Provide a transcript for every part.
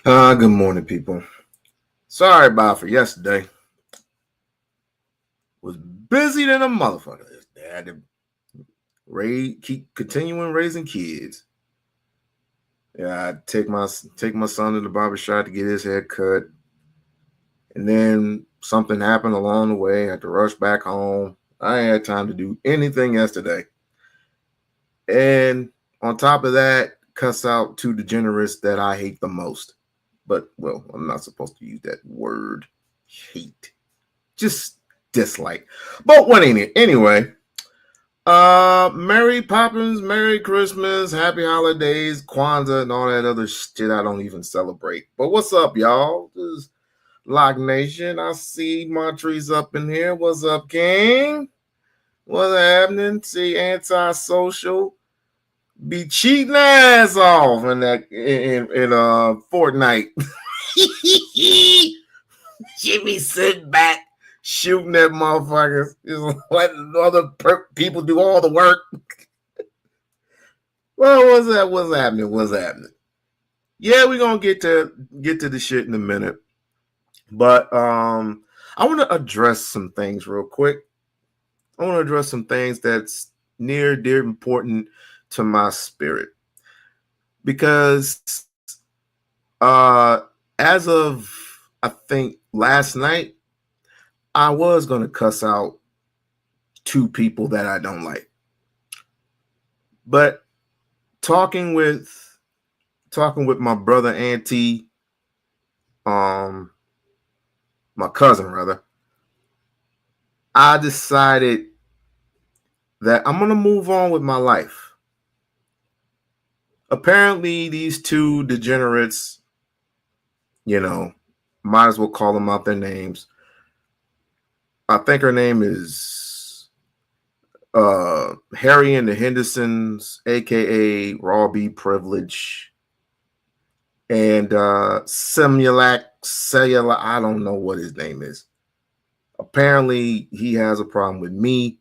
Good morning, people. Sorry about for yesterday. Was busy than a motherfucker. I had to keep continuing raising kids. Yeah, I take my son to the barbershop to get his hair cut, and then something happened along the way. I had to rush back home. I ain't had time to do anything yesterday, and on top of that, cuss out two degenerates that I hate the most. But well, I'm not supposed to use that word, hate. Just dislike. But what ain't it? Anyway, Merry Poppins, Merry Christmas, Happy Holidays, Kwanzaa, and all that other shit I don't even celebrate. But what's up, y'all? This is Lock Nation. I see Montrese up in here. What's up, King? What's happening? See antisocial be cheating ass off in that in Fortnite. She be sitting back shooting at motherfuckers. Let other people do all the work. Well, what's happening? What's happening? Yeah, we're gonna get to the shit in a minute. But I want to address some things real quick. I want to address some things that's near dear important to my spirit. Because as of I think last night, I was gonna cuss out two people that I don't like. But talking with my brother, auntie, my cousin rather, I decided that I'm gonna move on with my life. Apparently, these two degenerates, might as well call them out their names. I think her name is Harry and the Hendersons, aka Raw B Privilege, and Cellular, I don't know what his name is. Apparently, he has a problem with me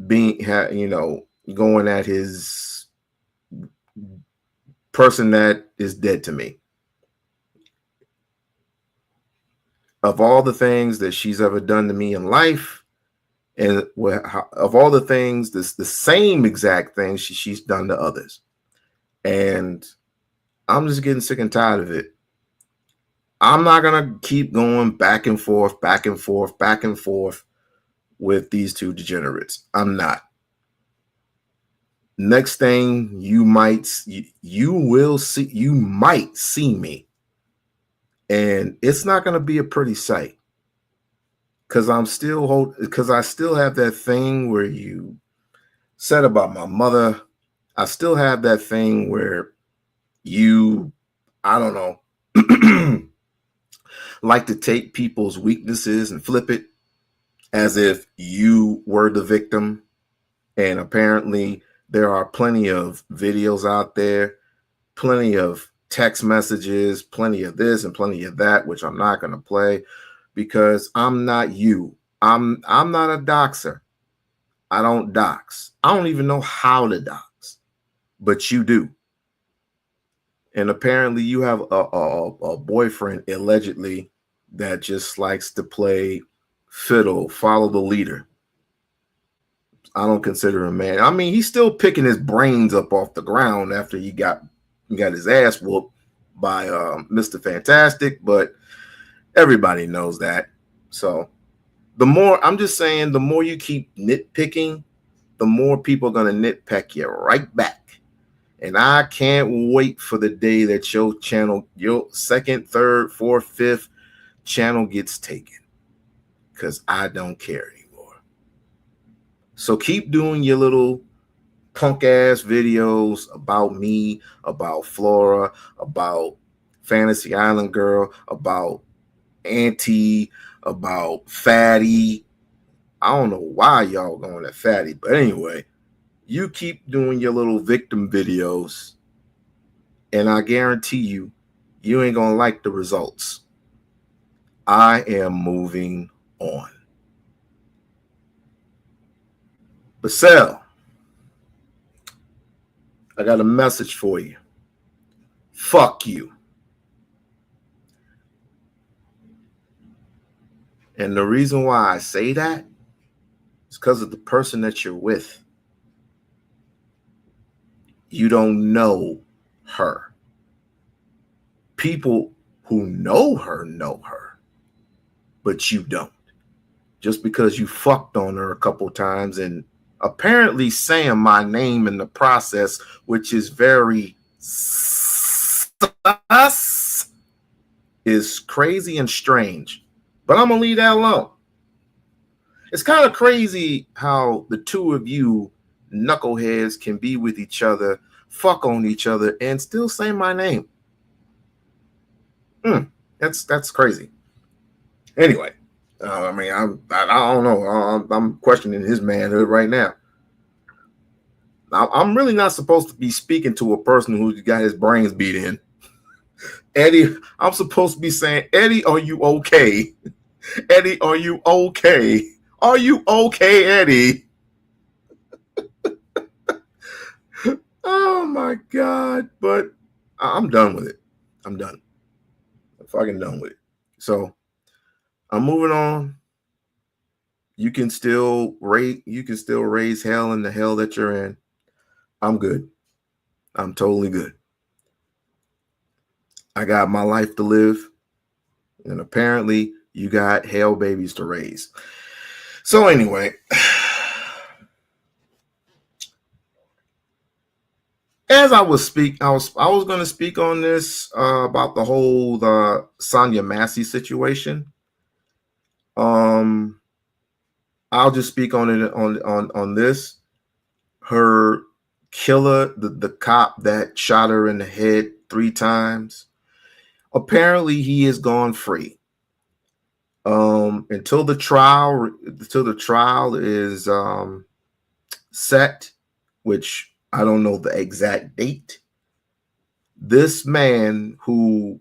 going at his person that is dead to me. Of all the things that she's ever done to me in life, and of all the things, the same exact things she's done to others. And I'm just getting sick and tired of it. I'm not going to keep going back and forth with these two degenerates. I'm not. Next thing you might see me, and it's not going to be a pretty sight, because I still have that thing where you said about my mother. I still have that thing where I don't know, like to take people's weaknesses and flip it as if you were the victim. And apparently there are plenty of videos out there, plenty of text messages, plenty of this and plenty of that, which I'm not going to play because I'm not you. I'm not a doxer. I don't dox. I don't even know how to dox, but you do. And apparently you have a boyfriend, allegedly, that just likes to play fiddle, follow the leader. I don't consider him man. I mean, he's still picking his brains up off the ground after he got his ass whooped by Mr. Fantastic, but everybody knows that. So I'm just saying, the more you keep nitpicking, the more people are going to nitpick you right back. And I can't wait for the day that your channel, your second, third, fourth, fifth channel gets taken, because I don't care anymore. So keep doing your little punk ass videos about me, about Flora, about Fantasy Island Girl, about Auntie, about Fatty. I don't know why y'all going at Fatty, but anyway, you keep doing your little victim videos, and I guarantee you ain't gonna like the results. I am moving on. Basel, I got a message for you. Fuck you. And the reason why I say that is because of the person that you're with. You don't know her. People who know her, but you don't. Just because you fucked on her a couple times and apparently saying my name in the process, which is very sus, is crazy and strange. But I'm going to leave that alone. It's kind of crazy how the two of you knuckleheads can be with each other, fuck on each other, and still say my name. That's crazy. Anyway, I mean, I don't know. I'm questioning his manhood right now. I'm really not supposed to be speaking to a person who's got his brains beat in. Eddie, I'm supposed to be saying, Eddie, are you okay? Eddie, are you okay? Are you okay, Eddie? Oh my God. But I'm done with it. I'm done. I'm fucking done with it. So I'm moving on. You can still raise hell in the hell that you're in. I'm good. I'm totally good. I got my life to live. And apparently you got hell babies to raise. So anyway, as I was going to speak on this about the whole Sonya Massie situation. I'll just speak on it on this. Her killer, the cop that shot her in the head 3 times. Apparently, he is gone free. Until the trial is set, which I don't know the exact date. This man who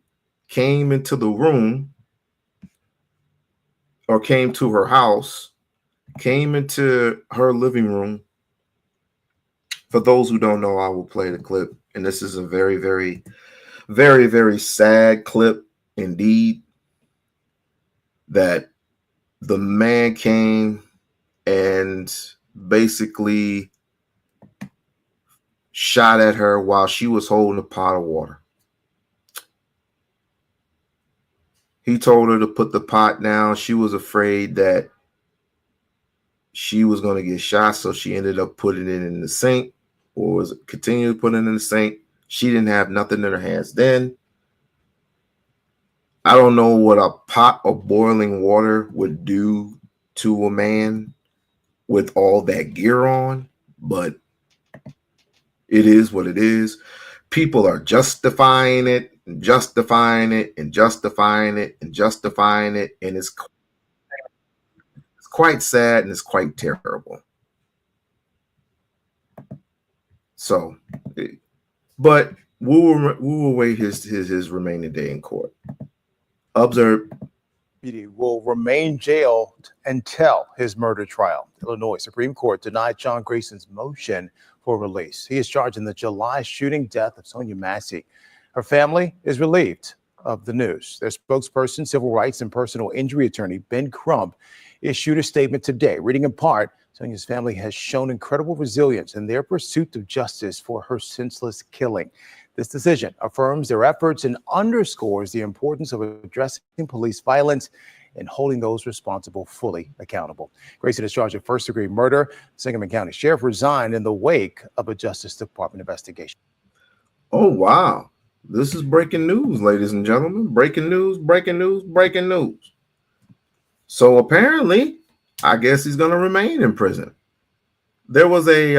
came into the room or came to her house, came into her living room. For those who don't know, I will play the clip. And this is a very, very, very, very sad clip indeed. That the man came and basically shot at her while she was holding a pot of water. He told her to put the pot down. She was afraid that she was going to get shot, so she ended up putting it in the sink, or was continuing to put it in the sink. She didn't have nothing in her hands then. I don't know what a pot of boiling water would do to a man with all that gear on, but it is what it is. People are justifying it and justifying it and justifying it and justifying it, and it's quite sad and it's quite terrible. So, but we will wait his remaining day in court. Observe. Will remain jailed until his murder trial. Illinois Supreme Court denied John Grayson's motion for release. He is charged in the July shooting death of Sonia Massie. Her family is relieved of the news. Their spokesperson, civil rights and personal injury attorney Ben Crump, issued a statement today, reading in part, Sonia's family has shown incredible resilience in their pursuit of justice for her senseless killing. This decision affirms their efforts and underscores the importance of addressing police violence and holding those responsible fully accountable. Grayson is charged with first-degree murder. Sangamon County Sheriff resigned in the wake of a Justice Department investigation. Oh, wow. This is breaking news, ladies and gentlemen. Breaking news, breaking news, breaking news. So apparently, I guess he's going to remain in prison. There was a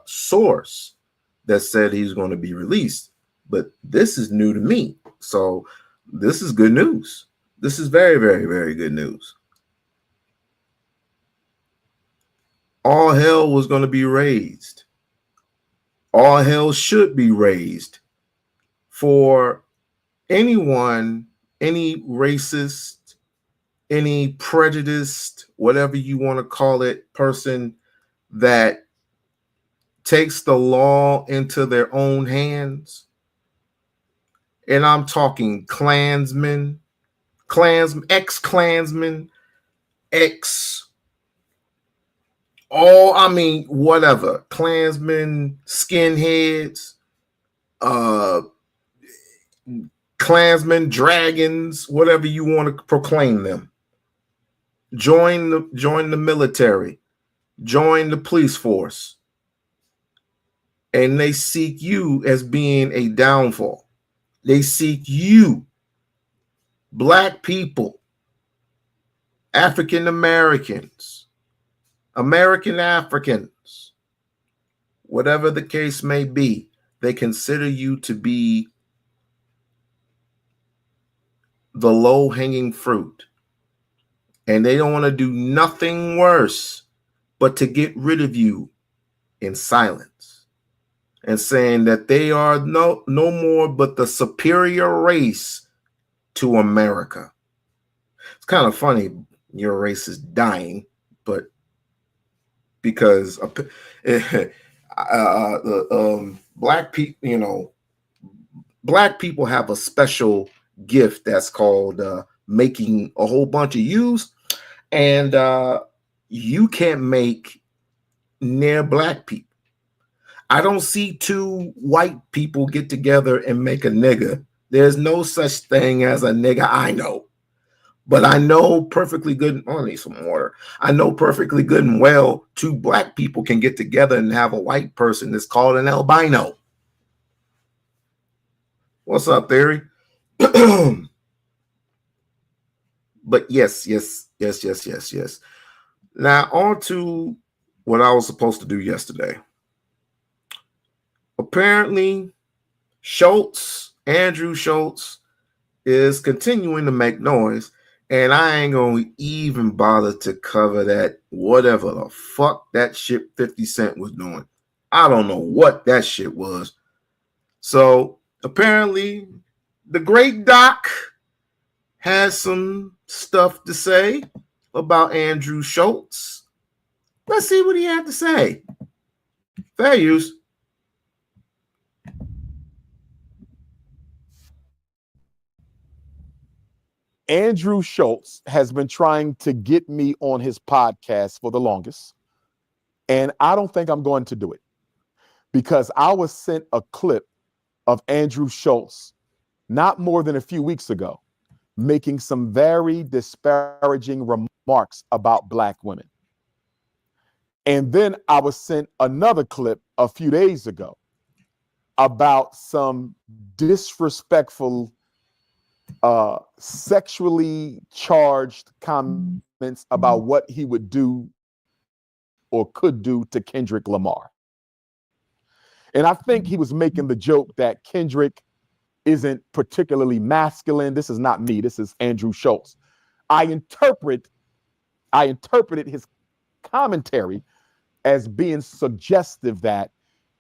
source that said he's going to be released, but this is new to me. So this is good news. This is very, very, very good news. All hell was going to be raised. All hell should be raised for anyone, any racist, any prejudiced, whatever you want to call it, person that takes the law into their own hands And I'm talking Klansmen, ex-Klansmen, whatever. Klansmen, skinheads, uh, Klansmen, dragons, whatever you want to proclaim them. Join the military, join the police force, and they seek you as being a downfall. They seek you, Black people, African Americans, American Africans, whatever the case may be. They consider you to be the low-hanging fruit. And they don't want to do nothing worse but to get rid of you in silence, and saying that they are no more but the superior race to America. It's kind of funny your race is dying, but because Black people, Black people have a special gift that's called making a whole bunch of U's, and you can't make near Black people. I don't see two white people get together and make a nigga. There's no such thing as a nigga, I know. But I know perfectly good, I need some water. I know perfectly good and well two Black people can get together and have a white person that's called an albino. What's up, Theory? But yes. Now on to what I was supposed to do yesterday. Apparently, Andrew Schultz, is continuing to make noise, and I ain't gonna even bother to cover that, whatever the fuck that shit 50 Cent was doing. I don't know what that shit was. So apparently, the great Doc has some stuff to say about Andrew Schultz. Let's see what he had to say. Fair use. Andrew Schultz has been trying to get me on his podcast for the longest, and I don't think I'm going to do it because I was sent a clip of Andrew Schultz not more than a few weeks ago making some very disparaging remarks about Black women. And then I was sent another clip a few days ago about some disrespectful sexually charged comments about what he would do or could do to Kendrick Lamar. And I think he was making the joke that Kendrick isn't particularly masculine. This is not me. This is Andrew Schultz. I interpreted his commentary as being suggestive that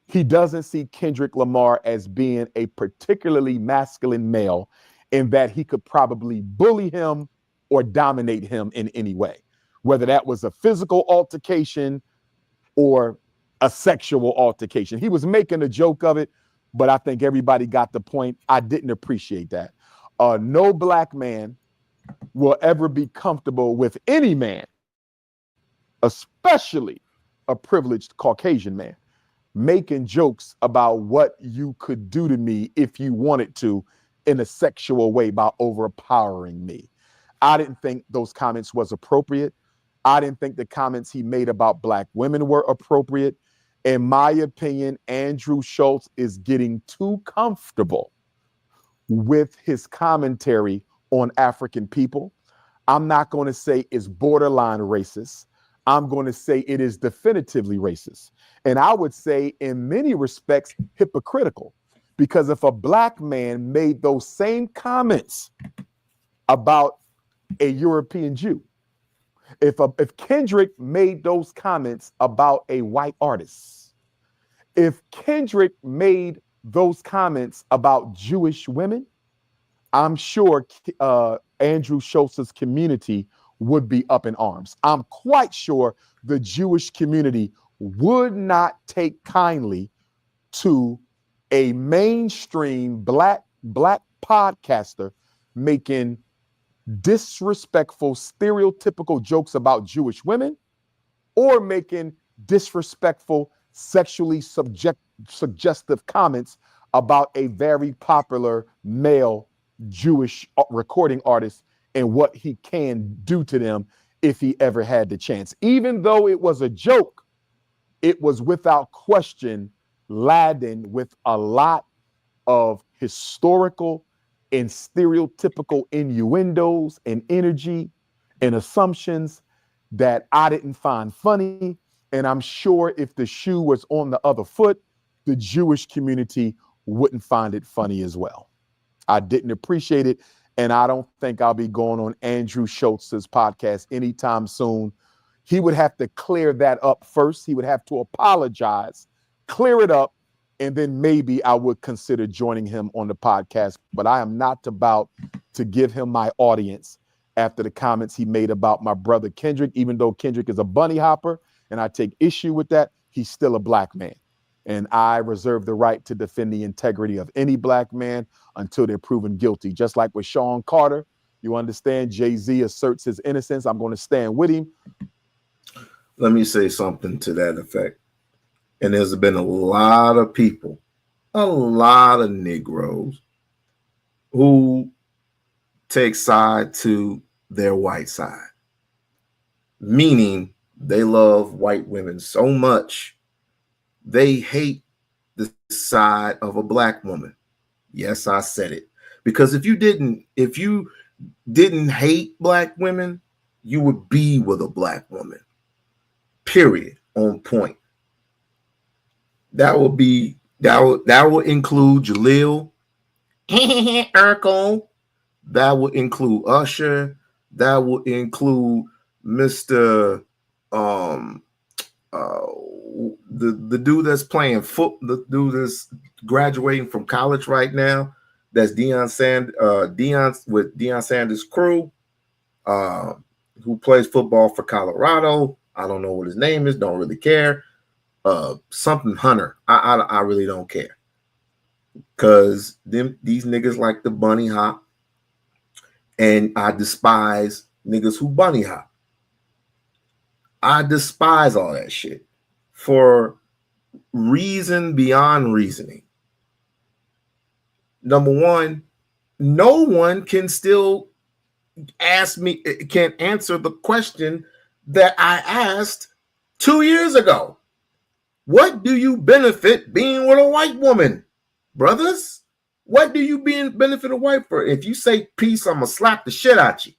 he doesn't see Kendrick Lamar as being a particularly masculine male, in that he could probably bully him or dominate him in any way, whether that was a physical altercation or a sexual altercation. He was making a joke of it, but I think everybody got the point. I didn't appreciate that. No Black man will ever be comfortable with any man, especially a privileged Caucasian man, making jokes about what you could do to me if you wanted to in a sexual way by overpowering me. I didn't think those comments was appropriate. I didn't think the comments he made about Black women were appropriate. In my opinion, Andrew Schultz is getting too comfortable with his commentary on African people. I'm not going to say it's borderline racist. I'm going to say it is definitively racist. And I would say in many respects hypocritical. Because if a Black man made those same comments about a European Jew, if Kendrick made those comments about a white artist, if Kendrick made those comments about Jewish women, I'm sure Andrew Schultz's community would be up in arms. I'm quite sure the Jewish community would not take kindly to a mainstream black podcaster making disrespectful, stereotypical jokes about Jewish women, or making disrespectful, sexually suggestive comments about a very popular male Jewish recording artist and what he can do to them if he ever had the chance. Even though it was a joke, it was without question laden with a lot of historical and stereotypical innuendos and energy and assumptions that I didn't find funny. And I'm sure if the shoe was on the other foot, the Jewish community wouldn't find it funny as well. I didn't appreciate it. And I don't think I'll be going on Andrew Schultz's podcast anytime soon. He would have to clear that up first. He would have to apologize, clear it up, and then maybe I would consider joining him on the podcast. But I am not about to give him my audience after the comments he made about my brother Kendrick. Even though Kendrick is a bunny hopper and I take issue with that, he's still a black man. And I reserve the right to defend the integrity of any black man until they're proven guilty. Just like with Sean Carter, you understand, Jay-Z asserts his innocence. I'm going to stand with him. Let me say something to that effect. And there's been a lot of people, a lot of Negroes who take side to their white side, meaning they love white women so much they hate the side of a black woman. Yes, I said it. Because if you didn't hate black women, you would be with a black woman. Period. On point. That would include Jaleel, Urkel. That would include Usher. That would include Mr. The dude that's playing the dude that's graduating from college right now. That's Deion Sanders' crew, who plays football for Colorado. I don't know what his name is. Don't really care. Something Hunter. I really don't care, because these niggas like the bunny hop, and I despise niggas who bunny hop. I despise all that shit for reason beyond reasoning. Number one, no one can still can't answer the question that I asked 2 years ago. What do you benefit being with a white woman, brothers? What do you benefit a white for? If you say peace, I'm gonna slap the shit out you.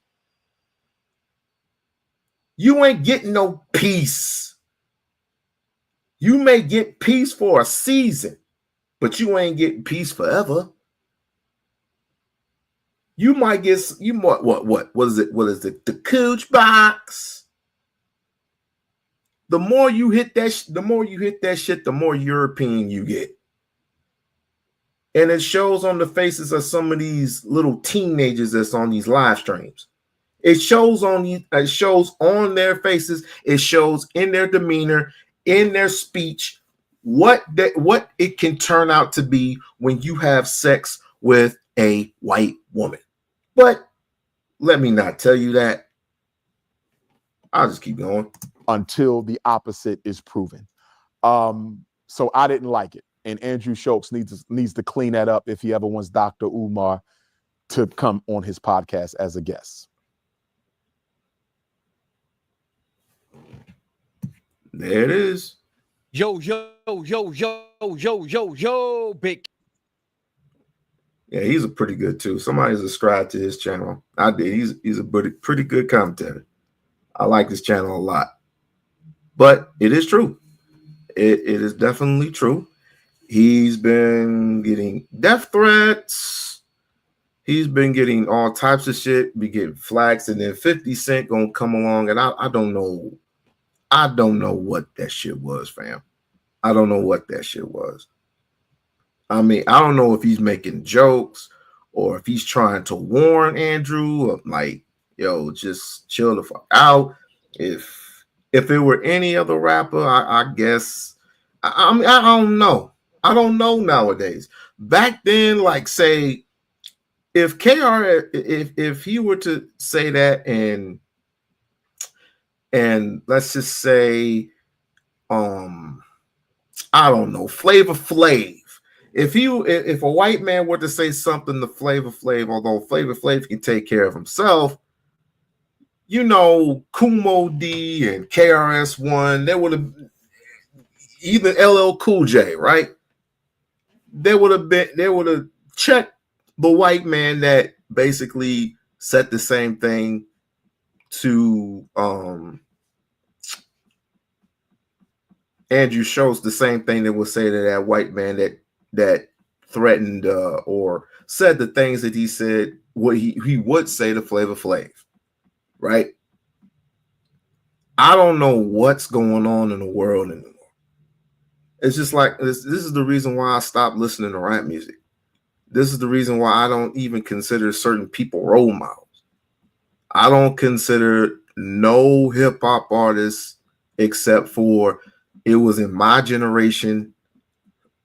You ain't getting no peace. You may get peace for a season, but you ain't getting peace forever. You might get what is it? What is it? The cooch box. The more you hit that shit, the more European you get. And it shows on the faces of some of these little teenagers that's on these live streams. It shows on their faces, it shows in their demeanor, in their speech, what it can turn out to be when you have sex with a white woman. But let me not tell you that. I'll just keep going until the opposite is proven. So I didn't like it. And Andrew Schultz needs to clean that up if he ever wants Dr. Umar to come on his podcast as a guest. There it is. Yo, big. Yeah, he's a pretty good too. Somebody subscribed to his channel. I did. He's a pretty good commentator. I like his channel a lot. But it is true. It is definitely true. He's been getting death threats. He's been getting all types of shit. Be getting flags, and then 50 Cent gonna come along, and I don't know. I don't know what that shit was, fam. I don't know what that shit was. I mean, I don't know if he's making jokes or if he's trying to warn Andrew of like, yo, just chill the fuck out. If it were any other rapper, I guess I don't know. I don't know nowadays. Back then, like say if KR, if he were to say that, and let's just say, I don't know, Flavor Flav. If a white man were to say something to Flavor Flav, although Flavor Flav can take care of himself, you know, Kumo D and KRS-One, they would have, even LL Cool J, right? They would have checked the white man that basically said the same thing to Andrew Schultz, the same thing that would say to that white man that threatened or said the things that he said, what he would say to Flavor Flav, right? I don't know what's going on in the world anymore. It's just like this is the reason why I stopped listening to rap music. This is the reason why I don't even consider certain people role models. I don't consider no hip hop artists except for it was in my generation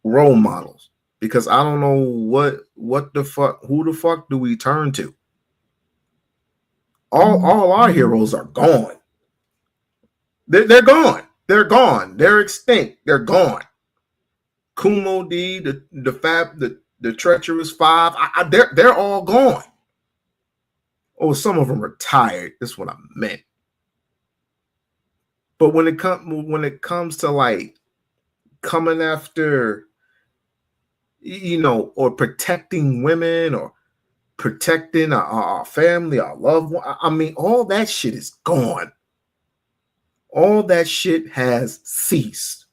role models, because I don't know what the fuck, who the fuck do we turn to? All our heroes are gone. They're gone. They're gone. They're extinct. They're gone. Kumo D, the treacherous five, they're all gone. Oh, some of them retired. That's what I meant. But when it comes to like coming after, you know, or protecting women or protecting our family, our loved one, I mean, all that shit is gone. All that shit has ceased.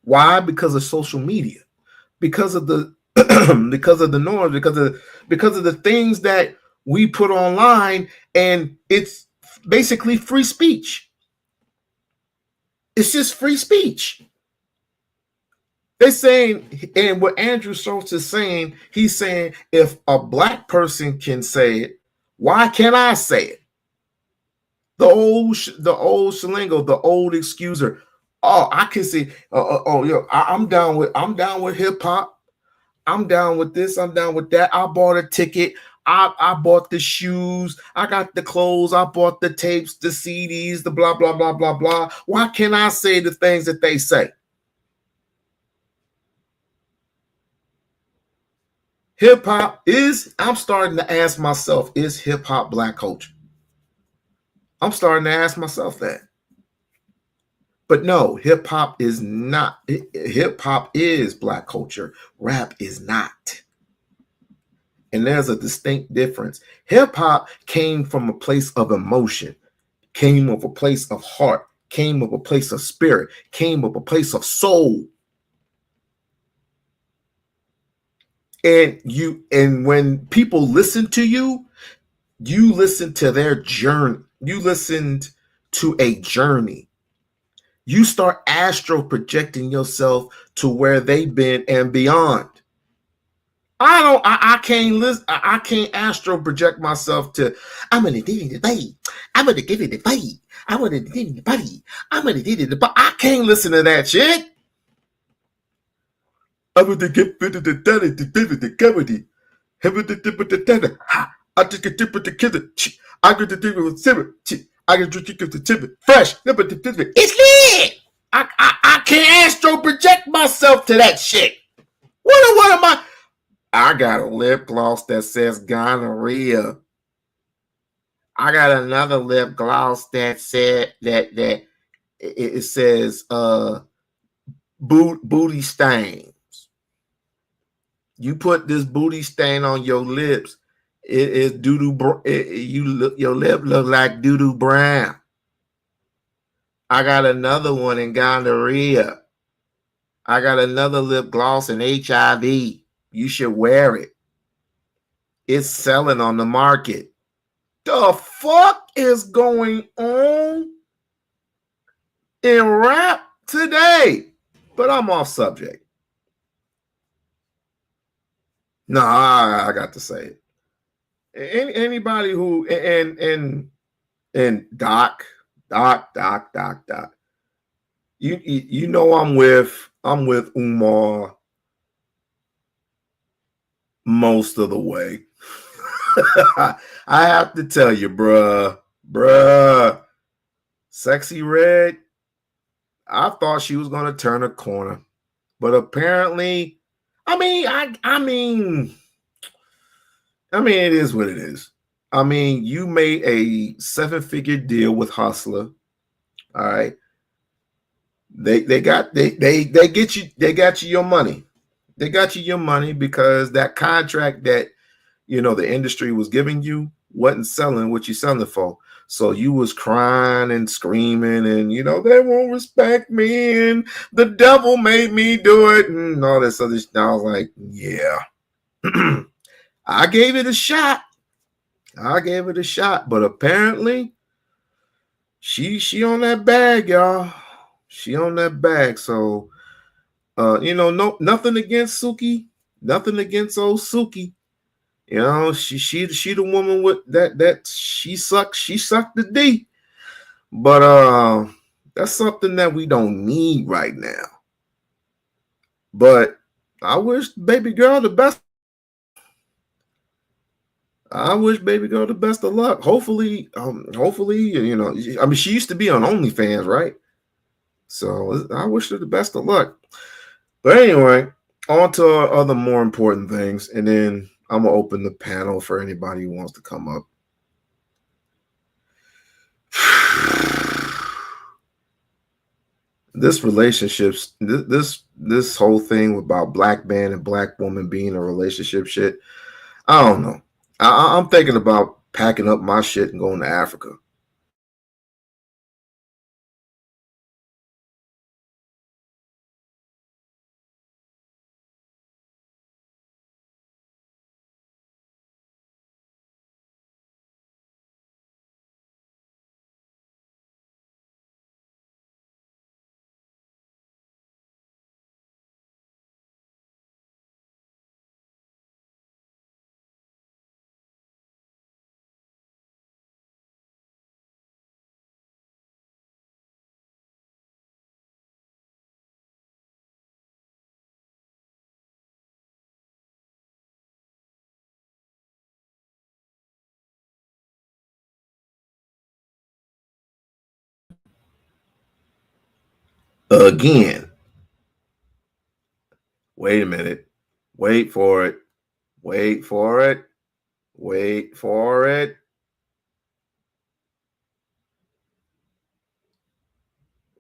Why? Because of social media, because of the because of the norms, because of the things that we put online, and it's basically free speech. It's just free speech. They're saying, and what Andrew Schultz is saying, he's saying, if a black person can say it, why can't I say it? The old shalingo, the old excuser. Oh, I can see. I'm down with hip hop. I'm down with this. I'm down with that. I bought a ticket. I bought the shoes. I got the clothes. I bought the tapes, the CDs, the blah blah blah blah blah. Why can't I say the things that they say? Hip hop is. I'm starting to ask myself: is hip hop black culture? I'm starting to ask myself that. But no, hip hop is not. Hip hop is black culture. Rap is not. And there's a distinct difference. Hip hop came from a place of emotion, came from a place of heart, came from a place of spirit, came from a place of soul. And when people listen to you, you listen to their journey. You listened to a journey. You start astro projecting yourself to where they've been and beyond. I can't listen. I can't astro project myself to, I'm gonna do it the I'm gonna give it the fight. I'm gonna do it the body. I'm gonna do it the body. I can't listen to that shit. I'm gonna get rid of the daddy, the cavity. I took a dip with the kid. I got the dip with Simmer. I got to drink the tip. Fresh. It's lit. I can't astro project myself to that shit. What am I? I got a lip gloss that says gonorrhea. I got another lip gloss that said that it says booty stains. You put this booty stain on your lips, it is doo-doo. Your lip look like doo-doo brown. I got another one in gonorrhea. I got another lip gloss in HIV. You should wear it. It's selling on the market. The fuck is going on in rap today? But I'm off subject. No, I got to say it. Anybody who and Doc. You know I'm with Umar most of the way. I have to tell you, bruh, Sexy Red, I thought she was going to turn a corner, but apparently, I mean, it is what it is. I mean, you made a 7-figure deal with Hustler. All right. They got you your money. They got you your money because that contract that the industry was giving you wasn't selling what you're selling for. So you was crying and screaming and they won't respect me and the devil made me do it and all this other stuff. I was like, yeah. I gave it a shot. But apparently she on that bag, y'all. She on that bag. So no, nothing against Suki, nothing against old Suki. She the woman with that she sucked the D. But that's something that we don't need right now. But I wish baby girl the best. I wish baby girl the best of luck. Hopefully, she used to be on OnlyFans, right? So I wish her the best of luck. But anyway, on to other more important things, and then I'm gonna open the panel for anybody who wants to come up. This relationships, this whole thing about black man and black woman being a relationship shit, I don't know. I'm thinking about packing up my shit and going to Africa. Again. Wait a minute. Wait for it. Wait for it. Wait for it.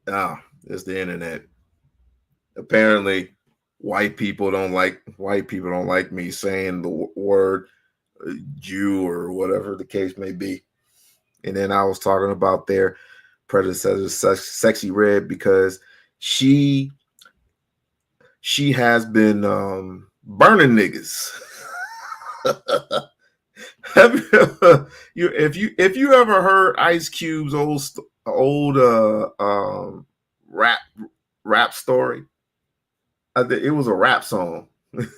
It's the internet. Apparently, white people don't like me saying the word Jew or whatever the case may be. And then I was talking about their predecessor, Sexy Red, because she has been burning niggas. If you ever heard Ice Cube's old rap story, I think it was a rap song, and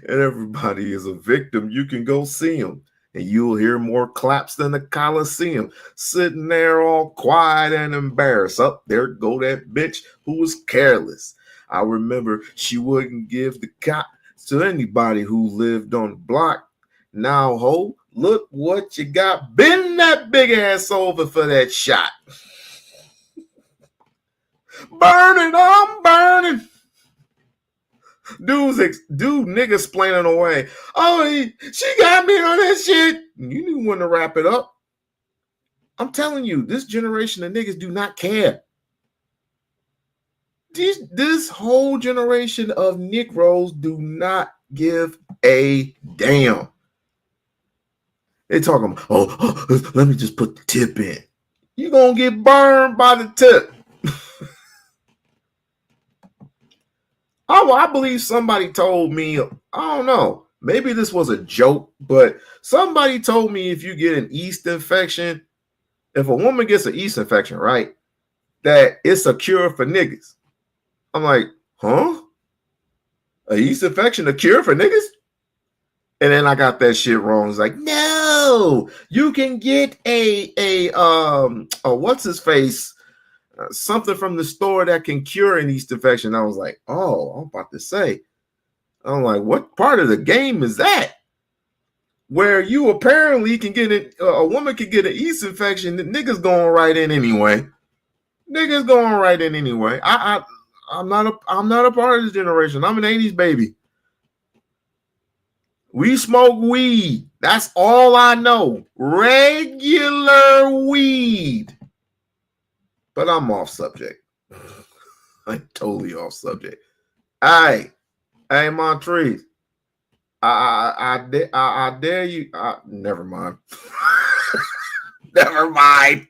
everybody is a victim. You can go see him, and you'll hear more claps than the Coliseum. Sitting there all quiet and embarrassed. Up there go that bitch who was careless. I remember she wouldn't give the cop to anybody who lived on the block. Now, ho, look what you got. Bend that big ass over for that shot. Burning, I'm burning. Dude nigga explaining away. Oh, she got me on that shit. You knew when to wrap it up. I'm telling you, this generation of niggas do not care. This whole generation of Negroes do not give a damn. They talking about, oh, let me just put the tip in. You're going to get burned by the tip. I believe somebody told me, I don't know, maybe this was a joke, but somebody told me if you get an yeast infection, if a woman gets an yeast infection, right, that it's a cure for niggas. I'm like, huh? A yeast infection, a cure for niggas? And then I got that shit wrong. It's like, no, you can get a what's his face, something from the store that can cure an yeast infection. I was like, oh, I'm about to say, I'm like, what part of the game is that? where you apparently can get it. A woman can get an yeast infection. The niggas going right in anyway. Niggas going right in anyway. I'm not a part of this generation. I'm an 80s baby. We smoke weed. That's all I know. Regular weed. But I'm off subject. I'm totally off subject. Hey, Montrese. I dare you. Never mind. Never mind.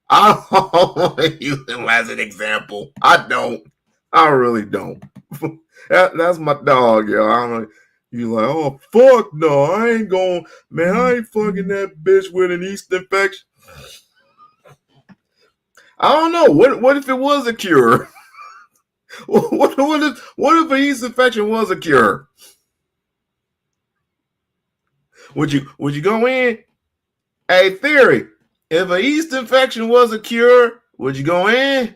I don't want to use him as an example. I don't. I really don't. That's my dog, yo. I don't know. You like, oh fuck no, I ain't going, man. I ain't fucking that bitch with an yeast infection. I don't know. What if it was a cure? What if a yeast infection was a cure? Would you go in? Hey, theory. If a yeast infection was a cure, would you go in?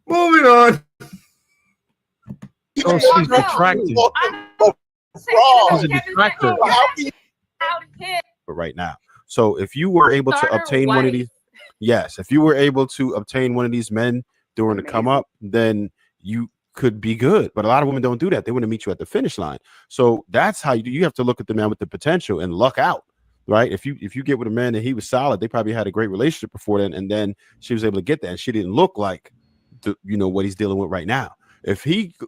Moving on. So she's attractive. She's a detractor. But right now. So if you were able to obtain one of these, yes, if you were able to obtain one of these men during the come up, then you could be good. But a lot of women don't do that. They want to meet you at the finish line. So that's how you have to look at the man with the potential and luck out. Right. If you get with a man and he was solid, they probably had a great relationship before then. And then she was able to get that. And she didn't look like, what he's dealing with right now.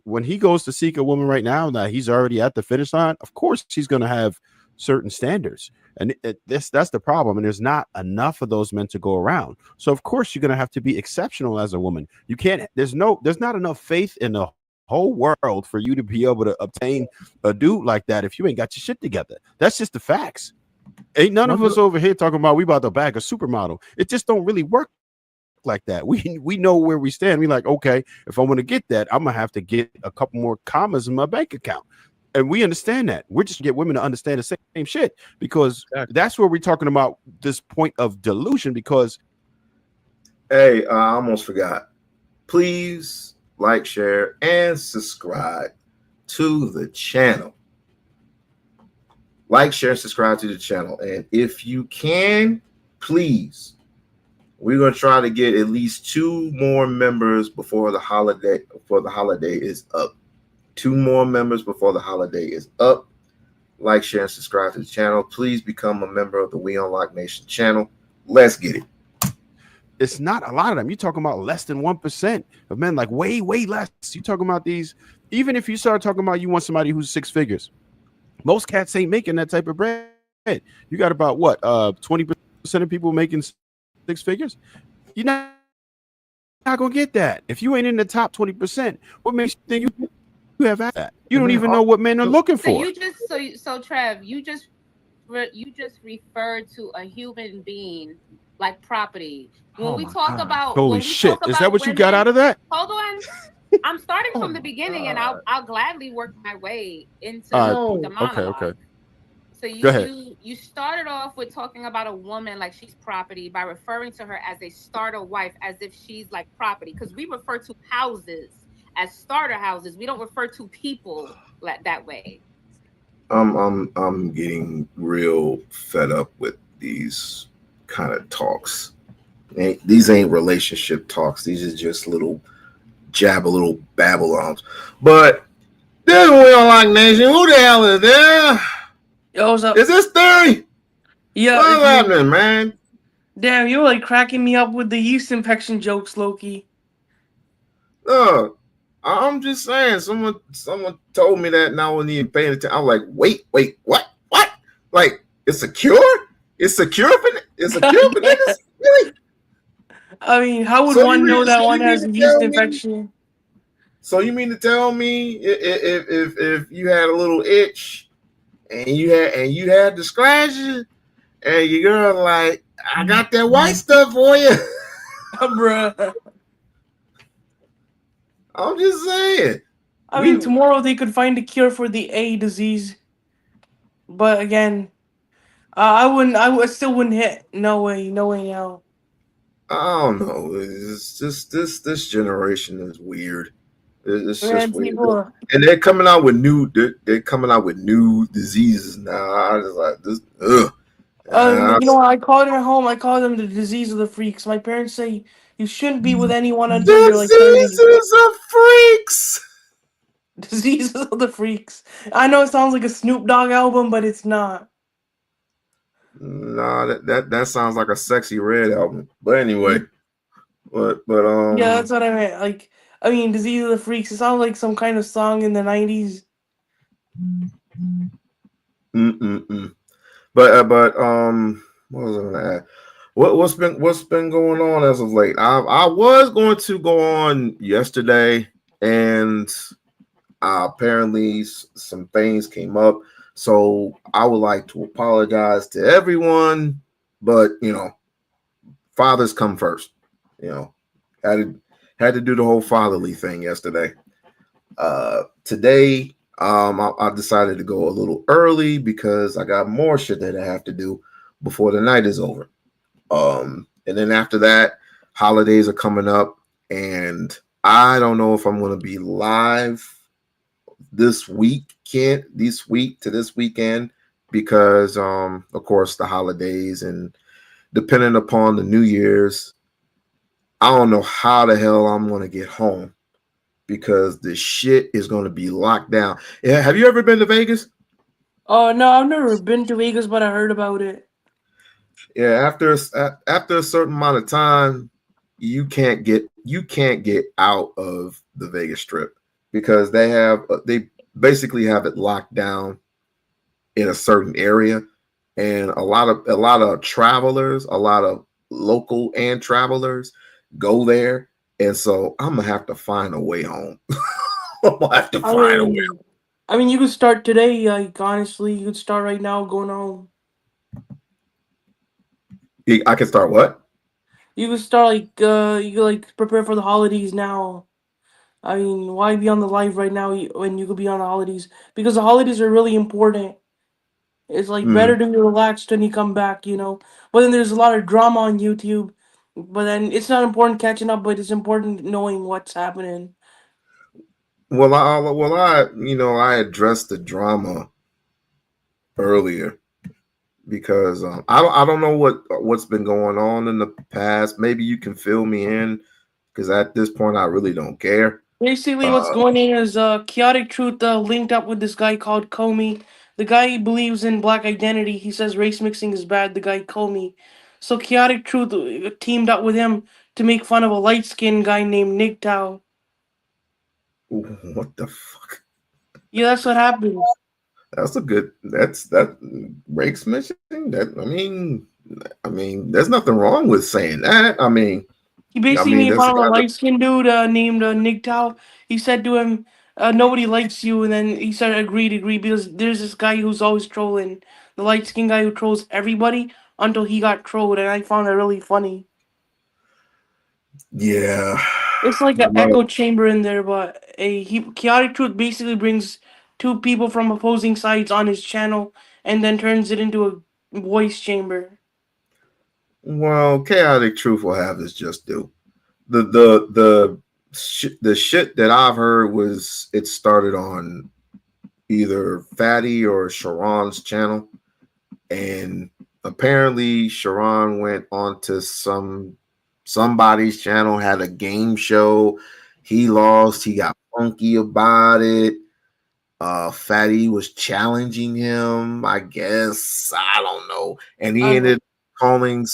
When he goes to seek a woman right now, that he's already at the finish line, of course, she's going to have certain standards. And that's the problem. And there's not enough of those men to go around. So, of course, you're going to have to be exceptional as a woman. You can't there's not enough faith in the whole world for you to be able to obtain a dude like that if you ain't got your shit together. That's just the facts. Ain't none of us over here talking about we about to bag a supermodel. It just don't really work like that. We know where we stand. We like, okay, if I want to get that, I'm gonna have to get a couple more commas in my bank account. And we understand that. We're just get women to understand the same shit, because that's where we're talking about this point of delusion. Because hey, I almost forgot. Please like, share, and subscribe to the channel. Like, share, subscribe to the channel. And if you can, please, we're going to try to get at least 2 more members before the holiday is up. 2 more members before the holiday is up. Like, share, and subscribe to the channel. Please become a member of the We-On-Loc Nation channel. Let's get it. It's not a lot of them. You're talking about less than 1% of men, like way, way less. You're talking about these. Even if you start talking about you want somebody who's 6 figures, most cats ain't making that type of bread. You got about what? 20% of people making 6 figures. You're not gonna get that if you ain't in the top 20%. What makes you think you have that? You don't even know what men are looking for. So Trev, you just referred to a human being like property. When we talk about holy shit, is that what you got out of that? Hold on. I'm starting from the beginning, and I'll gladly work my way into the monologue. Okay. So you started off with talking about a woman like she's property by referring to her as a starter wife, as if she's like property, because we refer to houses as starter houses. We don't refer to people that way. I'm getting real fed up with these kind of talks. These ain't relationship talks. These are just little Babylons. But this We-On-Loc Nation. Who the hell is there? Yo, what's up? Is this Theory? Yeah. What's happening, man? Damn, you're like cracking me up with the yeast infection jokes, Loki. Look, I'm just saying. Someone told me that, and I wasn't even paying attention. I'm like, wait, what? Like, it's a cure? It's a cure for niggas? Really? I mean, how would one know that one has a yeast infection? So you mean to tell me if you had a little itch and you had the scratches and your girl like, I got that white stuff for you? Bruh. I'm just saying. I mean, tomorrow they could find a cure for the A disease. But again, I still wouldn't hit. No way, now. I don't know. It's just this generation is weird. It's Man, just weird. people. And they're coming out with new. They're coming out with new diseases now. I just like this. Ugh. You know what? I call it at home. I call them the disease of the freaks. My parents say you shouldn't be with anyone until you're like 30. Diseases of freaks. Diseases of the freaks. I know it sounds like a Snoop Dogg album, but it's not. Nah, that sounds like a Sexy Red album. But anyway, but Yeah, that's what I meant. Like, I mean, disease of the freaks. It sounds like some kind of song in the 90s. But what was I gonna add? What's been going on as of late? I was going to go on yesterday, and apparently some things came up. So I would like to apologize to everyone, but fathers come first. Had to do the whole fatherly thing yesterday. Today, I decided to go a little early because I got more shit that I have to do before the night is over. And then after that, holidays are coming up, and I don't know if I'm going to be live this week to this weekend because, of course, the holidays and depending upon the New Year's, I don't know how the hell I'm going to get home because the shit is going to be locked down. Yeah, have you ever been to Vegas? Oh no, I've never been to Vegas, but I heard about it. Yeah, after a certain amount of time, you can't get out of the Vegas Strip because they basically have it locked down in a certain area, and a lot of travelers, a lot of local and travelers go there, and so I'm gonna have to find a way home. I'm gonna have to find a way home. I mean, you could start today. Like honestly, you could start right now going home. I can start what? You could start you could like prepare for the holidays now. I mean, why be on the live right now when you could be on the holidays? Because the holidays are really important. It's like better to be relaxed when you come back, But then there's a lot of drama on YouTube. But then it's not important catching up, but it's important knowing what's happening. Well, I addressed the drama earlier because I don't know what's been going on in the past. Maybe you can fill me in because at this point I really don't care. Basically, what's going on is Chaotic Truth linked up with this guy called Comey. The guy believes in black identity. He says race mixing is bad. The guy Comey. So Chaotic Truth teamed up with him to make fun of a light skinned guy named Nick Tao. What the fuck? Yeah, that's what happened. That's that race mixing. I mean, there's nothing wrong with saying that. I mean, He basically made fun of a light-skinned dude named Nick Tao. He said to him, nobody likes you, and then he said, agree, because there's this guy who's always trolling. The light-skinned guy who trolls everybody until he got trolled, and I found it really funny. Yeah. It's like an echo chamber in there, but Chaotic Truth basically brings two people from opposing sides on his channel and then turns it into a voice chamber. Well, Chaotic Truth will have this just do. The shit that I've heard was it started on either Fatty or Sharon's channel, and apparently Sharon went onto somebody's channel, had a game show. He lost. He got funky about it. Fatty was challenging him, I guess. I don't know. And he ended up calling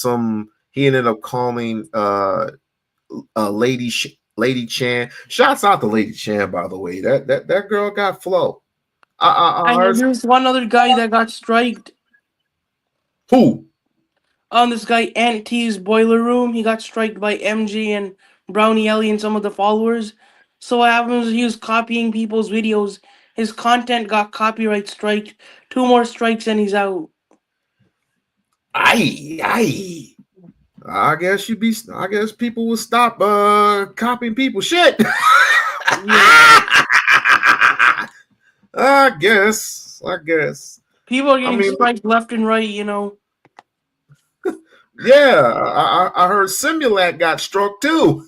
Lady Chan. Shouts out to Lady Chan, by the way. That girl got flow. And there's one other guy that got striked. Who? This guy Ant T's Boiler Room. He got striked by MG and Brownie Ellie and some of the followers. So what happens is he was copying people's videos. His content got copyright striked. 2 more strikes and he's out. I guess people will stop copying people shit. I guess. People are getting striked left and right, Yeah, I heard Simulac got struck too.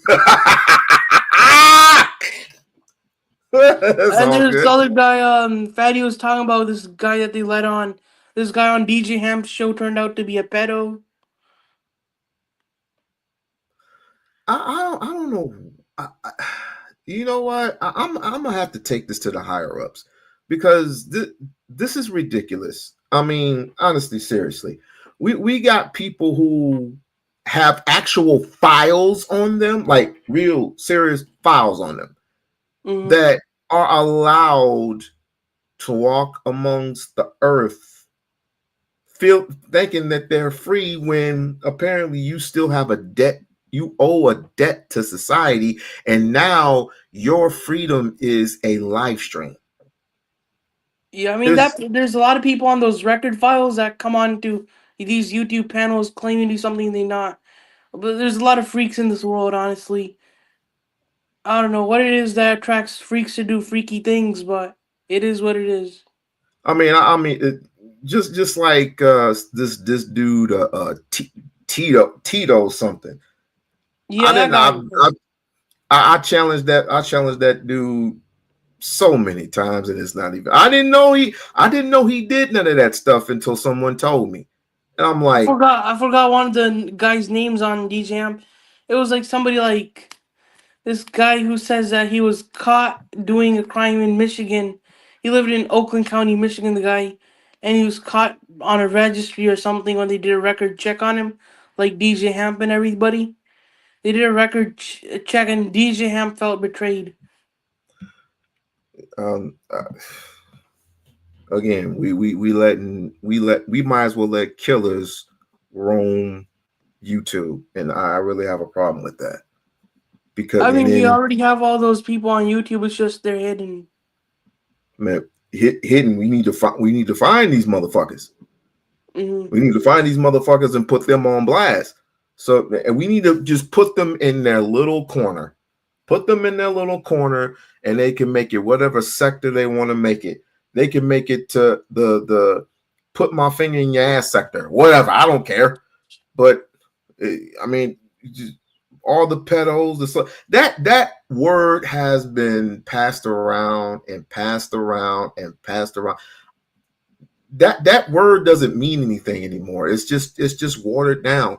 That's And all there's this good. other guy, Fatty was talking about this guy that they let on. This guy on DJ Hamp's show turned out to be a pedo. I don't know. You know what? I'm gonna have to take this to the higher ups because this is ridiculous. I mean, honestly, seriously, we got people who have actual files on them, like real serious files on them, that are allowed to walk amongst the earth, thinking that they're free when apparently you still have a debt. You owe a debt to society, and now your freedom is a live stream. Yeah, I mean there's a lot of people on those record files that come on to these YouTube panels claiming to do something they not. But there's a lot of freaks in this world, honestly. I don't know what it is that attracts freaks to do freaky things, but it is what it is. I mean, just like this dude, Tito something. Yeah, I challenged that. I challenged that dude so many times, and it's not even. I didn't know he did none of that stuff until someone told me, and I'm like, I forgot one of the guys' names on DJ Amp. It was like somebody like this guy who says that he was caught doing a crime in Michigan. He lived in Oakland County, Michigan, the guy, and he was caught on a registry or something when they did a record check on him, like DJ Hamp and everybody. They did a record check, and DJ Hamp felt betrayed. Again, we might as well let killers roam YouTube, and I really have a problem with that. Because I mean, we already have all those people on YouTube. It's just they're hidden. Man, hidden. We need to find these motherfuckers. We need to find these motherfuckers and put them on blast. So, and we need to just put them in their little corner. Put them in their little corner, and they can make it whatever sector they want to make it. They can make it to the put my finger in your ass sector, whatever. I don't care. But I mean, just, all the pedos, that word has been passed around and passed around and passed around. That word doesn't mean anything anymore. It's just watered down.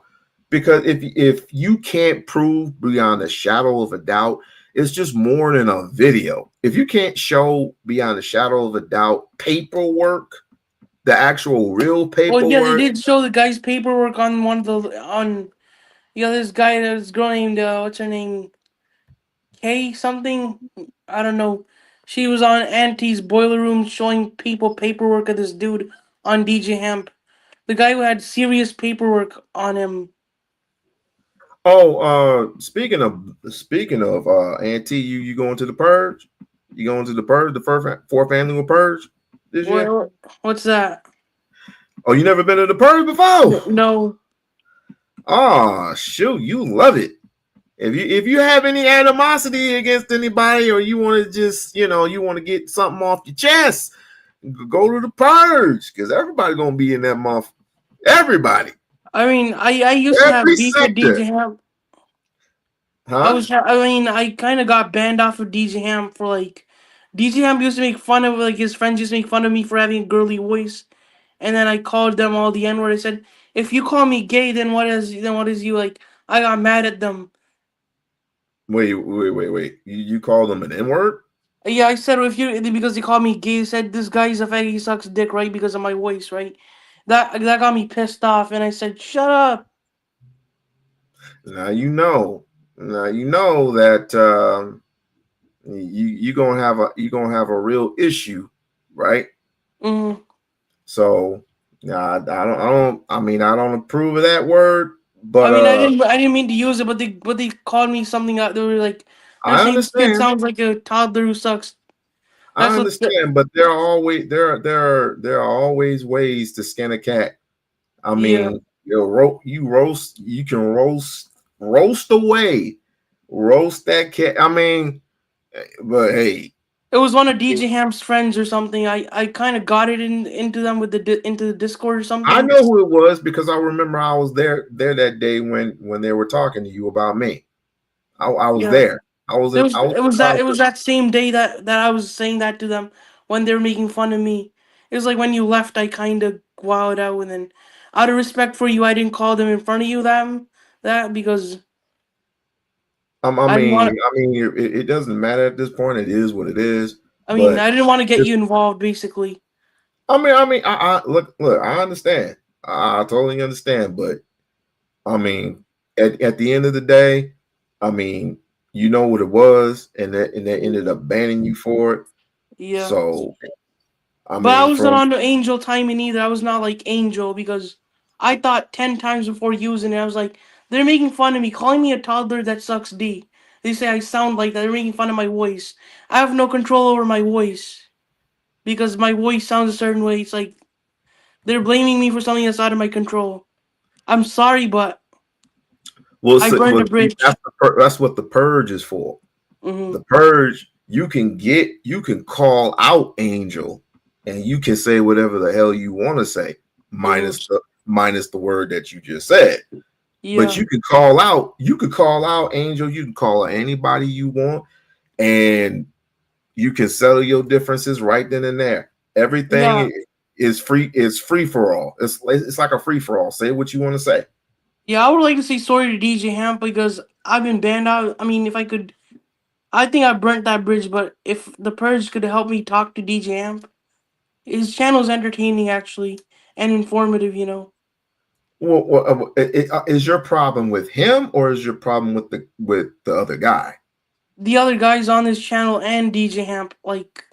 Because if you can't prove beyond a shadow of a doubt, it's just more than a video. If you can't show beyond a shadow of a doubt paperwork, the actual real paperwork. Well, yeah, they did show the guy's paperwork on one of the this guy that was girl named what's her name, Kay something, I don't know. She was on Auntie's boiler room showing people paperwork of this dude on DJ Hamp, the guy who had serious paperwork on him. Oh, speaking of Auntie, you going to the Purge? You going to the Purge? The fourth annual Purge this year? What's that? Oh, you never been to the Purge before? No. Oh, shoot, you love it. If you have any animosity against anybody, or you want to just you want to get something off your chest, go to the Purge, because everybody's gonna be in that month. Everybody. I mean, I used to have beef with DJ Hamp. Huh? I kind of got banned off of DJ Hamp for DJ Hamp used to make fun of his friends used to make fun of me for having a girly voice, and then I called them all the N-word. I said, if you call me gay, then what is you like? I got mad at them. Wait. You call them an N-word? Yeah, I said because they called me gay. They said this guy's a faggot, he sucks dick, right? Because of my voice, right? That got me pissed off, and I said, shut up. Now you know that you're gonna have a real issue, right? Mm-hmm. So I don't approve of that word, but I didn't mean to use it, but they called me something out. They were like, I understand. It sounds like a toddler who sucks. I understand, but there are always ways to skin a cat. I mean, you can roast away, roast that cat. I mean, but hey, it was one of DJ Hamp's friends or something. I kind of got it into them with into the Discord or something. I know who it was because I remember I was there that day when they were talking to you about me. I was there. It was that same day that I was saying that to them when they were making fun of me. It was like when you left, I kind of wowed out, and then out of respect for you, I didn't call them in front of you that because I I didn't want. mean, it doesn't matter at this point. It is what it is. I mean, But I didn't want to get you involved, basically. I look. I understand. I totally understand. But I mean, at the end of the day, I mean, you know what it was, and they ended up banning you for it. Yeah. So, I But I mean, wasn't on the Angel timing either. I was not like Angel because I thought 10 times before using it. I was like, they're making fun of me, calling me a toddler that sucks D. They say I sound like that. They're making fun of my voice. I have no control over my voice because my voice sounds a certain way. It's like they're blaming me for something that's out of my control. I'm sorry, but I burned the bridge. That's what the purge is for. Mm-hmm. The purge, you can call out Angel, and you can say whatever the hell you want to say, minus the word that you just said. Yeah. But you can call out Angel, you can call out anybody you want, and you can settle your differences right then and there. Everything is free for all. It's like a free for all. Say what you want to say. Yeah, I would like to say sorry to DJ Hamp because I've been banned out. I mean, if I could, I think I burnt that bridge, but if the Purge could help me talk to DJ Hamp, his channel's entertaining actually and informative, you know. Well, is your problem with him or is your problem with the other guy? The other guys on this channel and DJ Hamp, like.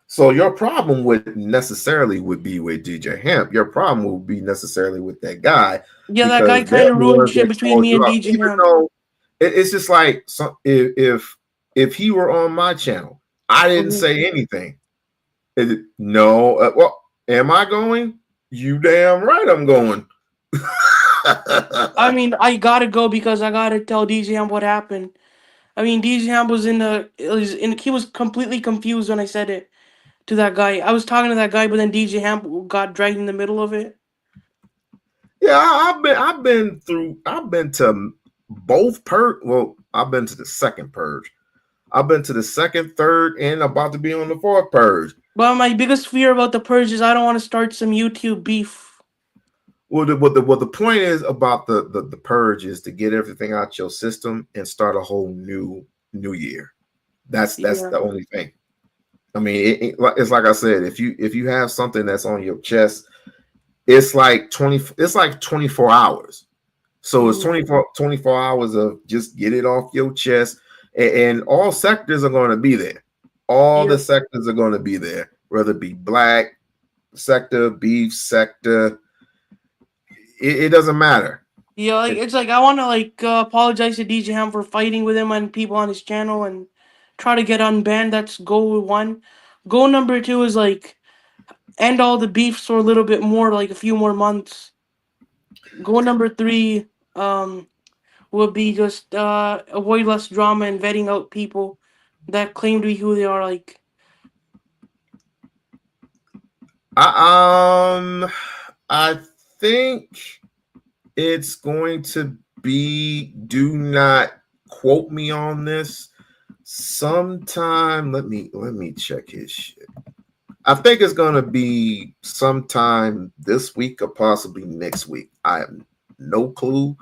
So your problem would be with DJ Hamp. Your problem would be necessarily with that guy. Yeah, that guy kind of ruined shit between me and DJ Hamp. It's just like if he were on my channel, I didn't say anything. Well, am I going? You damn right I'm going. I mean, I gotta go because I gotta tell DJ Hamp what happened. I mean, DJ Hamp was he was completely confused when I said it to that guy. I was talking to that guy, but then DJ Hamp got dragged in the middle of it. Yeah, I've been to both purge. Well, I've been to the second purge. I've been to the second, third, and about to be on the fourth purge. But my biggest fear about the purge is I don't want to start some YouTube beef. Well, the point is about the purge is to get everything out your system and start a whole new year. That's the only thing. I mean, it's like I said, if you have something that's on your chest, it's like 24 hours. So it's 24 hours of just get it off your chest, and all sectors are going to be there. All the sectors are going to be there, whether it be black sector, beef sector. It doesn't matter. Yeah, like it's like I want to apologize to DJ Ham for fighting with him and people on his channel and try to get unbanned. That's goal 1. Goal number 2 is like end all the beefs for a little bit more, like a few more months. Goal number 3 would be just avoid less drama and vetting out people that claim to be who they are. Like, I think it's going to be. Do not quote me on this. Sometime, let me check his shit. I think it's going to be sometime this week or possibly next week. I have no clue.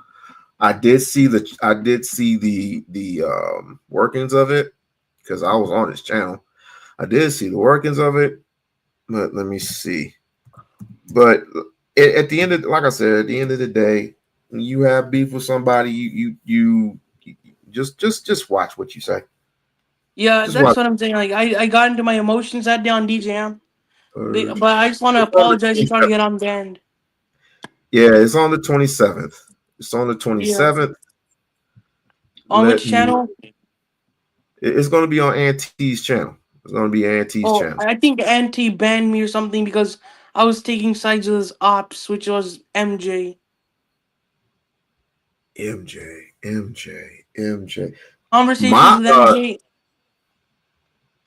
I did see the workings of it because I was on his channel. I did see the workings of it, but let me see. But at the end of, like I said, at the end of the day, when you have beef with somebody, you just watch what you say. Yeah, that's what I'm saying. Like I got into my emotions that day on DJ Am, but I just want to apologize and try to get unbanned. Yeah, it's on the 27th. It's on the 27th. Yeah. On which channel? It's going to be on Auntie's channel. It's going to be Auntie's channel. I think Auntie banned me or something because I was taking sides with his ops, which was MJ. MJ.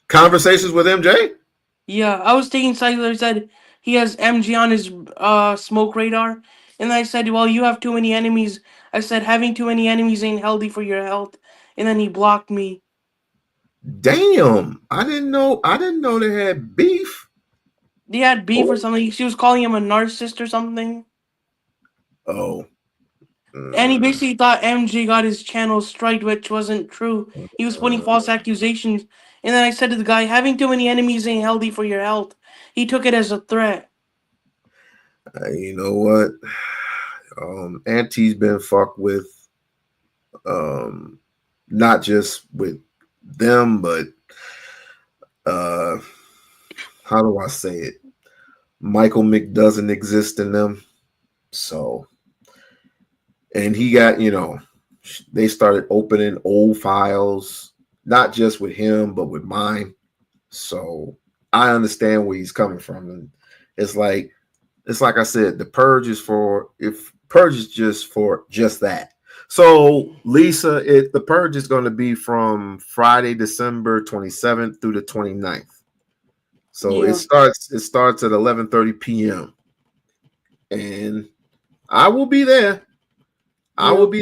Conversations with MJ? Yeah, I was taking sides with him. He said he has MJ on his smoke radar. And I said, well, you have too many enemies. I said, having too many enemies ain't healthy for your health. and then he blocked me. Damn, I didn't know they had beef. They had beef or something. She was calling him a narcissist or something. Oh. And he basically thought MJ got his channel striked, which wasn't true. He was putting false accusations. And then I said to the guy, having too many enemies ain't healthy for your health. He took it as a threat. You know what? Auntie's been fucked with, not just with them, but how do I say it? Michael Mick doesn't exist in them. So, and he got, they started opening old files, not just with him, but with mine. So I understand where he's coming from. And it's like I said, the purge is just for just that. So Lisa, the purge is going to be from Friday, December 27th through the 29th. So it starts at 11:30 p.m. and I will be there. I'll be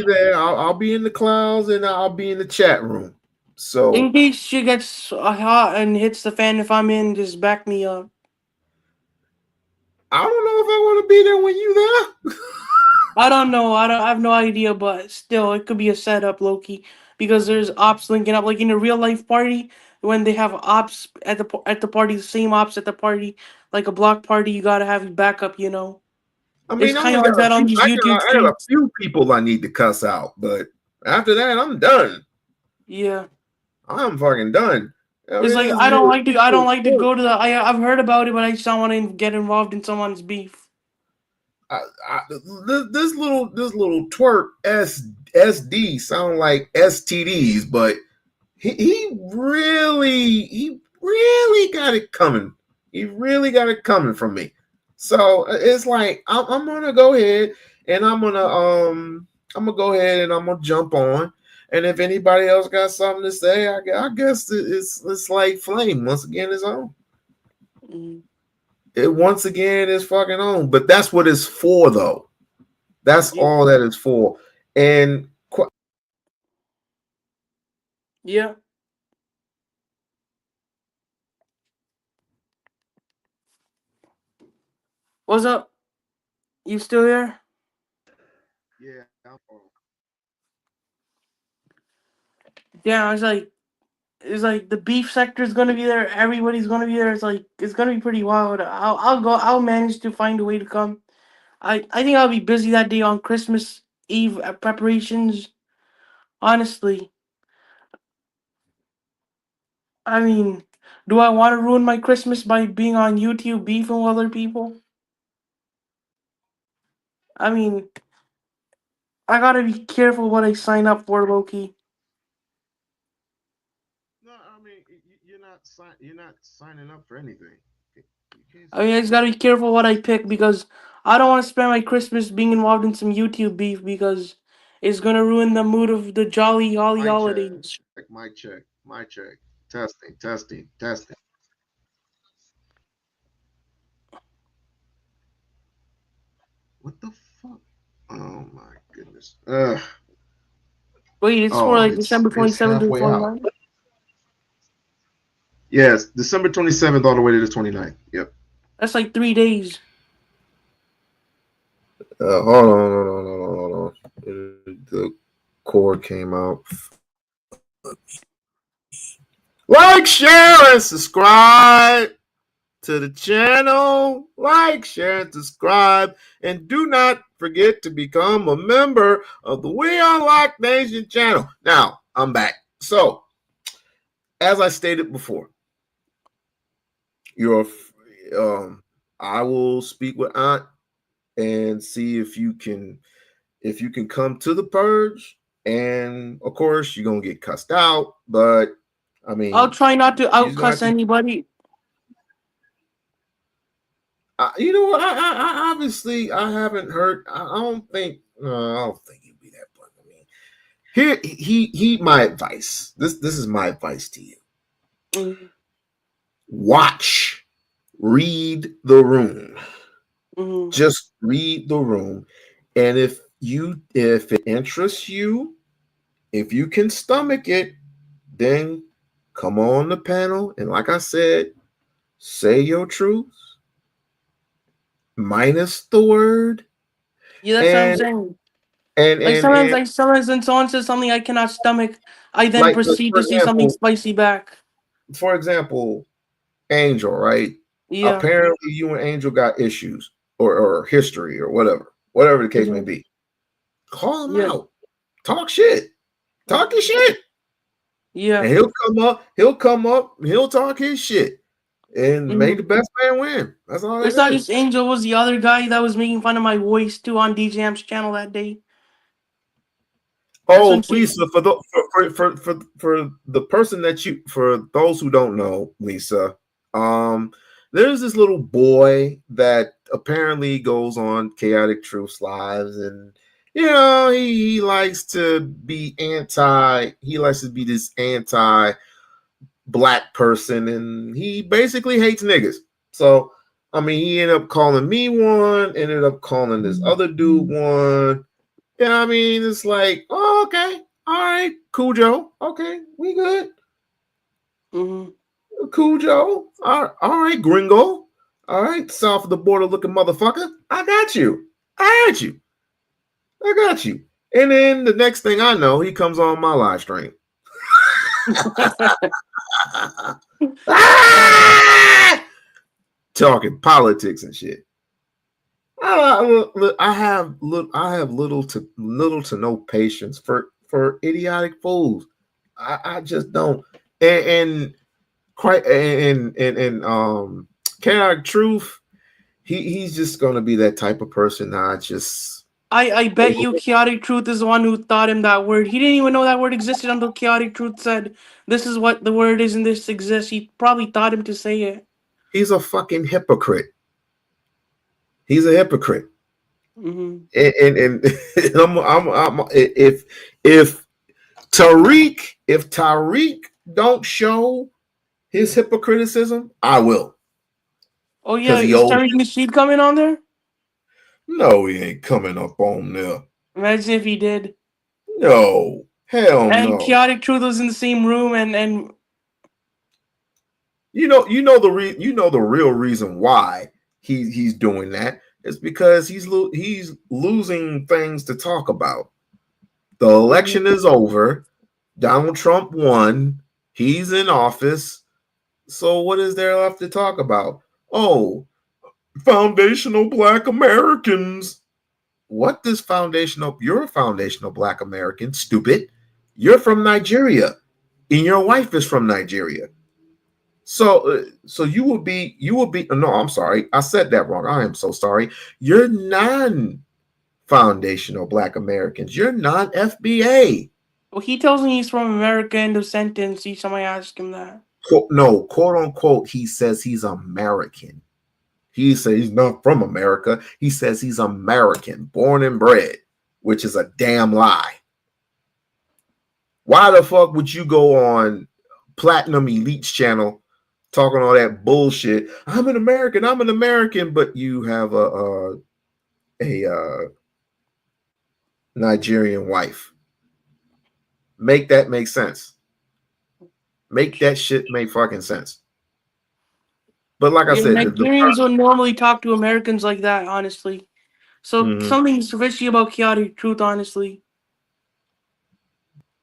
in the clouds and I'll be in the chat room. So in case she gets hot and hits the fan, if I'm in, just back me up. I don't know if I want to be there when you there. I don't know. I have no idea, but still, it could be a setup, Loki, because there's ops linking up, like in a real life party when they have ops at the party, the same ops at the party, like a block party. You gotta have backup, I mean, it's kind of like that on these YouTube I got a streams. few people I need to cuss out, but after that, I'm done. Yeah, I'm fucking done. it's like I don't like to go to the. I've heard about it, but I just don't want to get involved in someone's beef. This little twerk SD sound like STDs, but he really got it coming. He really got it coming from me. So it's like I'm gonna go ahead and I'm gonna go ahead and I'm gonna jump on. And if anybody else got something to say, I guess it's like Flame once again is on. It once again is fucking on. But that's what it's for, though. That's all that it's for. And yeah. What's up? You still here? Yeah. Yeah, it's like the beef sector is gonna be there. Everybody's gonna be there. It's gonna be pretty wild. I'll go. I'll manage to find a way to come. I think I'll be busy that day on Christmas Eve preparations. Honestly, I mean, do I want to ruin my Christmas by being on YouTube beefing with other people? I mean, I gotta be careful what I sign up for, Loki. No, I mean you're not signing up for anything. I mean, I just gotta be careful what I pick because I don't want to spend my Christmas being involved in some YouTube beef because it's gonna ruin the mood of the jolly holly holidays. Mic check. Testing. What the fuck? Oh my goodness. Wait, it's for like December 27th to 29th? Yes, December 27th all the way to the 29th. Yep. That's like 3 days. Hold on. The cord came out. Like, share, and subscribe to the channel. Like, share, and subscribe. And do not forget to become a member of the We-On-Loc Nation channel. Now, I'm back. So, as I stated before, I will speak with Aunt and see if you can come to the purge. And of course, you're gonna get cussed out, but I mean, I'll try not to outcuss anybody. You know what? I obviously I haven't heard. I don't think he'd be that blunt. I mean, here he my advice. This is my advice to you. Mm-hmm. Watch, read the room. Mm-hmm. Just read the room, and if it interests you, If you can stomach it, then come on the panel. And like I said, say your truth, minus the word. Yeah, that's what I'm saying. And Sometimes when someone says something I cannot stomach, I then like, proceed for to say something example, spicy back. Angel, right? Yeah. Apparently you and Angel got issues or history or whatever the case may be. Call him out. Talk shit. Talk your shit. Yeah. And he'll come up, he'll talk his shit. And make the best man win. That's all. It's not just Angel. Was the other guy that was making fun of my voice too on DJ Amp's channel that day? Oh, Lisa, for the person that for those who don't know, Lisa, there's this little boy that apparently goes on Chaotic Truth's lives, and he likes to be this anti-black person, and he basically hates niggas. So I mean, he ended up calling me one, ended up calling this other dude one. Yeah, I mean, it's like, oh, okay, all right, cool, Joe. Okay, we good. Cool, Joe. All right, gringo. All right, south of the border looking motherfucker. I got you. I got you. And then the next thing I know, he comes on my live stream. Talking politics and shit. I have little to no patience for idiotic fools. I just don't. And Chaotic Truth, he's just gonna be that type of person. I bet you Chaotic Truth is the one who taught him that word. He didn't even know that word existed until Chaotic Truth said, "This is what the word is and this exists." He probably taught him to say it. He's a fucking hypocrite. He's a hypocrite. And if Tariq don't show his hypocriticism, I will. Oh yeah, is Tariq Nasheed coming on there? No, he ain't coming up on there. Imagine if he did. No, hell no. And Chaotic Truth was in the same room, and you know the real reason why he's doing that is because he's losing things to talk about. The election is over. Donald Trump won. He's in office. So what is there left to talk about? Oh, foundational Black Americans. What does you're a foundational Black American, stupid. You're from Nigeria, and your wife is from Nigeria. So you would be, no, I'm sorry. I said that wrong. I am so sorry. You're non-foundational Black Americans. You're non-FBA. Well, he tells me he's from America, end of sentence. Each time I ask him that. No, quote unquote, he says he's American. He says he's not from America. He says he's American, born and bred, which is a damn lie. Why the fuck would you go on Platinum Elite's channel talking all that bullshit? I'm an American, but you have a Nigerian wife. Make that make sense. Make that shit make fucking sense. But like I said, Nigerians don't normally talk to Americans like that, honestly. So something's fishy about Chaotic Truth, honestly.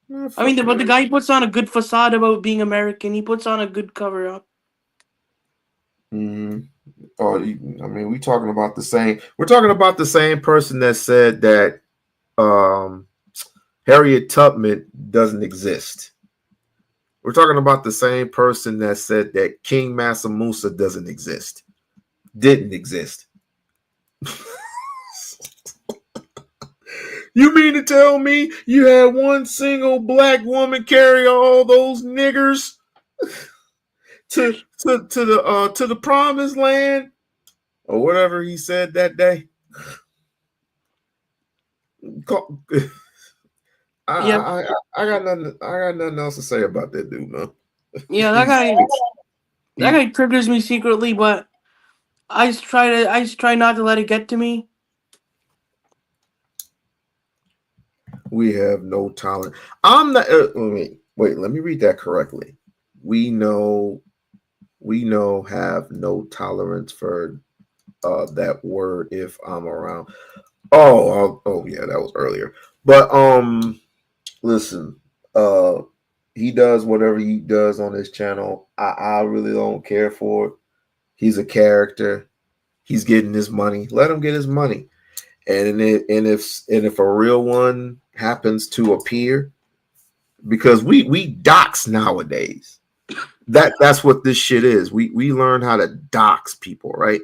I mean, but the guy puts on a good facade about being American. He puts on a good cover up. Oh, I mean, we're talking about the same person that said that Harriet Tubman doesn't exist. We're talking about the same person that said that King Mansa Musa didn't exist. You mean to tell me you had one single Black woman carry all those niggers to the promised land, or whatever he said that day? I got nothing else to say about that dude, man. Yeah, that guy triggers me secretly, but I just try not to let it get to me. We have no tolerance. I'm not. Wait. Let me read that correctly. We know have no tolerance for that word if I'm around. Oh yeah, that was earlier. But listen, he does whatever he does on his channel. I really don't care for it. He's a character. He's getting his money. Let him get his money. And if a real one happens to appear, because we dox nowadays. That's what this shit is. We learn how to dox people, right?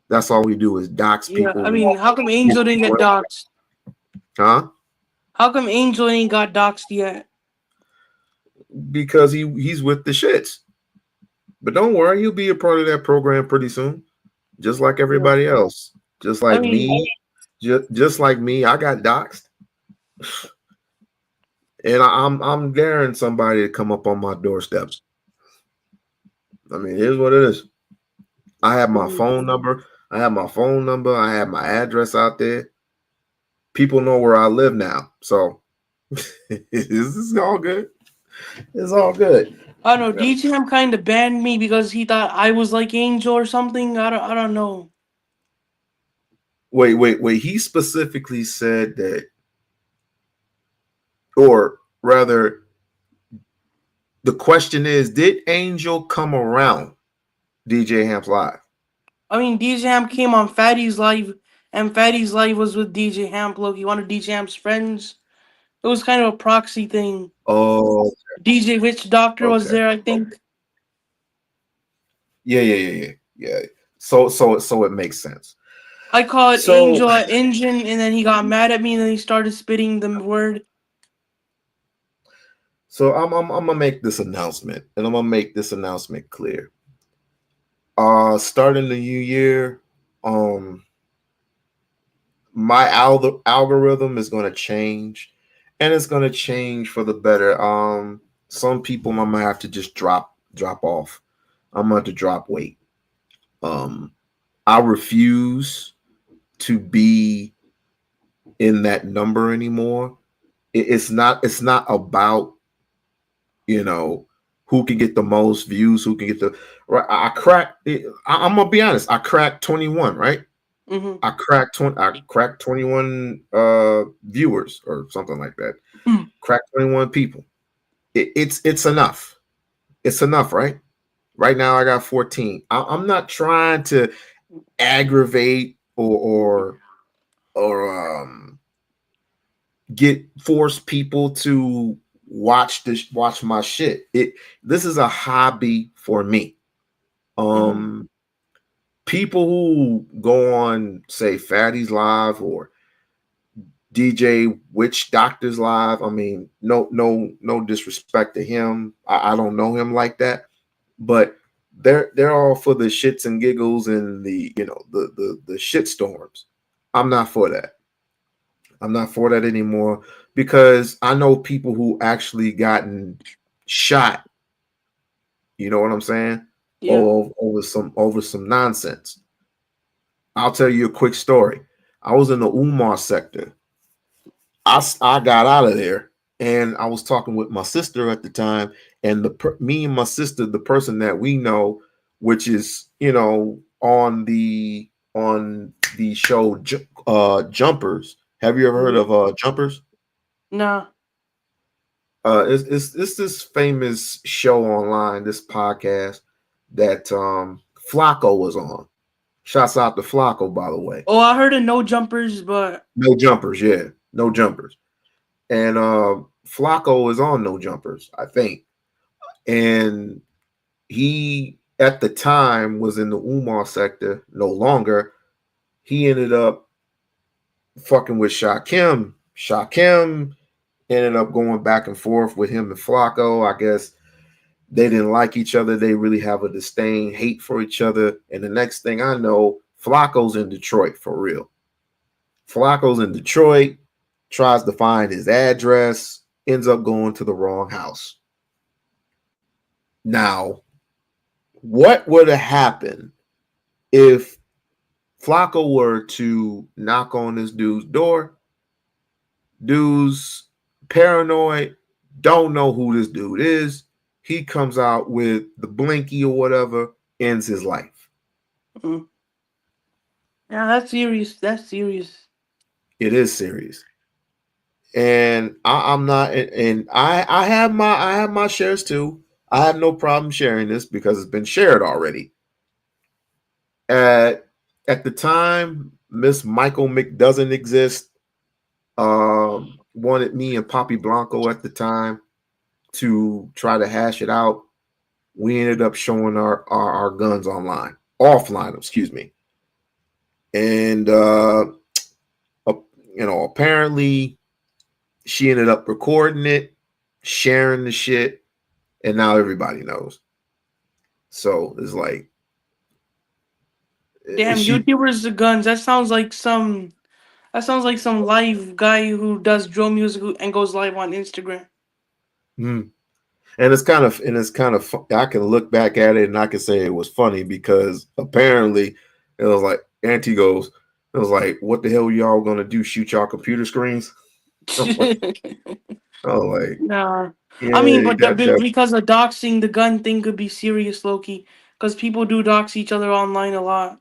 That's all we do is dox Yeah, people. I mean, how come Angel didn't get doxxed? Huh? How come Angel ain't got doxxed yet? Because he's with the shits. But don't worry, you'll be a part of that program pretty soon, just like everybody else. Just like me, just like me, I got doxxed, and I'm daring somebody to come up on my doorstep. I mean, here's what it is. I have my phone number. I have my address out there. People know where I live now, so this is all good. It's all good. I don't know. DJM kind of banned me because he thought I was like Angel or something. I don't know. Wait. He specifically said that, or rather, the question is, did Angel come around DJ Hamp's live? I mean, DJ Hamp came on Fatty's live, and Fatty's live was with DJ Hamp. Look, he wanted DJ Hamp's friends. It was kind of a proxy thing. Oh, DJ Witch Doctor was there, I think. Yeah. So it makes sense. I called Angel an engine, and then he got mad at me, and then he started spitting the word. So I'm gonna make this announcement, and I'm gonna make this announcement clear. Starting the new year, my algorithm is gonna change, and it's gonna change for the better. Some people I might have to just drop off. I'm going to drop weight. I refuse to be in that number anymore. It's not about, who can get the most views, who can get the right. I'm gonna be honest. I cracked 21, right? Mm-hmm. I cracked 21 viewers or something like that. Cracked 21 people. It's enough. It's enough, right? Right now I got 14. I'm not trying to aggravate or force people to watch my shit. This is a hobby for me. People who go on, say, Fatty's live or DJ Witch Doctor's live. I mean, no disrespect to him. I don't know him like that, but they're all for the shits and giggles and the the shit storms. I'm not for that. I'm not for that anymore, because I know people who actually gotten shot. You know what I'm saying? Yeah. Over some nonsense. I'll tell you a quick story. I was in the Umar sector. I got out of there, and I was talking with my sister at the time, and me and my sister, the person that we know, which is on the show Jumpers. Have you ever heard of Jumpers? No. It's this famous show online, this podcast that Flacco was on. Shouts out to Flacco, by the way. Oh, I heard of No Jumpers, but No Jumpers, yeah, No Jumpers. And Flacco is on No Jumpers, I think. And he, at the time, was in the Umar sector, no longer. He ended up fucking with Shakim. Shakim ended up going back and forth with him and Flacco. I guess they didn't like each other. They really have a disdain, hate for each other. And the next thing I know, Flacco's in Detroit for real. Flacco's in Detroit, tries to find his address, ends up going to the wrong house. Now, what would have happened if Flacco were to knock on this dude's door Dude's paranoid, don't know who this dude is. He comes out with the blinky or whatever, ends his life. Yeah, that's serious. That's serious. It is serious. And I'm not, and I have my shares too. I have no problem sharing this because it's been shared already. At the time, Miss Michael doesn't exist. Wanted me and Poppy Blanco at the time to try to hash it out. We ended up showing our guns offline, excuse me. And apparently she ended up recording it, sharing the shit, and now everybody knows. So it's like, Damn, YouTubers the guns. That sounds like some live guy who does drill music and goes live on Instagram. And it's kind of I can look back at it and I can say it was funny because apparently it was like Auntie goes, it was like, what the hell are y'all gonna do? Shoot y'all computer screens? Nah. Yeah, I mean, but because of doxing, the gun thing could be serious, Loki. Because people do dox each other online a lot.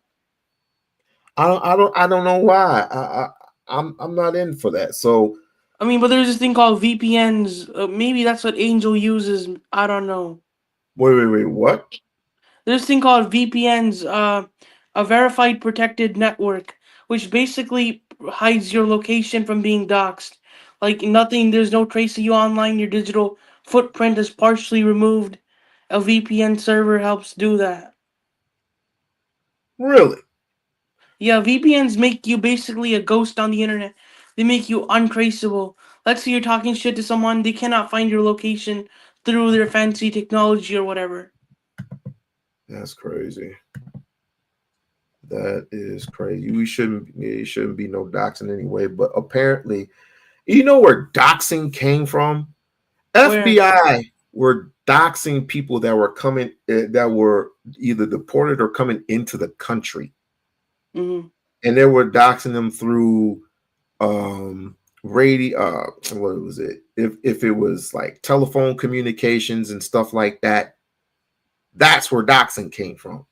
I don't know why. I'm not in for that. So I mean, but there's this thing called VPNs. Maybe that's what Angel uses. I don't know. Wait, what? There's this thing called VPNs, a verified protected network, which basically hides your location from being doxed. Like nothing, there's no trace of you online. Your digital footprint is partially removed. A VPN server helps do that. Really? Yeah, VPNs make you basically a ghost on the internet. They make you untraceable. Let's say you're talking shit to someone, they cannot find your location through their fancy technology or whatever. That's crazy. That is crazy. It shouldn't be no doxing anyway. But apparently, you know where doxing came from? FBI were doxing people that were coming, that were either deported or coming into the country, and they were doxing them through radio. What was it? If it was like telephone communications and stuff like that, that's where doxing came from.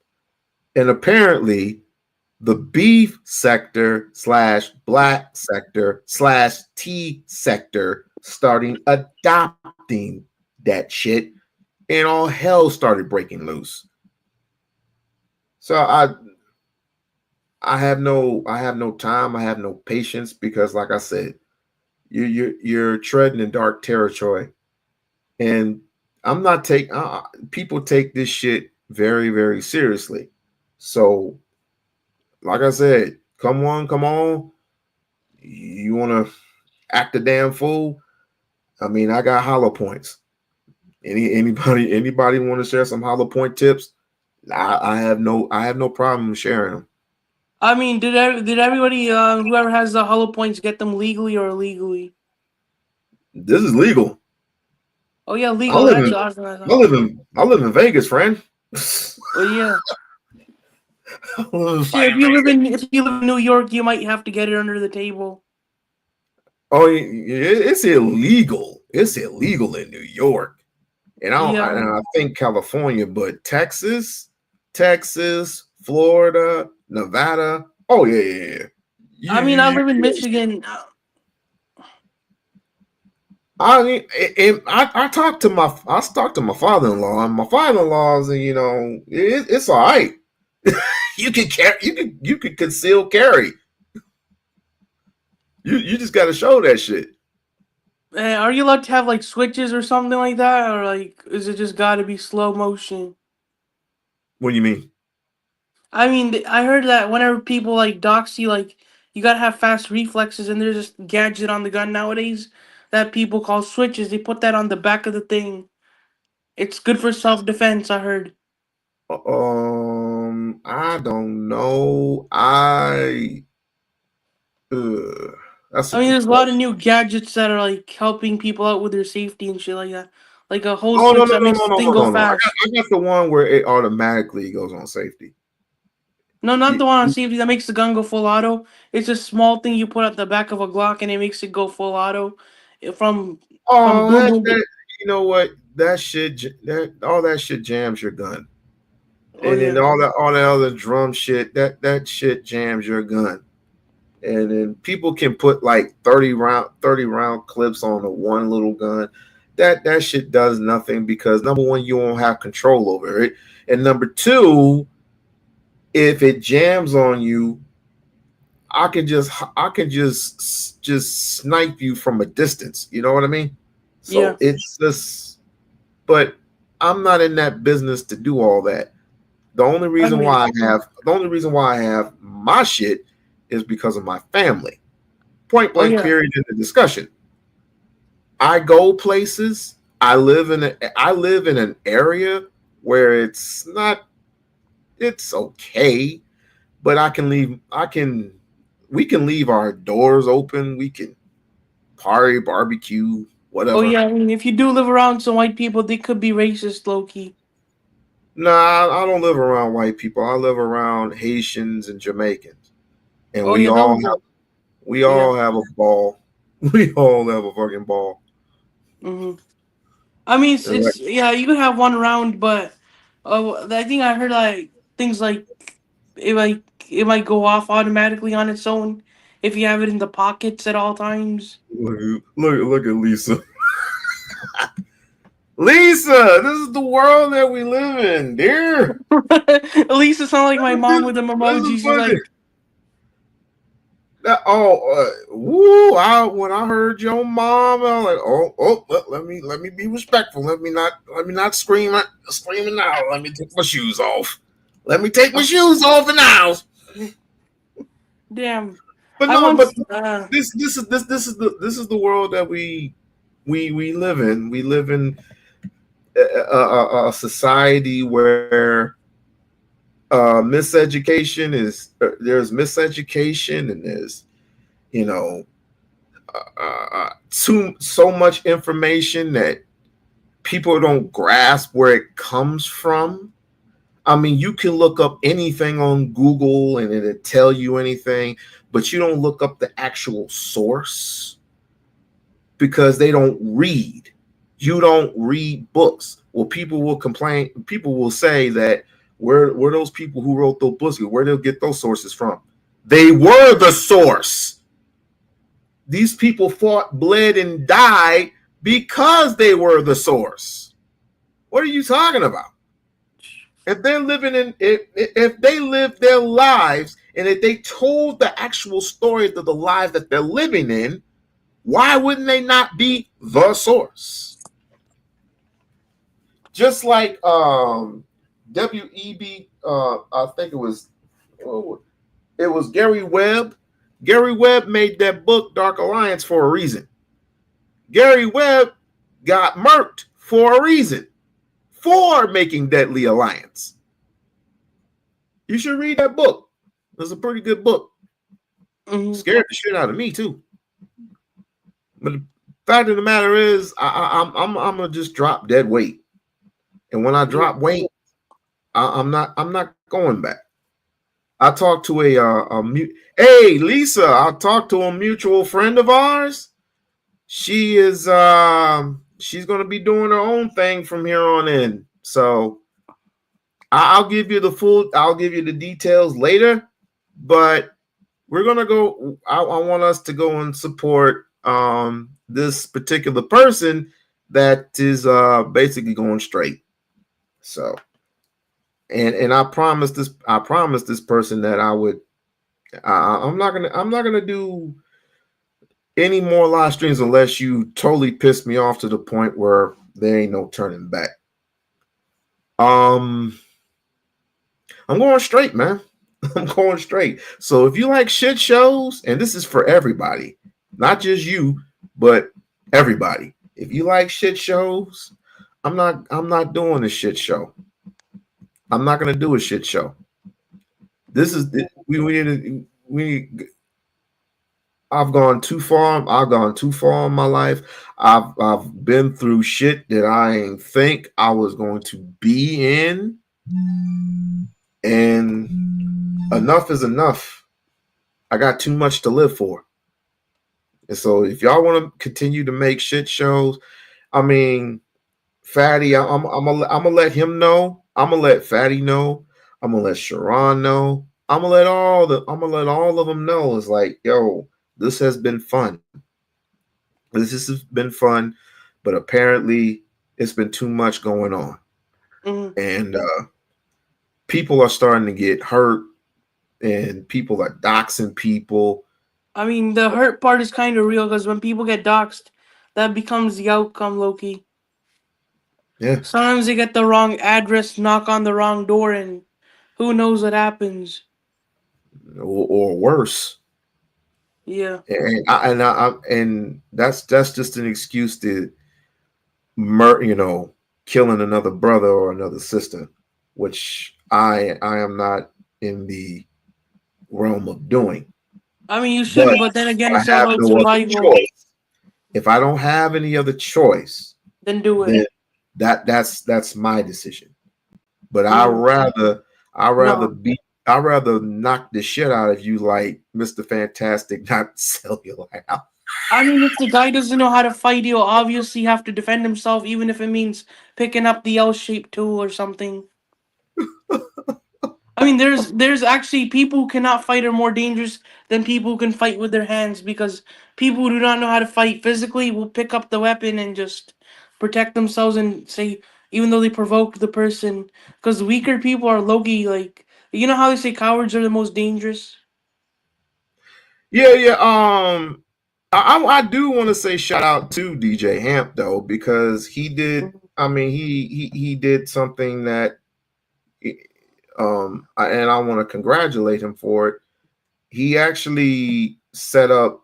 And apparently, the beef sector / black sector / T sector starting adopting that shit, and all hell started breaking loose. So I have no time, I have no patience, because like I said, you're treading in dark territory, and I'm not taking people take this shit very, very seriously. So like I said, come on. You want to act a damn fool? I mean, I got hollow points. Anybody want to share some hollow point tips? I have no problem sharing them. I mean, did everybody whoever has the hollow points get them legally or illegally? This is legal. Oh yeah, legal. I live in Vegas, friend. Oh yeah. Shit, if you live in New York, you might have to get it under the table. Oh, it's illegal. It's illegal in New York, and I think California, but Texas, Florida, Nevada. Oh yeah. I mean, I live in Michigan. I mean, I talked to my father-in-law, and my father-in-law's, it's all right. You could conceal carry. You just got to show that shit. Are you allowed to have like switches or something like that, or like is it just got to be slow motion? What do you mean? I mean, I heard that whenever people like dox you, like you gotta have fast reflexes, and there's this gadget on the gun nowadays that people call switches. They put that on the back of the thing. It's good for self-defense, I heard. I don't know. There's a lot of new gadgets that are like helping people out with their safety and shit like that. Like a whole switch that makes the thing go fast. I got the one where it automatically goes on safety. No, not the one on safety that makes the gun go full auto. It's a small thing you put at the back of a Glock and it makes it go full auto. From Oh, boom boom. you know what? That shit, all that shit jams your gun, Oh and then yeah. all that other drum shit, that shit jams your gun. And then people can put like 30 round clips on the one little gun. That shit does nothing because number one, you won't have control over it, and number two, if it jams on you, I can just snipe you from a distance. You know what I mean? Yeah. So it's just, but I'm not in that business to do all that. The only reason why I have my shit is because of my family. Point blank, yeah. period in the discussion. I go places. I live in an area where it's okay, but we can leave our doors open. We can party, barbecue, whatever. Oh yeah, I mean, if you do live around some white people, they could be racist, low key. Nah, I don't live around white people. I live around Haitians and Jamaicans, and Oh yeah, we all have a ball. We all have a fucking ball. Mm-hmm. I mean, it's yeah, you could have one round, but I think I heard like things like it might go off automatically on its own if you have it in the pockets at all times. Look at Lisa. Lisa, this is the world that we live in, dear. At least it sounds like my mom with them emojis. She's like, when I heard your mom, I was like, let me be respectful. Let me not scream now. Let me take my shoes off. Let me take my shoes off in the house. Damn. But no, this is the world that we live in. We live in a society where miseducation is there's miseducation, and there's so much information that people don't grasp where it comes from. I mean, you can look up anything on Google and it'll tell you anything, but you don't look up the actual source because they don't read. You don't read books. Well, people will complain. People will say that where those people who wrote those books, where they'll get those sources from. They were the source. These people fought, bled, and died because they were the source. What are you talking about? If they're if they lived their lives and if they told the actual story of the lives that they're living in, why wouldn't they not be the source? Just like W.E.B. I think it was Gary Webb. Gary Webb made that book Dark Alliance for a reason. Gary Webb got murked for a reason. For making Deadly Alliance. You should read that book. It's a pretty good book. mm-hmm. Scared the shit out of me too. But the fact of the matter is, I'm gonna just drop dead weight, and when I drop weight, I'm not going back. I talked to hey Lisa, I talked to a mutual friend of ours. She is she's going to be doing her own thing from here on in. So I'll give you the details later, but we're going to go. I want us to go and support this particular person that is basically going straight. So, and I promised this person that I would, I'm not going to do any more live streams unless you totally piss me off to the point where there ain't no turning back. I'm going straight, man. I'm going straight. So if you like shit shows, and this is for everybody, not just you, but everybody. If you like shit shows, I'm not doing a shit show. I'm not going to do a shit show. This is I've gone too far. I've gone too far in my life. I've been through shit that I didn't think I was going to be in, and enough is enough. I got too much to live for. And so if y'all want to continue to make shit shows, I mean, Fatty, I'm gonna let him know. I'm gonna let Fatty know. I'm gonna let Sharon know. I'm gonna let all of them know. It's like, yo, this has been fun. This has been fun, but apparently it's been too much going on. Mm-hmm. And people are starting to get hurt, and people are doxing people. I mean, the hurt part is kind of real because when people get doxxed, that becomes the outcome, Loki. Yeah. Sometimes they get the wrong address, knock on the wrong door, and who knows what happens. Or worse. Yeah. And that's just an excuse to killing another brother or another sister, which I am not in the realm of doing. I mean, you shouldn't, but then again, it's all about survival. If I don't have any other choice, Then do it. Then that's my decision. But Mm. I'd rather knock the shit out of you like Mr. Fantastic, not sell your house. I mean, if the guy doesn't know how to fight, he'll obviously have to defend himself, even if it means picking up the L-shaped tool or something. I mean, there's actually people who cannot fight are more dangerous than people who can fight with their hands, because people who do not know how to fight physically will pick up the weapon and just protect themselves and say, even though they provoked the person, because weaker people are low-key, like, you know how they say cowards are the most dangerous? Yeah. I do want to say shout out to DJ Hamp though, because he did. I mean, he did something that, and I want to congratulate him for it. He actually set up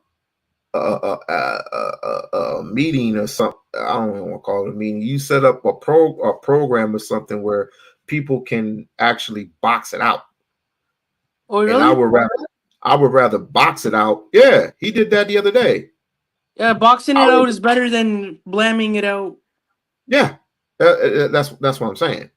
a meeting or something. I don't know what to call it a meeting. You set up a program or something where people can actually box it out. Oh, really? And I would rather box it out. Yeah, he did that the other day. Yeah, boxing it out is better than blamming it out. Yeah, that's what I'm saying.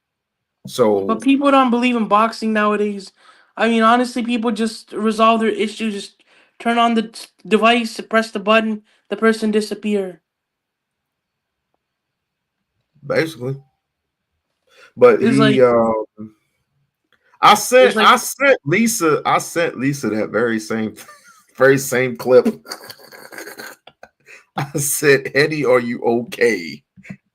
So, but people don't believe in boxing nowadays. I mean, honestly, people just resolve their issue. Just turn on the device, press the button, the person disappear. basically, but It's he, like, I sent like, Lisa that very same clip. I said, Eddie, are you okay?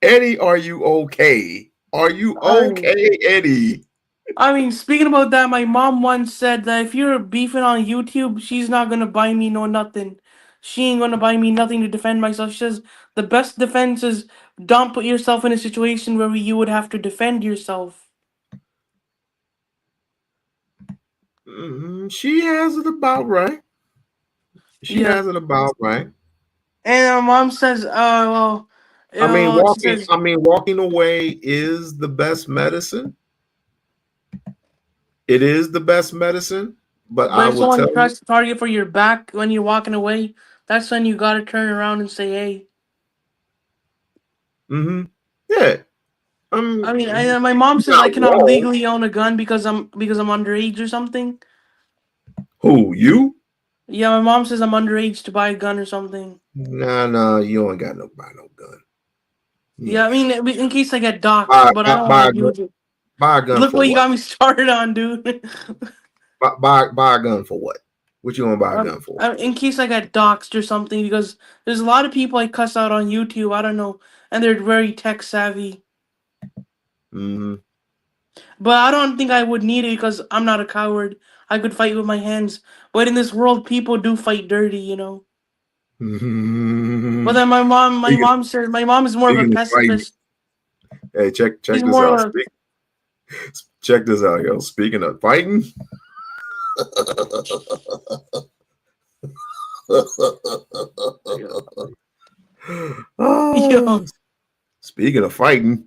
Eddie, are you okay? Are you okay, Eddie? I mean, speaking about that, my mom once said that if you're beefing on YouTube, she's not gonna buy me no nothing. She ain't gonna buy me nothing to defend myself. She says the best defense is don't put yourself in a situation where you would have to defend yourself. She has it about right. She has it about right. And my mom says, well, walking away is the best medicine. It is the best medicine. But I if will someone tell tries to target for your back when you're walking away, that's when you gotta turn around and say, hey. Yeah. I mean, my mom says I cannot legally own a gun because I'm underage or something. Who, you? Yeah, my mom says I'm underage to buy a gun or something. Nah, you ain't got no buy no gun. Yeah, I mean, in case I get doxxed, but I don't want to use it. Buy a gun. Look for what you got me started on, dude. buy a gun for what? What you gonna buy a gun for? In case I got doxxed or something, because there's a lot of people I cuss out on YouTube. I don't know, and they're very tech savvy. But I don't think I would need it because I'm not a coward. I could fight with my hands. But in this world, people do fight dirty, you know. But then my mom says my mom is more of a pacifist. Hey, check this out. Check this out, yo. Speaking of fighting. Yo. Speaking of fighting.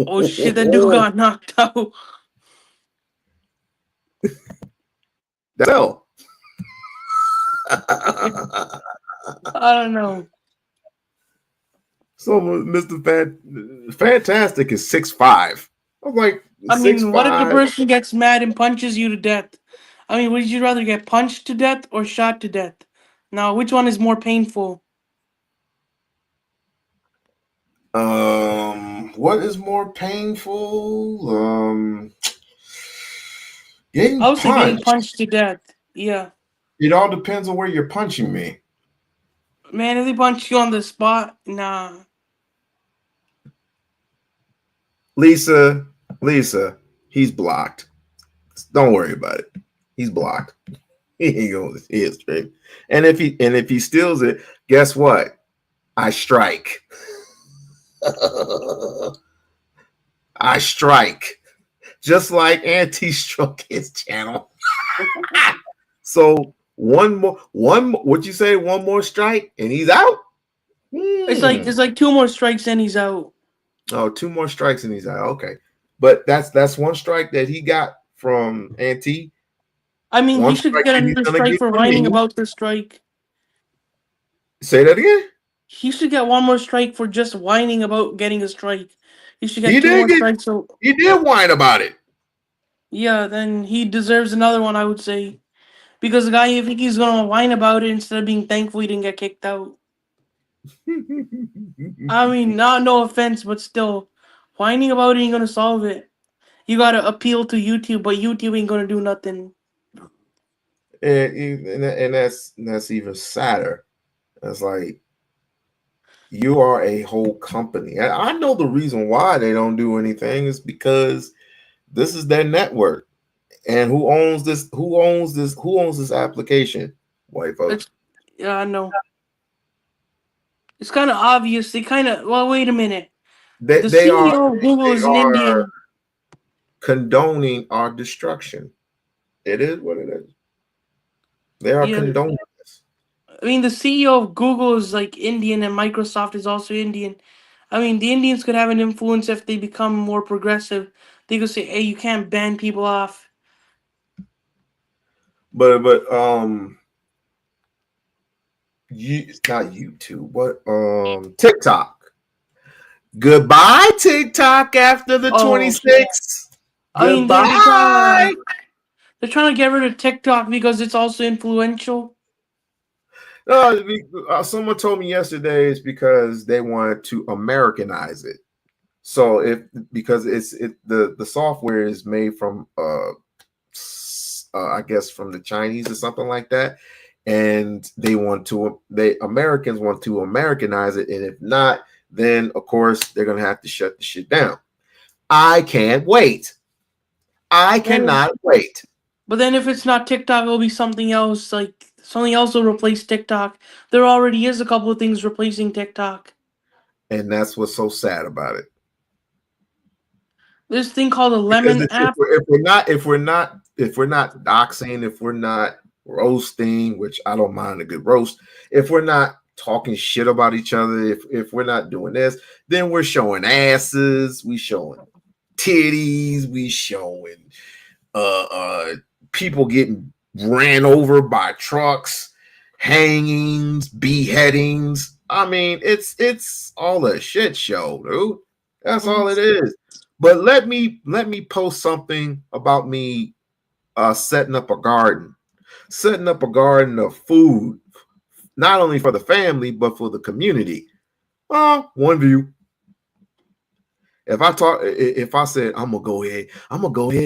Oh shit, that dude got knocked out. That's hell. I don't know. So Mr. Fantastic is 6'5". I'm like, I mean, what if the 6'5". person gets mad and punches you to death? I mean, would you rather get punched to death or shot to death? Now, which one is more painful? What is more painful? I Getting would say getting punched. punched to death. Yeah. It all depends on where you're punching me. Man, if they punch you on the spot, nah. Lisa, he's blocked. Don't worry about it. He's blocked. He ain't going to see it straight. And if he steals it, guess what? I strike. I strike. Just like Auntie struck his channel. So what'd you say? One more strike and he's out? It's like 2 more strikes and he's out. Oh, 2 more strikes and he's out. Okay. But that's 1 strike that he got from Auntie. I mean, he should get another strike for whining about the strike. Say that again? He should get 1 more strike for just whining about getting a strike. He should get 2 more strikes. So he did whine about it. Yeah, then he deserves another one, I would say. Because the guy, I think he's going to whine about it instead of being thankful he didn't get kicked out. I mean, no offense, but still, whining about it ain't going to solve it. You got to appeal to YouTube, but YouTube ain't going to do nothing. And that's even sadder. It's like, you are a whole company. And I know the reason why they don't do anything is because this is their network. And who owns this? Who owns this application? White folks. Yeah, I know. It's kind of obvious. Well, wait a minute. The CEO of Google is an Indian. Condoning our destruction. It is what it is. They are condoning this. I mean, the CEO of Google is like Indian and Microsoft is also Indian. I mean, the Indians could have an influence if they become more progressive. They could say, hey, you can't ban people off. But not YouTube, but TikTok. Goodbye, TikTok after the 26th. Goodbye. They're trying to get rid of TikTok because it's also influential. Someone told me yesterday it's because they wanted to Americanize it. So the software is made from I guess from the Chinese or something like that, and Americans want to Americanize it, and if not, then of course they're gonna have to shut the shit down. I can't wait. I cannot wait. But then if it's not TikTok, it'll be something else. Like something else will replace TikTok. There already is a couple of things replacing TikTok. And that's what's so sad about it. This thing called a Lemon app. If we're not doxing, if we're not roasting, which I don't mind a good roast, if we're not talking shit about each other, if we're not doing this, then we're showing asses, we showing titties, we showing people getting ran over by trucks, hangings, beheadings. I mean, it's all a shit show, dude. That's all it is. But let me post something about me setting up a garden of food, not only for the family but for the community. One view. If I said I'm gonna go ahead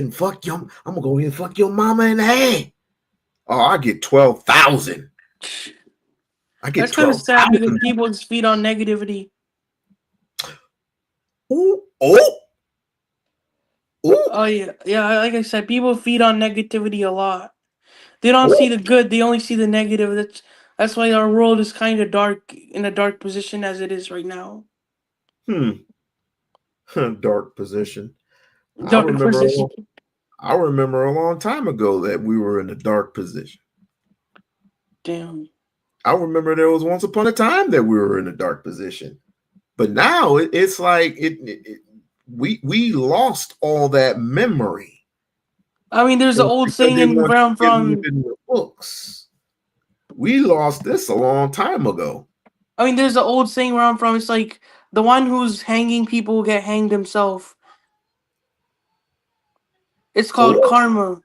and fuck your mama in the head. Oh, I get 12,000. I get 12,000. That's kind of sad because people just feed on negativity. Ooh. Oh yeah. Like I said, people feed on negativity a lot. They don't see the good; they only see the negative. That's why our world is kind of dark, in a dark position as it is right now. Dark position. Dark position. I remember a long time ago that we were in a dark position. Damn. I remember there was once upon a time that we were in a dark position, but now it's like we lost all that memory. I mean, there's an old saying in from the books. We lost this a long time ago. I mean, there's an old saying where I'm from. It's like the one who's hanging people will get hanged himself. It's called karma.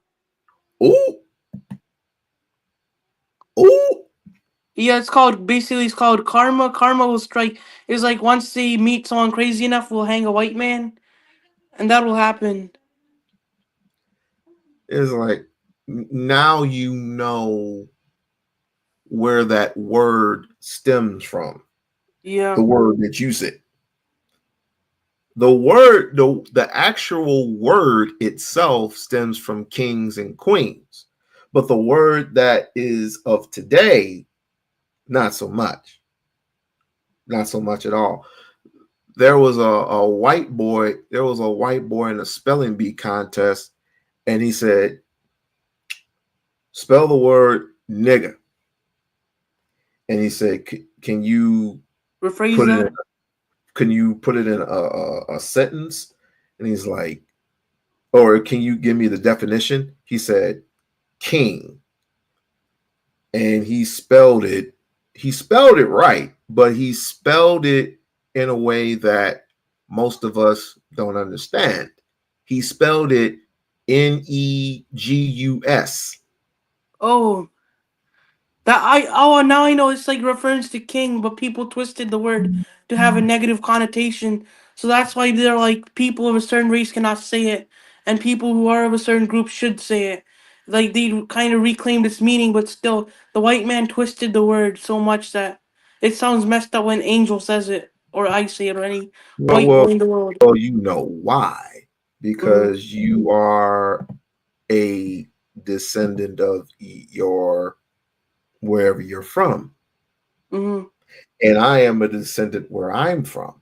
Ooh. Ooh. Yeah, it's called karma. Karma will strike. It's like once they meet someone crazy enough, will hang a white man, and that will happen. It's like now you know where that word stems from. Yeah. The word that you said. The actual word itself stems from kings and queens, but the word that is of today, not so much. Not so much at all. There was a white boy. There was a white boy in a spelling bee contest, and he said, "Spell the word nigga." And he said, "Can you Rephrase put it in? that. Can you put it in a sentence?" And he's like, "Or can you give me the definition?" He said, "King." And he spelled it. He spelled it right, but he spelled it in a way that most of us don't understand. He spelled it Negus. Oh, now I know it's like reference to king, but people twisted the word to have a negative connotation. So that's why they're like people of a certain race cannot say it, and people who are of a certain group should say it. Like they kind of reclaimed its meaning, but still, the white man twisted the word so much that it sounds messed up when Angel says it, or I say it, or any white boy in the world. Well, you know why? Mm-hmm. Because you are a descendant of your wherever you're from, Mm-hmm. and I am a descendant where I'm from,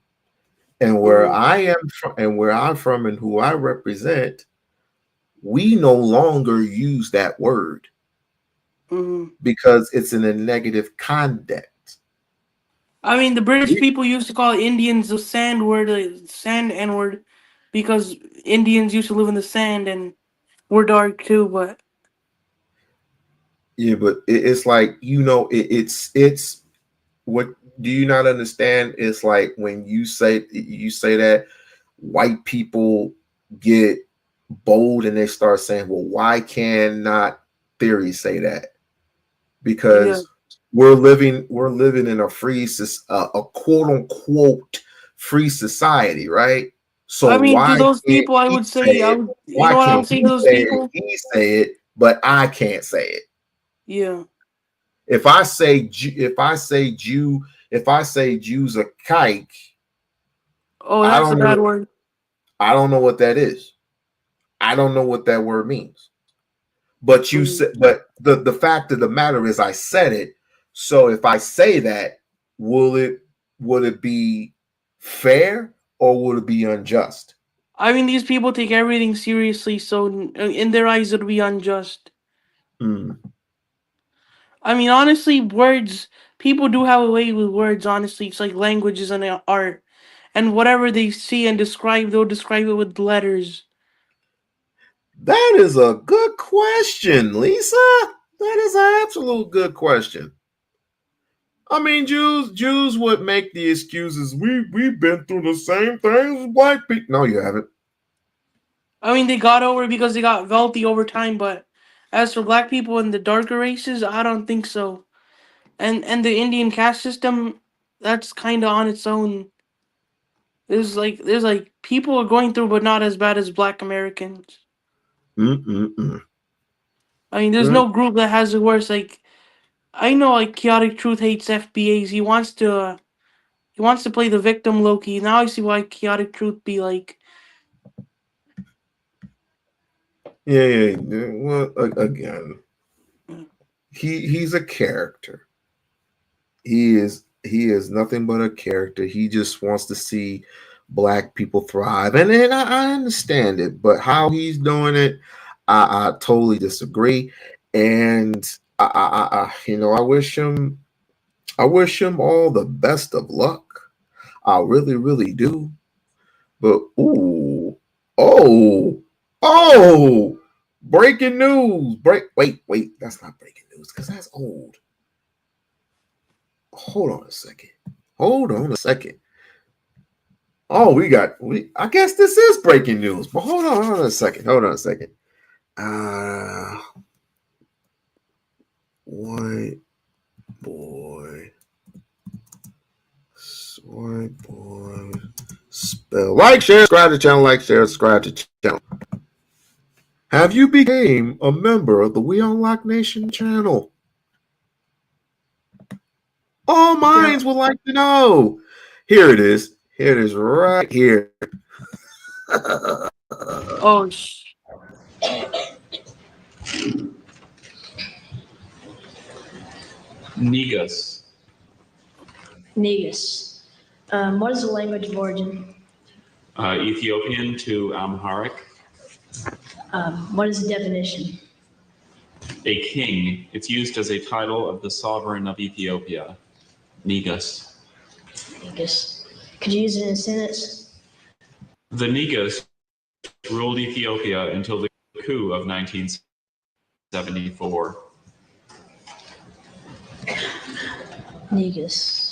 and where Mm-hmm. I am from, and where I'm from, and who I represent. We no longer use that word Mm-hmm. because it's in a negative context. I mean, the British people used to call Indians the sand word, sand N word, because Indians used to live in the sand and we're dark too. But Yeah, but it's like it's what do you not understand? It's like when you say that white people get bold and they start saying, "Well, why cannot theory say that?" yeah, Because we're living in a quote unquote free society, right? So I mean, to why those can't people, I he would say say, it? you Why know what I would can't say he to those say it? people? He say it, but I can't say it. Yeah. If I say if I say Jew's a kike, Oh, I that's a don't bad know. word. I don't know what that is. I don't know what that word means. But you Mm. said, but the fact of the matter is, I said it. So if I say that, will it would it be fair or would it be unjust? I mean, these people take everything seriously, so in their eyes, it'll be unjust. Mm. I mean, honestly, words, people do have a way with words, honestly. It's like languages and art. And whatever they see and describe, they'll describe it with letters. That is a good question, Lisa. That is an absolute good question. I mean, Jews would make the excuses. We've been through the same things as white people. No, you haven't. I mean, they got over it because they got wealthy over time, but as for black people and the darker races, I don't think so. And the Indian caste system, that's kind of on its own. There's like people are going through, but not as bad as Black Americans. Mm-mm-mm. I mean, there's no group that has it worse. Like I know, like Chaotic Truth hates FBAs. He wants to play the victim Loki. Now I see why Chaotic Truth be like. Yeah. Well, again, he's a character. He is nothing but a character. He just wants to see black people thrive, and I understand it, but how he's doing it, I totally disagree. And I wish him all the best of luck. I really, really do. But ooh, oh, oh, breaking news! Wait, that's not breaking news because that's old. Hold on a second. Oh, I guess this is breaking news. But hold on a second. White boy. Spell. Like, share, subscribe to the channel. Like, share, subscribe to the channel. Have you became a member of the We-On-Loc Nation channel? All minds would like to know. Here it is. Here it is right here. Oh, Negus. Negus. What is the language of origin? Ethiopian to Amharic. What is the definition? A king. It's used as a title of the sovereign of Ethiopia. Negus. Negus. Could you use it in a sentence? The Negus ruled Ethiopia until the coup of 1974. Negus.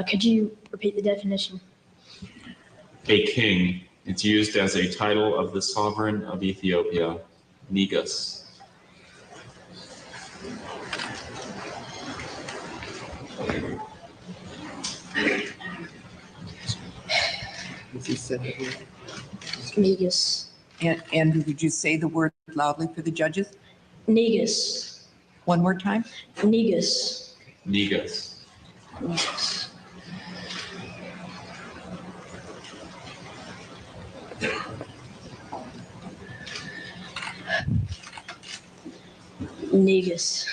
Could you repeat the definition? A king. It's used as a title of the sovereign of Ethiopia. Negus. Negus. And would you say the word loudly for the judges? Negus. One more time? Negus. Negus. Negus. Negus.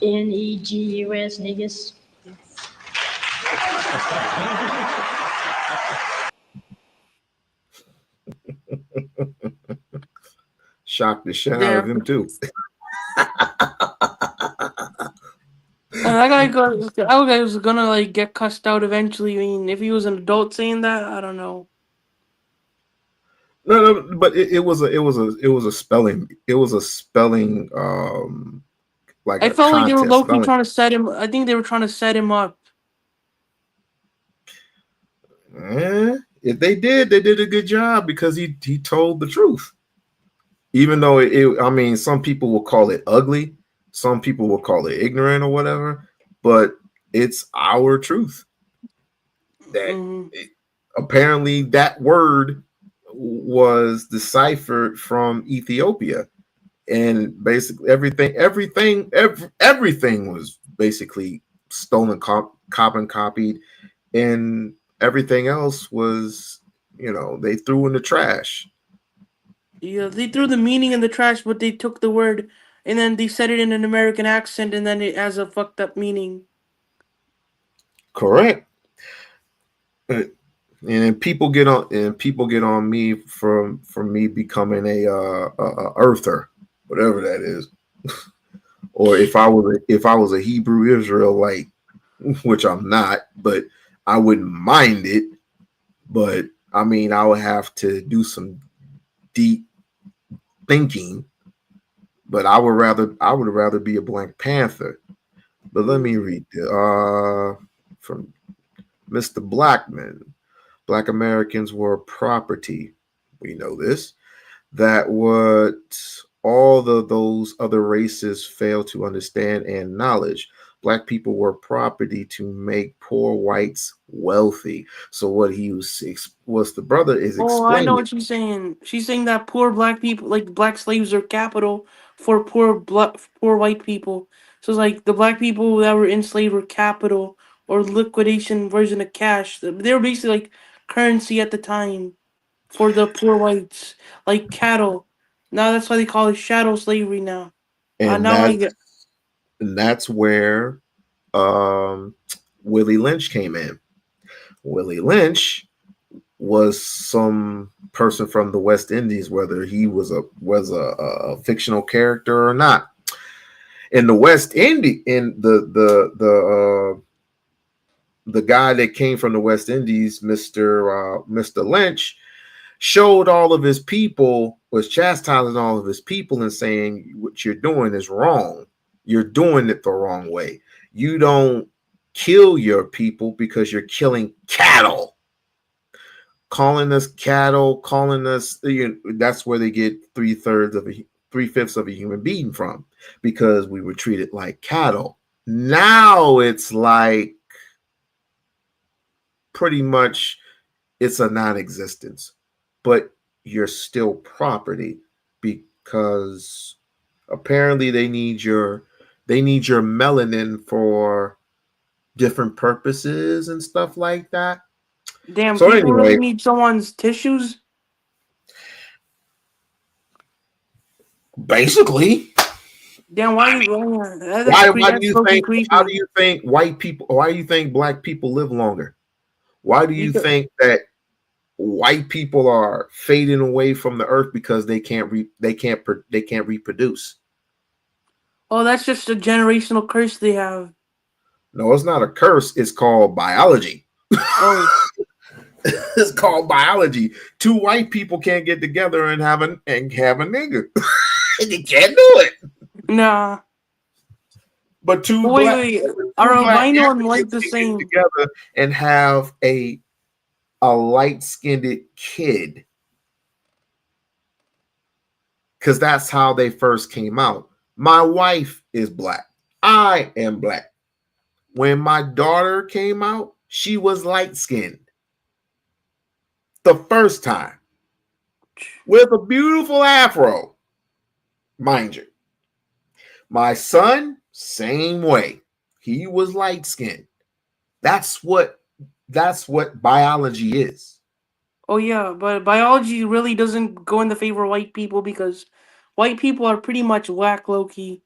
Negus. Negus. Shocked the shit out of him too. That guy was gonna like get cussed out eventually. I mean, if he was an adult saying that, I don't know. No, but it was a spelling. It was a spelling. Like I felt like they were low-key spelling. trying to set him. I think they were trying to set him up. If they did a good job because he told the truth. Even though I mean, some people will call it ugly, some people will call it ignorant or whatever, but it's our truth. That apparently that word was deciphered from Ethiopia, and basically everything was basically stolen, carbon copied, and everything else was, they threw in the trash. Yeah, they threw the meaning in the trash, but they took the word and then they said it in an American accent, and then it has a fucked up meaning. Correct. And people get on me from me becoming a earther, whatever that is, or if I was a Hebrew Israelite, which I'm not, but I wouldn't mind it. But I mean, I would have to do some deep thinking. But I would rather be a Black Panther. But let me read from Mr. Blackman. Black Americans were property. We know this. That what all those other races fail to understand and knowledge. Black people were property to make poor whites wealthy. So what the brother is explaining. Oh, I know what she's saying. She's saying that poor black people, like black slaves, are capital for poor white people. So it's like the black people that were enslaved were capital or liquidation version of cash. They were basically like currency at the time for the poor whites, like cattle. Now that's why they call it shadow slavery now. And that's where Willie Lynch came in. Willie Lynch was some person from the West Indies, whether he was a fictional character or not. In the West Indies, in the the guy that came from the West Indies, Mr. Lynch, showed all of his people, was chastising all of his people and saying, what you're doing is wrong. You're doing it the wrong way. You don't kill your people because you're killing cattle. Calling us cattle, calling us, that's where they get 3/5 of a human being from, because we were treated like cattle. Now it's like pretty much it's a non-existence, but you're still property, because apparently they need your melanin for different purposes and stuff like that. Damn, So people anyway, really need someone's tissues. basically, Damn, why do you think white people? Why do you think black people live longer? Why do you think that white people are fading away from the earth? Because they can't reproduce. Oh, that's just a generational curse they have. No, it's not a curse. It's called biology. Oh. It's called biology. Two white people can't get together and have a nigga. They can't do it. Nah. But two wait. Are albino and white the same? Together and have a light-skinned kid. Because that's how they first came out. My wife is black. I am black. When my daughter came out, she was light-skinned. The first time. With a beautiful afro. Mind you. My son, same way. He was light-skinned. That's what biology is. Oh yeah, but biology really doesn't go in the favor of white people, because white people are pretty much whack, low-key.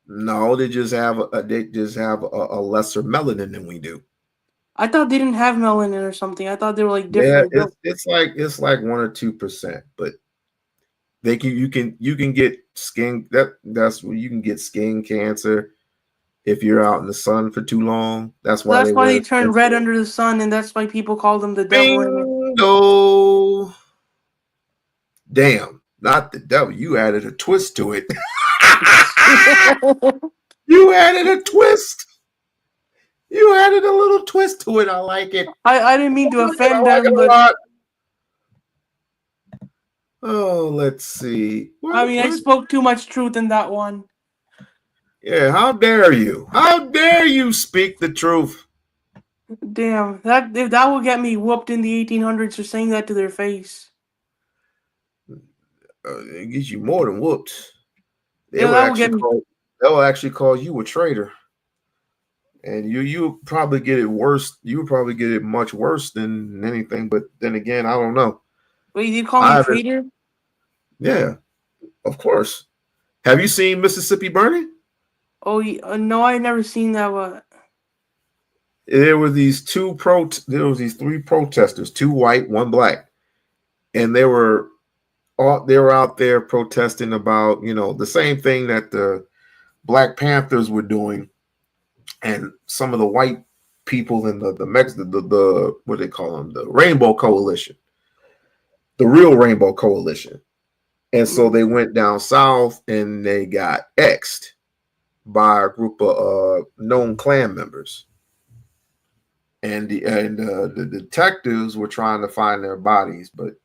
No, they just have a lesser melanin than we do. I thought they didn't have melanin or something. I thought they were like different. Yeah, it's like 1 or 2%, but you can get skin that's where you can get skin cancer if you're out in the sun for too long. That's why they turn red under the sun, and that's why people call them the devil. Bingo. Damn, not the devil. You added a twist to it. You added a twist. You added a little twist to it. I like it. I didn't mean to offend them, but let's see. I spoke too much truth in that one. Yeah, how dare you? How dare you speak the truth? Damn, that will get me whooped in the 1800s for saying that to their face. It gets you more than whooped. They will actually call you a traitor. And you probably get it worse. You would probably get it much worse than anything. But then again, I don't know. Wait, you call me a traitor? Yeah, of course. Have you seen Mississippi Burning? Oh no, I never seen that one. There were these three protesters, 2 white, 1 black, and they were out there protesting about the same thing that the Black Panthers were doing. And some of the white people in the what do they call them? The Rainbow Coalition, the real Rainbow Coalition. And so they went down south and they got X'd by a group of known Klan members. And the detectives were trying to find their bodies, but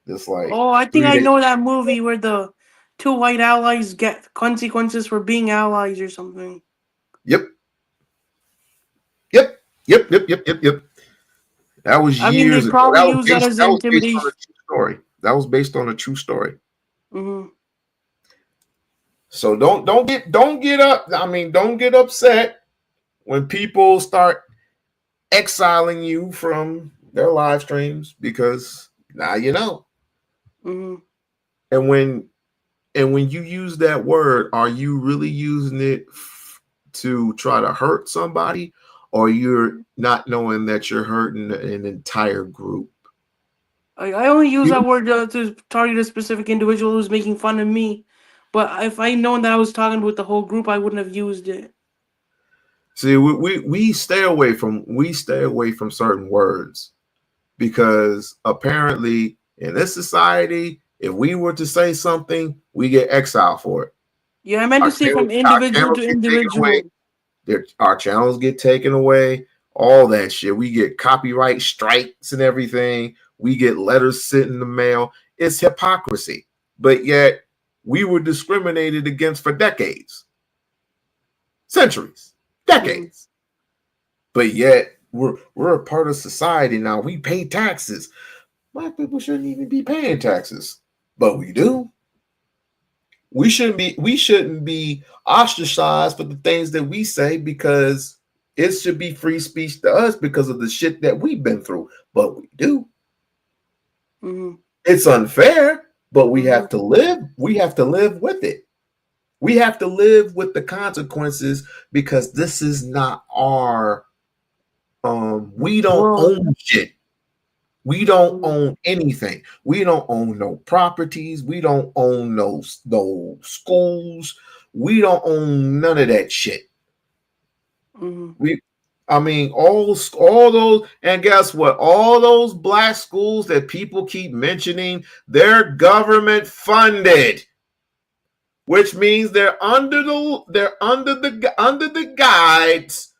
it's like, oh, I think I know that movie where the 2 white allies get consequences for being allies or something. Yep. That was years ago. That was based on a true story. That was based on a true story. Mm-hmm. So don't get upset when people start exiling you from their live streams, because now you know. Mm-hmm. And when you use that word, are you really using it to try to hurt somebody, or you're not knowing that you're hurting an entire group? I only use that word to target a specific individual who's making fun of me. But if I known that I was talking with the whole group, I wouldn't have used it. See, we stay away from certain words because apparently in this society, if we were to say something, we get exiled for it. Yeah, I meant to say from individual to individual. Our channels get taken away. All that shit. We get copyright strikes and everything. We get letters sent in the mail. It's hypocrisy. But yet we were discriminated against for decades, centuries, decades. But yet we're a part of society now. We pay taxes. Black people shouldn't even be paying taxes, but we do. We shouldn't be ostracized for the things that we say because it should be free speech to us because of the shit that we've been through. But we do. Mm-hmm. It's unfair, but we have to live. We have to live with it. We have to live with the consequences because this is not our. We don't own shit. We don't own anything. We don't own no properties. We don't own no schools. We don't own none of that shit. All those, and guess what? All those black schools that people keep mentioning, they're government funded, which means they're under the guides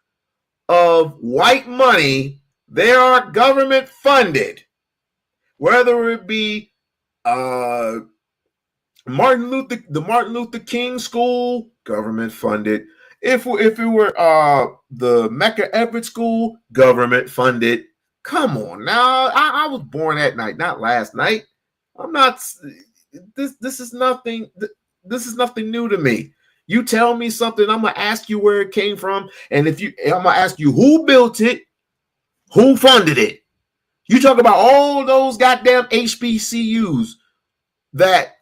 of white money. They are government funded, whether it be the Martin Luther King School, government funded. If it were the Mecca Everett School, government funded. Come on now, I was born that night, not last night. I'm not. This is nothing. This is nothing new to me. You tell me something, I'm gonna ask you where it came from, and I'm gonna ask you who built it. Who funded it? You talk about all those goddamn HBCUs that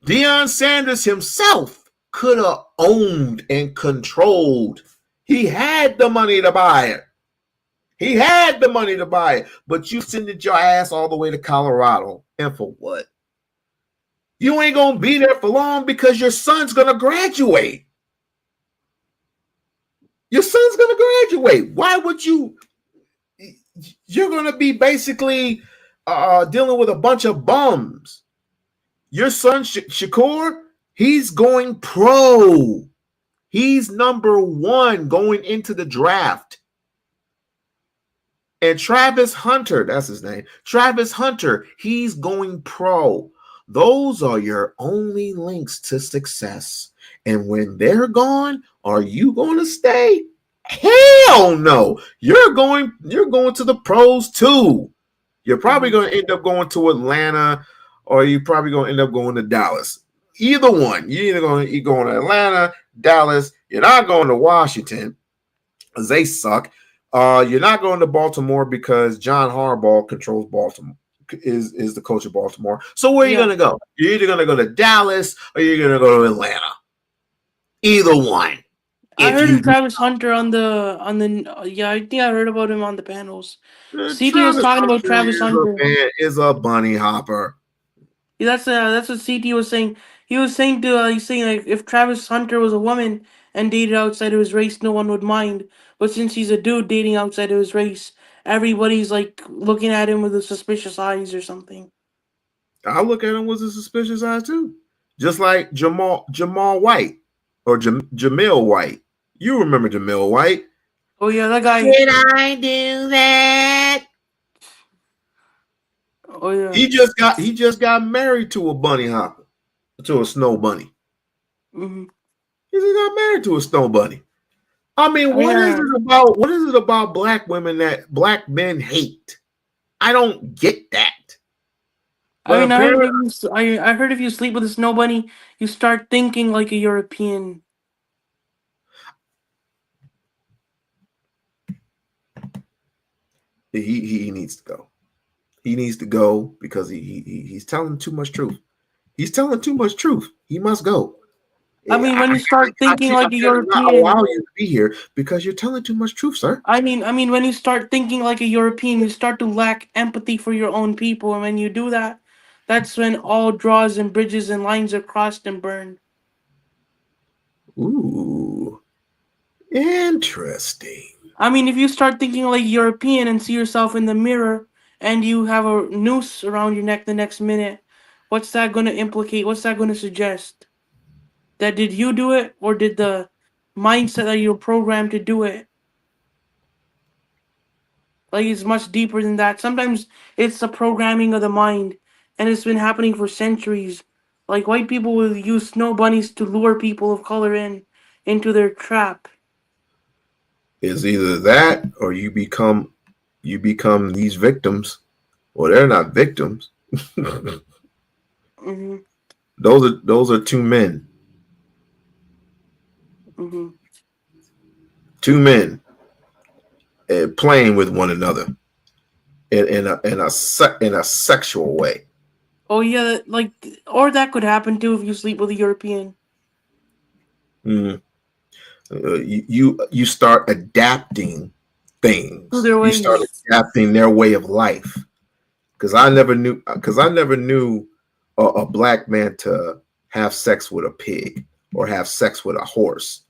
Deion Sanders himself could have owned and controlled. He had the money to buy it. But you sending your ass all the way to Colorado. And for what? You ain't going to be there for long because your son's going to graduate. Why would you? You're going to be basically dealing with a bunch of bums. Your son, Shakur, he's going pro. He's number one going into the draft. And Travis Hunter, that's his name. Travis Hunter, he's going pro. Those are your only links to success. And when they're gone, are you going to stay? Hell no. You're going to the pros too. You're probably going to end up going to Atlanta, or you're probably going to end up going to Dallas. Either one. You're either going to Atlanta, Dallas. You're not going to Washington because they suck. You're not going to Baltimore because John Harbaugh controls Baltimore, is the coach of Baltimore. So where are you going to go? You're either going to go to Dallas or you're going to go to Atlanta. Either one. I heard of Travis Hunter on the I think I heard about him on the panels. CT was talking about Travis Hunter. Is a bunny hopper. Yeah, that's what CT was saying. He was saying like if Travis Hunter was a woman and dated outside of his race, no one would mind. But since he's a dude dating outside of his race, everybody's like looking at him with a suspicious eyes or something. I look at him with a suspicious eyes too. Just like Jamal White or Jamil White. You remember Jamil White? Oh yeah, that guy. Did I do that? Oh yeah. He just got married to a bunny hopper, to a snow bunny. Mm-hmm. He just got married to a snow bunny. I mean, what is it about black women that black men hate? I don't get that. I mean, I heard if you sleep with a snow bunny, you start thinking like a European. He needs to go. He needs to go because he's telling too much truth. He's telling too much truth. He must go. I mean, when you start thinking like a European, I allow you to be here because you're telling too much truth, sir. I mean, when you start thinking like a European, you start to lack empathy for your own people, and when you do that, that's when all draws and bridges and lines are crossed and burned. Ooh, Interesting. I mean, if you start thinking like European and see yourself in the mirror and you have a noose around your neck the next minute, what's that going to implicate? What's that going to suggest? That did you do it, or did the mindset that you're programmed to do it? Like, it's much deeper than that. Sometimes it's the programming of the mind, and it's been happening for centuries. Like, white people will use snow bunnies to lure people of color into their trap. It's either that or you become these victims. Well, they're not victims. Mm-hmm. Those are two men. Mm-hmm. Two men playing with one another in a sexual way. Oh yeah, like, or that could happen too if you sleep with a European. Mm. You start adapting things. To their You start ways. adapting their way of life. Because I never knew a black man to have sex with a pig or have sex with a horse.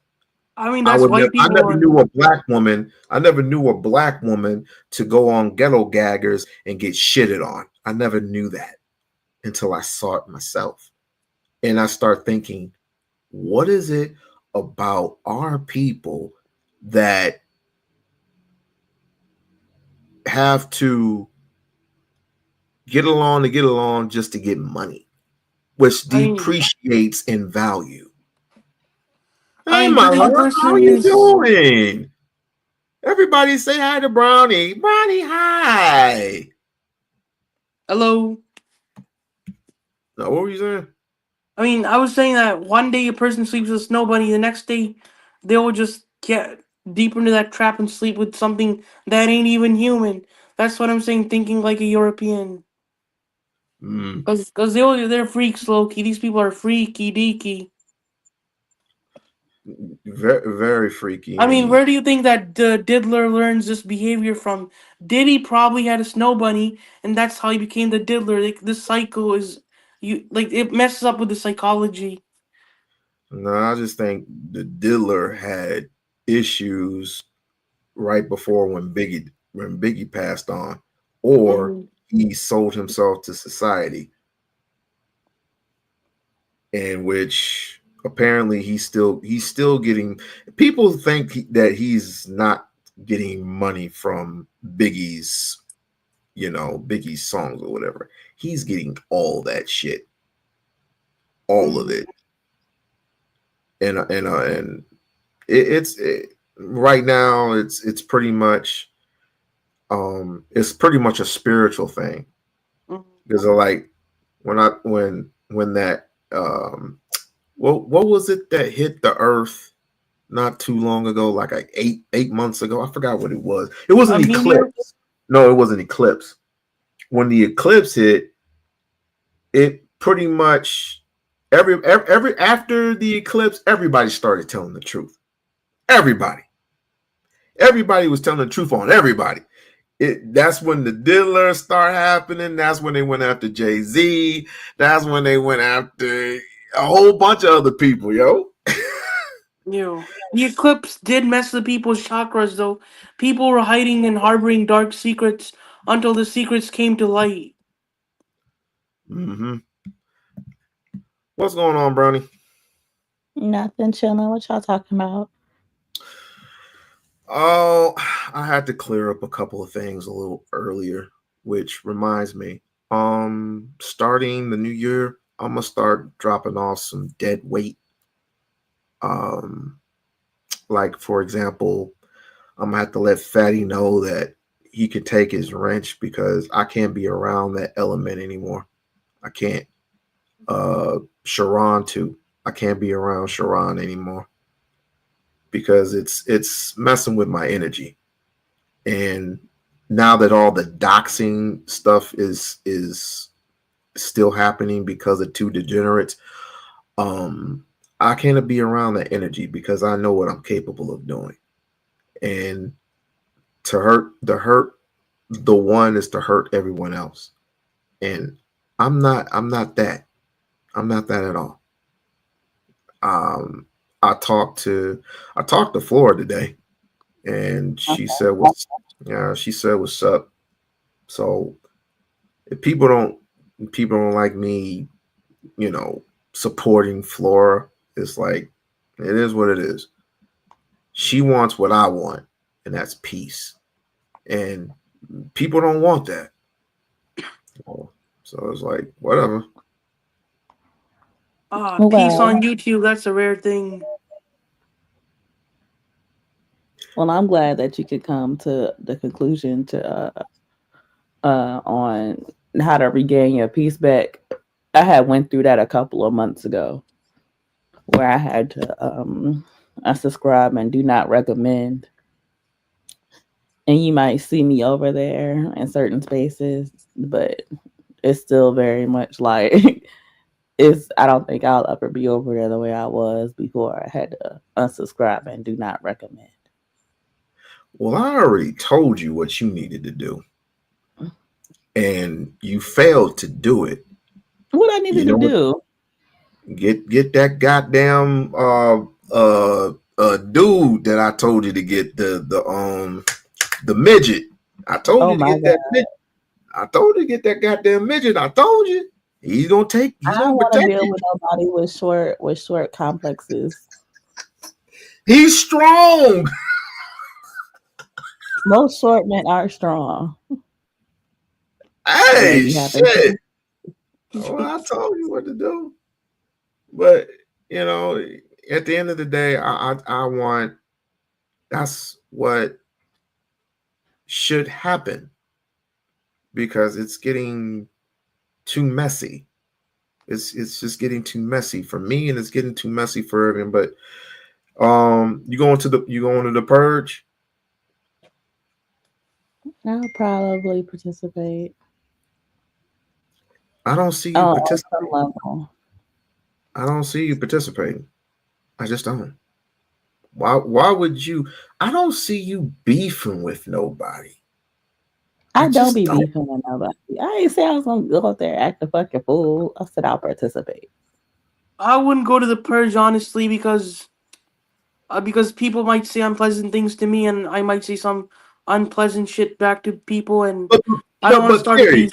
I mean, that's white people. I never knew a black woman. I never knew a black woman to go on ghetto gaggers and get shitted on. I never knew that until I saw it myself. And I start thinking, what is it about our people that have to get along just to get money, which depreciates in value? Hey, my love, how are you doing? Everybody say hi to Brownie. Brownie, hi. Hello. Now, what were you saying? I mean, I was saying that one day a person sleeps with a snow bunny, the next day they'll just get deeper into that trap and sleep with something that ain't even human. That's what I'm saying, thinking like a European. Because they're freaks, low-key. These people are freaky deaky. Very, very freaky. I mean, where do you think that diddler learns this behavior from? Diddy probably had a snow bunny, and that's how he became the diddler. Like, this cycle is, it messes up with the psychology. No, I just think the diddler had issues right before when Biggie passed on, or he sold himself to society, in which apparently he's still getting. People think that he's not getting money from Biggie's songs or whatever. He's getting all that shit, all of it, and it's right now it's pretty much a spiritual thing, because like when that what was it that hit the earth not too long ago, like 8 months ago? I forgot what it was. It was an eclipse. No, it was an eclipse. When the eclipse hit, it pretty much every after the eclipse, everybody started telling the truth. Everybody was telling the truth on everybody. That's when the diddlers start happening. That's when they went after Jay-Z. That's when they went after a whole bunch of other people, yo. The eclipse did mess with people's chakras, though. People were hiding and harboring dark secrets until the secrets came to light. Mm-hmm. What's going on, Brownie? Nothing, chilling. What y'all talking about? Oh, I had to clear up a couple of things a little earlier, which reminds me, starting the new year, I'm gonna start dropping off some dead weight. Like for example, I'm gonna have to let Fatty know that he can take his wrench, because I can't be around that element anymore. I can't. Sharon too. I can't be around Sharon anymore, because it's messing with my energy. And now that all the doxing stuff is still happening because of two degenerates, I can't be around that energy, because I know what I'm capable of doing. And to hurt the one is to hurt everyone else. And I'm not that. I'm not that at all. I talked to Flora today, and she said what's up. So if people don't like me, supporting Flora, it's like it is what it is. She wants what I want, and that's peace. And people don't want that. So it's like whatever. Peace on YouTube, that's a rare thing. Well, I'm glad that you could come to the conclusion to on how to regain your peace back. I had went through that a couple of months ago, where I had to unsubscribe and do not recommend. And you might see me over there in certain spaces, but it's still very much like I don't think I'll ever be over there the way I was before I had to unsubscribe and do not recommend. Well, I already told you what you needed to do, and you failed to do it. What I needed to do? Get that goddamn dude that I told you to get, the midget. I told you to get that midget. I told you to get that goddamn midget. I told you. He's gonna take. I don't want to deal with nobody with short complexes. He's strong. Most short men are strong. Hey, shit. Well, I told you what to do. But at the end of the day, I want. That's what should happen, because it's getting too messy. It's just getting too messy for me, and it's getting too messy for everyone. But you going to the Purge? I'll probably participate. I don't see you participating. I don't see you participating. I just don't. Why would you? I don't see you beefing with nobody. I don't be beefing with nobody. I ain't say I was gonna go out there and act a fucking fool. I said I'll participate. I wouldn't go to the Purge, honestly, because people might say unpleasant things to me, and I might say some unpleasant shit back to people, and I don't want to start a beef.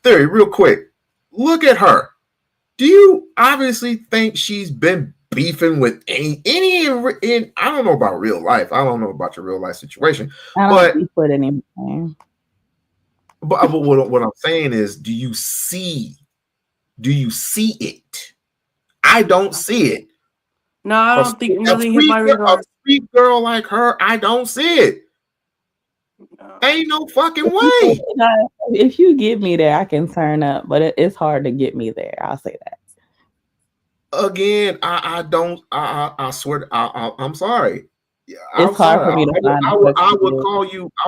Theory, real quick. Look at her. Do you obviously think she's been beefing with any I don't know about real life. I don't know about your real life situation. I don't beef with anything. But what I'm saying is, do you see it? I don't see it. No, I don't think nothing hit my radar. A sweet girl like her, I don't see it. Ain't no fucking way. If you get me there, I can turn up, but it's hard to get me there. I'll say that. Again, I don't. I swear. I'm sorry. It's hard for me to find. I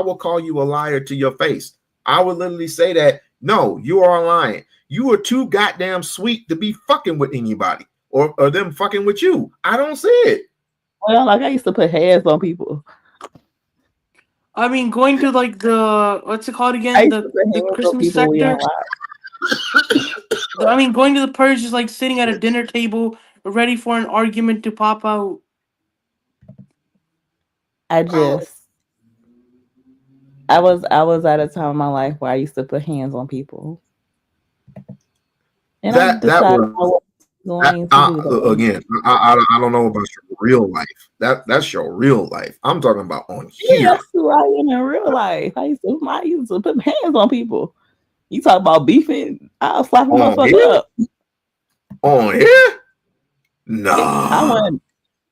will call you a liar to your face. I would literally say that. No, you are lying. You are too goddamn sweet to be fucking with anybody, or them fucking with you. I don't see it. Well, like I used to put hands on people. I mean, going to like the what's it called again? The Christmas sector. I mean, going to the Purge is like sitting at a dinner table, ready for an argument to pop out. I was at a time in my life where I used to put hands on people, and I decided again. I don't know about your real life. That's your real life. I'm talking about on here. Yeah, that's who I am in real life. I used to put hands on people. You talk about beefing, I'll slap a motherfucker up. On here? No.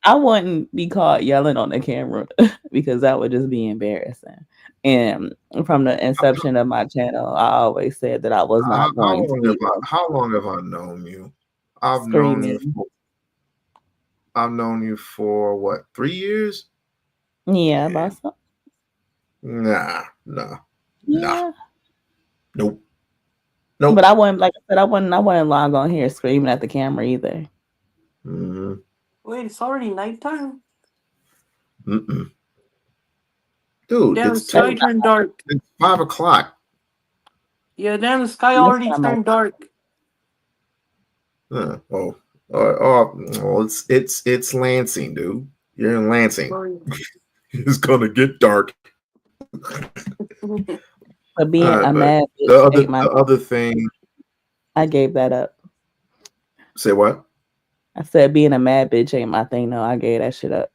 I wouldn't be caught yelling on the camera because that would just be embarrassing. And from the inception of my channel, I always said that I was not going to. How long have I known you? I've known you for what, 3 years? Yeah, about so. Nah. Yeah. Nope. But I wouldn't, like I said, I wouldn't log on here screaming at the camera either. Mm-hmm. Wait, it's already nighttime? Dude, damn, the sky turned dark. It's 5 o'clock. Yeah, damn, the sky already turned dark. Well, Well, it's Lansing, dude. You're in Lansing. It's gonna get dark. But being a mad the bitch other thing. I gave that up. Say what? I said being a mad bitch ain't my thing. No, I gave that shit up.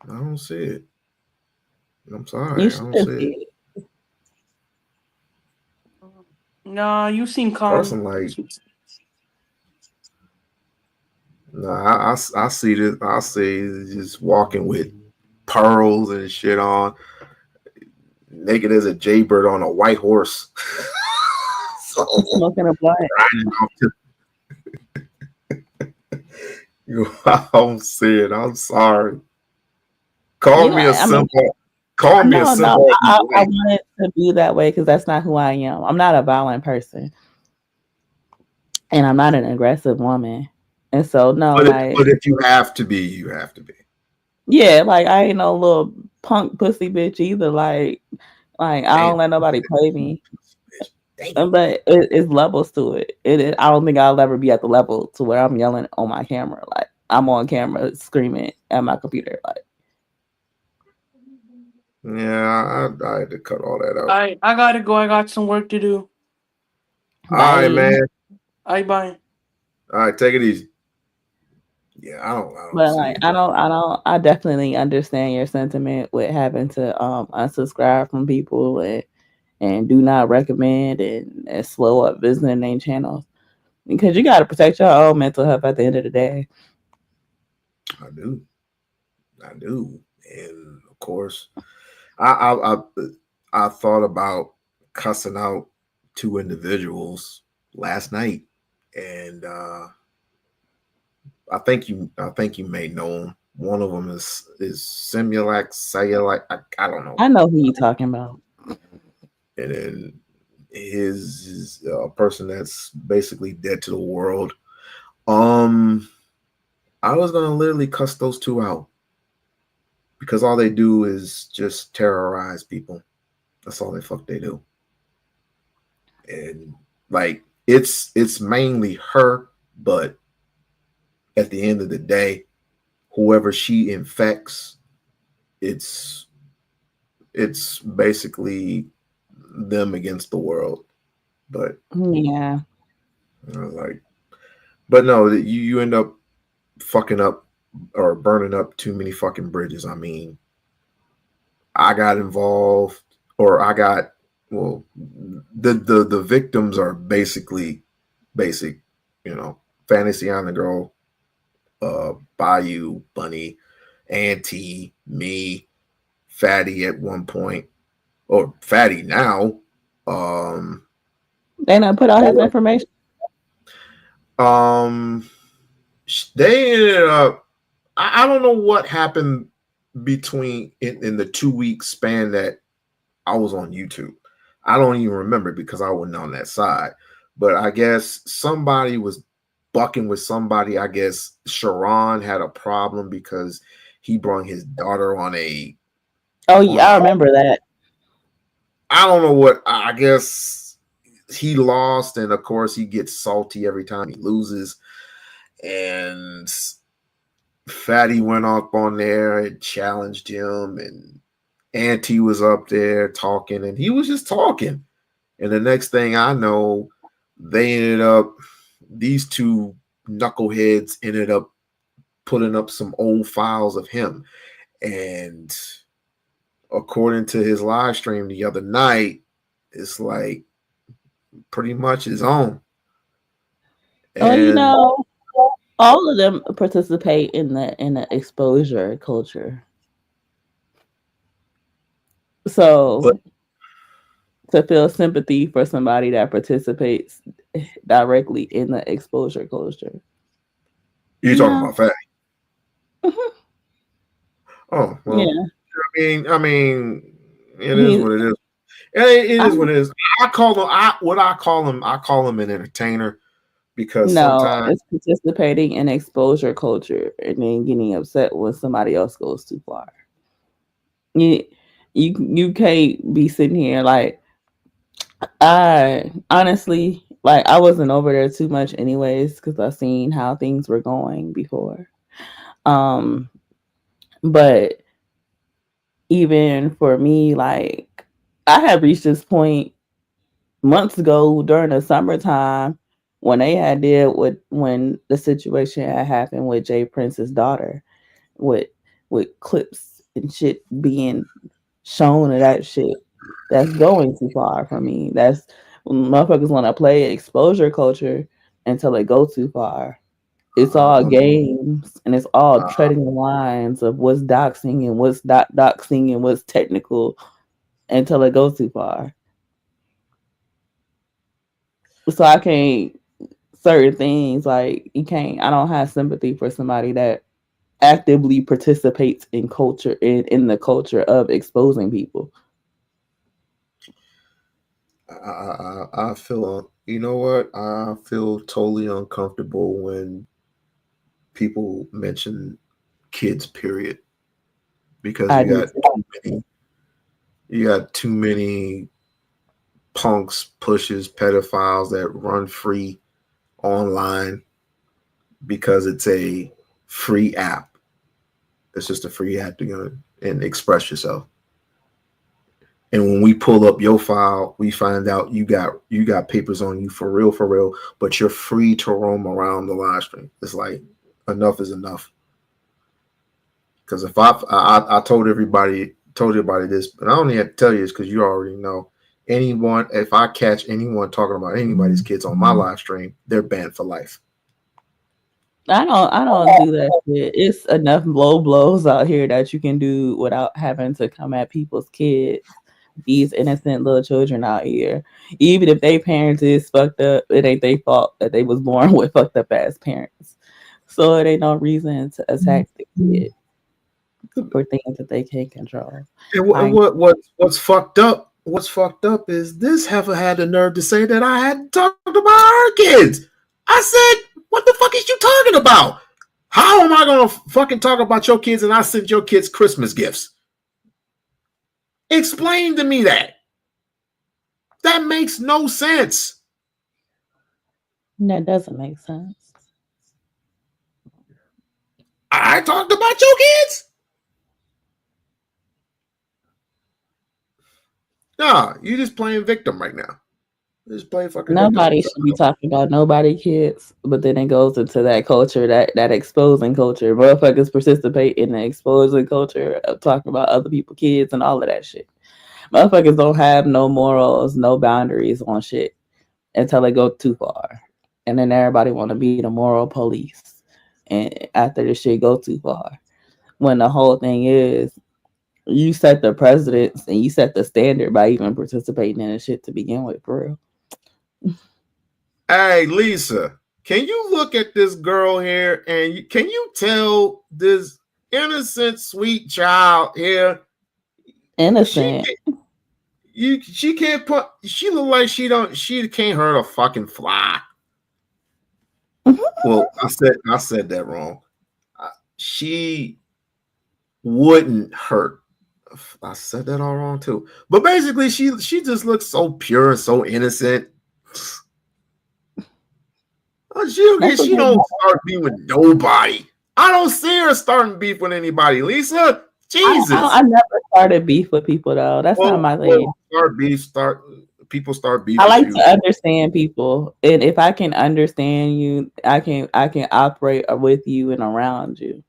I don't see it. I'm sorry. You I should don't see see it. Nah, you seem calm. Person like, no, I see this. I see just walking with pearls and shit on, naked as a jaybird on a white horse. So, smoking a blunt. I don't see it. I'm sorry. Call me a symbol. Call me a symbol. No, I want it to be that way because that's not who I am. I'm not a violent person, and I'm not an aggressive woman. And so, no, but if you have to be, you have to be. Yeah, like I ain't no little punk pussy bitch either. Like I don't let nobody play me. But it's levels to it. I don't think I'll ever be at the level to where I'm yelling on my camera. Like I'm on camera screaming at my computer. Like, yeah, I had to cut all that out. I gotta go. I got some work to do. All right, man. Bye. All right, take it easy. Yeah, I don't. But like, I definitely understand your sentiment with having to unsubscribe from people and do not recommend and slow up visiting their channels because you got to protect your own mental health at the end of the day. I do, and of course, I thought about cussing out two individuals last night, and I think you may know him. One of them is Simulac, Sayulac. I don't know. I know who you're talking about. And then his person that's basically dead to the world. I was gonna literally cuss those two out because all they do is just terrorize people. That's all they do. And like it's mainly her, but at the end of the day, whoever she infects, it's basically them against the world. But yeah, like, but no, you end up fucking up or burning up too many fucking bridges. I mean, I got involved, or the victims are basically basic, Fantasy on the Girl, Bayou, Bunny, Auntie, me, Fatty at one point, or Fatty now. They not put out his information. They ended up. I don't know what happened between in the 2-week span that I was on YouTube. I don't even remember because I wasn't on that side. But I guess somebody was bucking with somebody. I guess Sharon had a problem because he brought his daughter on a. Oh yeah, I remember that. I don't know what. I guess he lost, and of course he gets salty every time he loses. And Fatty went up on there and challenged him, and Auntie was up there talking, and he was just talking. And the next thing I know, these two knuckleheads ended up putting up some old files of him. And according to his live stream the other night, it's like pretty much his own. And, all of them participate in the exposure culture. So to feel sympathy for somebody that participates directly in the exposure culture. You're talking about Fatty? Mm-hmm. Oh, well, yeah. I mean, it is what it is. It is what it is. I call him an entertainer because sometimes it's participating in exposure culture and then getting upset when somebody else goes too far. You can't be sitting here like, I honestly, Like I wasn't over there too much anyways because I seen how things were going before. But even for me, like I had reached this point months ago during the summertime when they had did with when the situation had happened with Jay Prince's daughter with clips and shit being shown of that shit. That's going too far for me. That's motherfuckers want to play exposure culture until they go too far. It's all games and it's all treading the lines of what's doxing and what's not doxing and what's technical until it goes too far. So I can't certain things like you can't. I don't have sympathy for somebody that actively participates in culture in the culture of exposing people. I feel, you know what? I feel totally uncomfortable when people mention kids, period, because you got too many punks, pushes, pedophiles that run free online because it's a free app. It's just a free app to go and express yourself. And when we pull up your file, we find out you got papers on you for real, but you're free to roam around the live stream. It's like enough is enough. Because if I told everybody this, but I only have to tell you this because you already know. If I catch anyone talking about anybody's kids on my live stream, they're banned for life. I don't do that shit. It's enough low blows out here that you can do without having to come at people's kids. These innocent little children out here, even if their parents is fucked up, it ain't their fault that they was born with fucked up ass parents. So it ain't no reason to attack the kid for things that they can't control. And what's fucked up? What's fucked up is this heifer had the nerve to say that I hadn't talked about our kids. I said, what the fuck is you talking about? How am I gonna fucking talk about your kids and I sent your kids Christmas gifts? Explain to me that. That makes no sense. That doesn't make sense. I talked about your kids? Nah, you just playing victim right now. Just playing fucking Nobody victim. should be talking about nobody kids, but then it goes into that culture, that exposing culture. Motherfuckers participate in the exposing culture of talking about other people's kids and all of that shit. Motherfuckers don't have no morals, no boundaries on shit until they go too far. And then everybody want to be the moral police. And after the shit go too far. When the whole thing is, you set the precedence and you set the standard by even participating in the shit to begin with, for real. Hey, Lisa, can you look at this girl here and can you tell this innocent, sweet child here? Innocent. She can't put. She look like she can't hurt a fucking fly. Well, I said that wrong. She wouldn't hurt. I said that all wrong too. But basically, she just looks so pure and so innocent. She don't start beef with nobody. I don't see her starting beef with anybody. Lisa, Jesus, I never started beef with people though. That's not my thing. People start beef. I like to understand people, and if I can understand you, I can operate with you and around you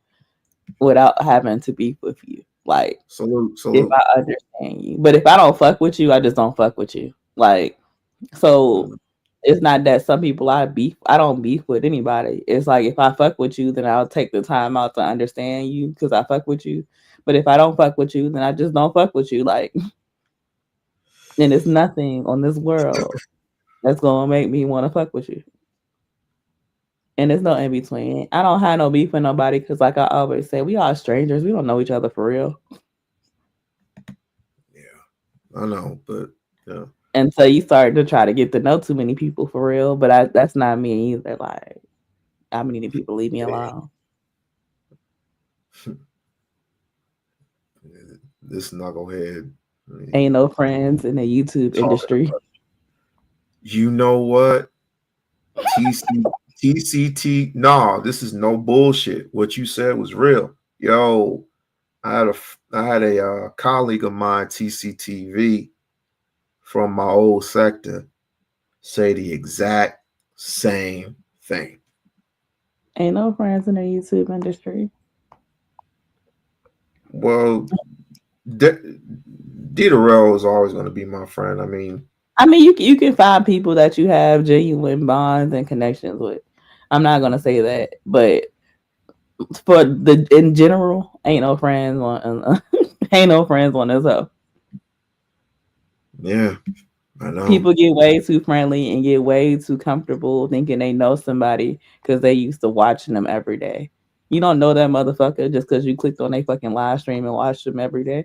without having to beef with you. Like, salute. If I understand you, but if I don't fuck with you, I just don't fuck with you. Like, so it's not that some people I don't beef with anybody. It's like if I fuck with you, then I'll take the time out to understand you because I fuck with you. But if I don't fuck with you, then I just don't fuck with you. Like, and it's nothing on this world that's gonna make me want to fuck with you. And there's no in between. I don't have no beef with nobody because, like I always say, we are strangers. We don't know each other for real. Yeah, I know, but yeah. And so you start to try to get to know too many people for real, but that's not me either. Like, how many people leave me alone? This knucklehead. Ain't no friends in the YouTube industry. You know what? TCT. No, this is no bullshit. What you said was real. Yo, I had a colleague of mine, TCTV, from my old sector, say the exact same thing. Ain't no friends in the YouTube industry. Well, Diderell is always going to be my friend. I mean, you can find people that you have genuine bonds and connections with. I'm not gonna say that, but for in general, ain't no friends on ain't no friends on this hoe. Yeah, I know. People get way too friendly and get way too comfortable thinking they know somebody because they used to watching them every day. You don't know that motherfucker just because you clicked on a fucking live stream and watched them every day.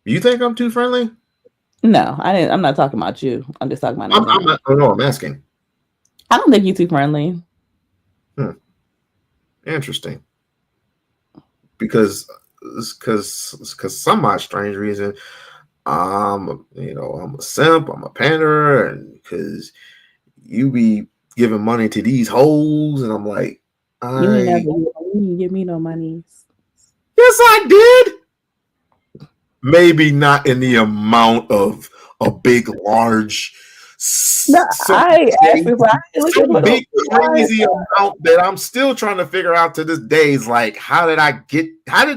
You think I'm too friendly? No, I didn't. I'm not talking about you. I'm just talking about. I'm asking. I don't think you're too friendly. Interesting. Because some odd strange reason, I'm a simp, I'm a panderer, and because you be giving money to these hoes, and I'm like, You didn't give me no money. Yes, I did. Maybe not in the amount of a big, large, no, I actually big crazy amount that I'm still trying to figure out to this day. Is like, how did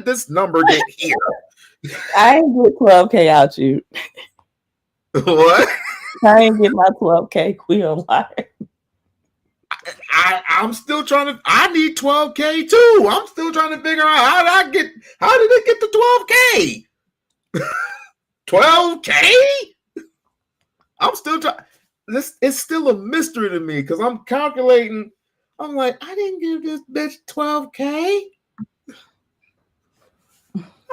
this number get here? I ain't get 12K out you. What? I ain't get my 12K. We-On-Loc. I'm still trying to. I need 12K too. I'm still trying to figure out how did it get to 12K? 12K? I'm still trying. It's still a mystery to me because I'm calculating. I'm like, I didn't give this bitch 12K.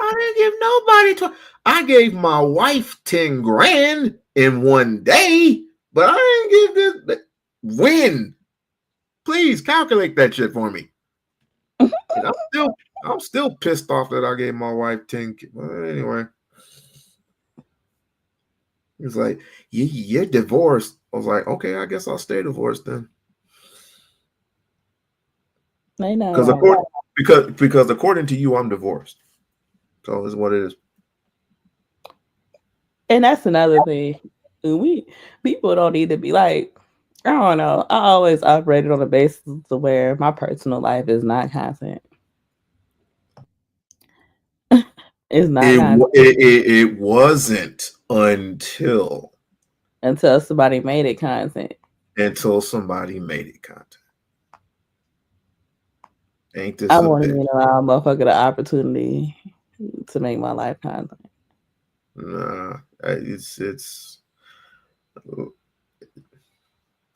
I didn't give nobody 12. I gave my wife 10 grand in one day, but I didn't give this. When? Please calculate that shit for me. I'm still pissed off that I gave my wife 10K. Well, anyway. He was like, you're divorced. I was like, okay, I guess I'll stay divorced then. I know. Because according to you, I'm divorced. So it's what it is. And that's another thing. People don't need to be like, I don't know. I always operated on the basis of where my personal life is not content. It's not content. It wasn't until somebody made it content. Until somebody made it content. Ain't this I want to allow a motherfucker the opportunity to make my life content. Nah, it's.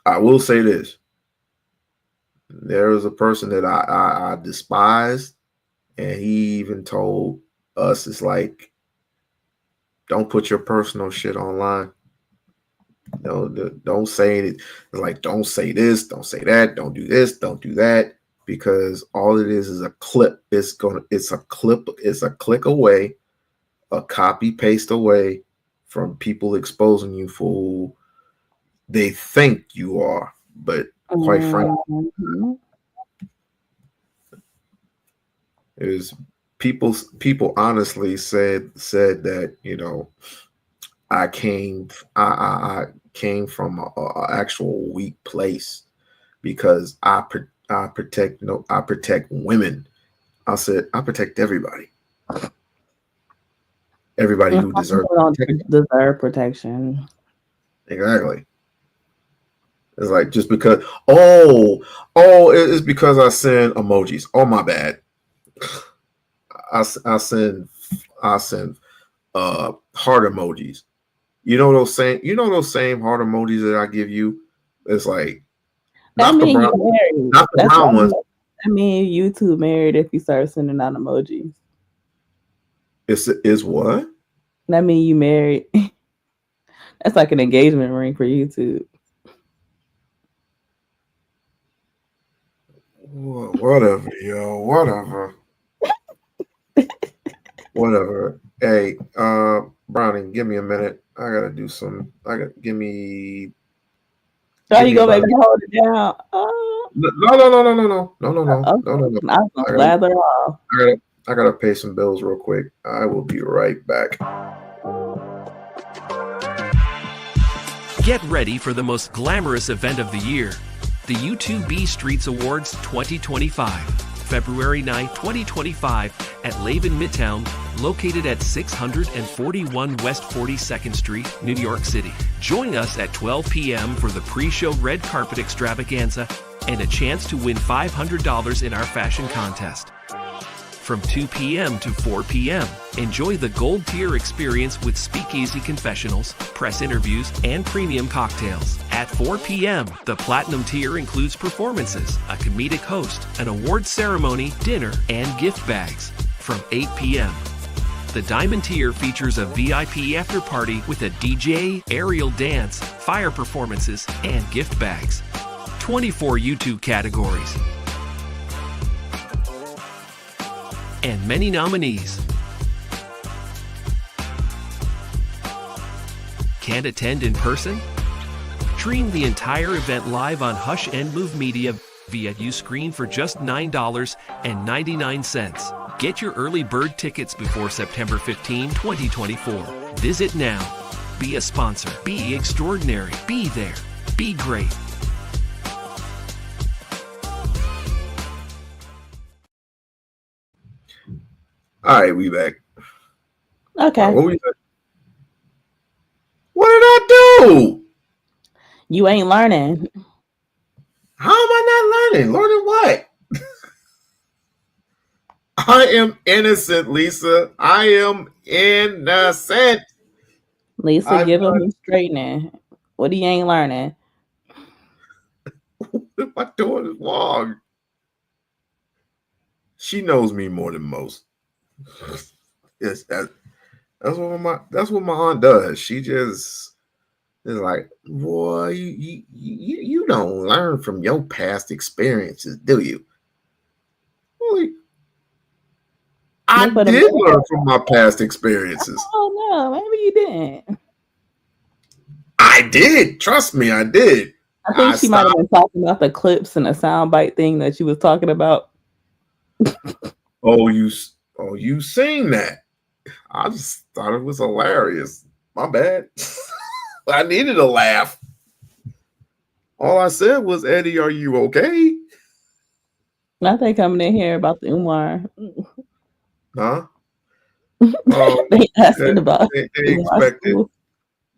I will say this. There was a person that I despised, and he even told us, it's like, don't put your personal shit online. No, don't say it. Like, don't say this, don't say that, don't do this, don't do that, because all it is a clip. It's a click away, a copy paste away from people exposing you for who they think you are, but quite frankly, is people honestly said that, you know, I came from a actual weak place because I protect women. I said I protect everybody. Everybody who deserves protection. Exactly. It's like, just because it's because I send emojis. Oh, my bad. I send heart emojis. You know those same heart emojis that I give you? It's like not the brown ones. I mean, you two married if you start sending out emojis. Is what? That mean you married. That's like an engagement ring for YouTube. Whatever, yo. Whatever. Hey, Brownie, give me a minute. Give me So Give you me go about baby hold it down. no. I was gonna lather off. I gotta pay some bills real quick. I will be right back. Get ready for the most glamorous event of the year, the U2B Streets Awards 2025, February 9, 2025, at Laven Midtown, located at 641 West 42nd Street, New York City. Join us at 12 p.m. for the pre-show red carpet extravaganza and a chance to win $500 in our fashion contest. From 2 p.m. to 4 p.m., enjoy the gold tier experience with speakeasy confessionals, press interviews, and premium cocktails. At 4 p.m., the platinum tier includes performances, a comedic host, an awards ceremony, dinner, and gift bags. From 8 p.m., the diamond tier features a VIP after party with a DJ, aerial dance, fire performances, and gift bags. 24 YouTube categories. And many nominees. Can't attend in person? Stream the entire event live on Hush and Move Media via Uscreen for just $9.99. Get your early bird tickets before September 15, 2024. Visit now. Be a sponsor. Be extraordinary. Be there. Be great. All right, we back. Okay. What did I do? You ain't learning. How am I not learning? Learning what? I am innocent, Lisa. I am innocent. Lisa, give him a straightening. What he ain't learning? What am I doing wrong? She knows me more than most. Yes, that's what my aunt does. She just is like, boy, you don't learn from your past experiences, do you? Like, I did learn from my past experiences. Oh no, maybe you didn't. I did. Trust me, I did. I think she might have been talking about the clips and the soundbite thing that she was talking about. Oh, you seen that? I just thought it was hilarious. My bad. I needed a laugh. All I said was, Eddie, are you okay? Not they coming in here about the Umar. Huh? They asking about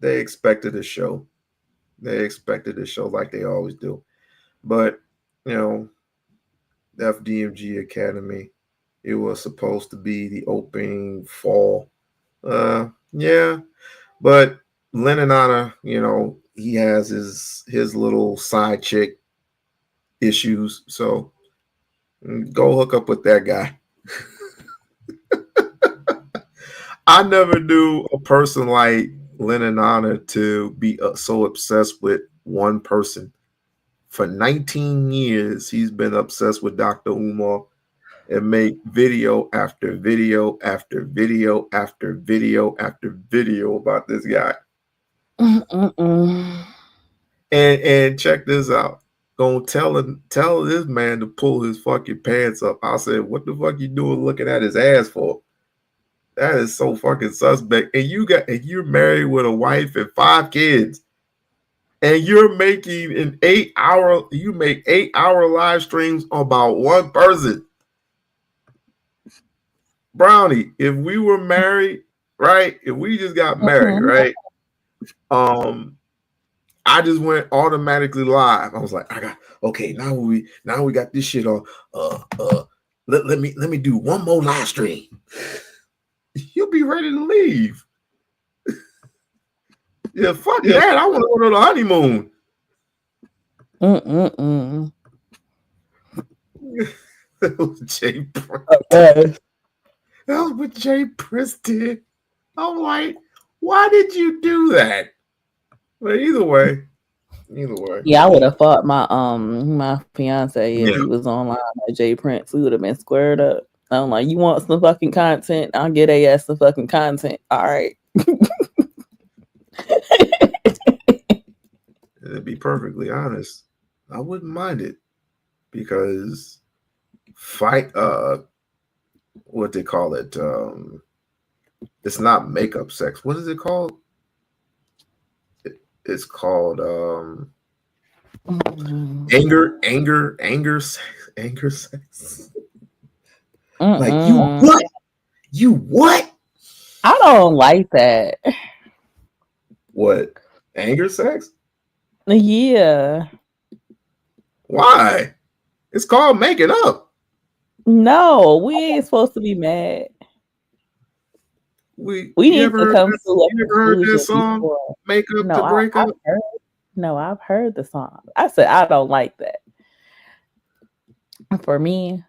they expected a show. They expected a show like they always do. But, you know, FDMG Academy, it was supposed to be the opening fall. Yeah. But Lennon Anna, you know, he has his little side chick issues. So go hook up with that guy. I never knew a person like Lennon Anna to be so obsessed with one person. For 19 years, he's been obsessed with Dr. Umar and make video after video after video after video after video about this guy. And check this out. Gonna tell this man to pull his fucking pants up. I said, what the fuck you doing looking at his ass for? That is so fucking suspect. And you're married with a wife and 5 kids. And you're making you make 8-hour live streams about one person. Brownie, if we were married, right? If we just got married, right? I just went automatically live. I was like, now we got this shit on. Let me do one more live stream. You'll be ready to leave. Yeah, fuck that. I want to go to the honeymoon. That was Jay Prince. That was what Jay Prince did. I'm like, why did you do that? But either way. Yeah, I would have fought my fiance if he was online at Jay Prince. We would have been squared up. I'm like, you want some fucking content? I'll get a ass some fucking content. All right. It'd be perfectly honest, I wouldn't mind it because what they call it? It's not makeup sex. What is it called? It's called anger sex. Like you what? You what? I don't like that. What? Anger sex? Yeah. Why? It's called making up. No, we ain't supposed to be mad. We need to come to a conclusion that song, before. Make Up to Break Up? I've heard the song. I said I don't like that. For me,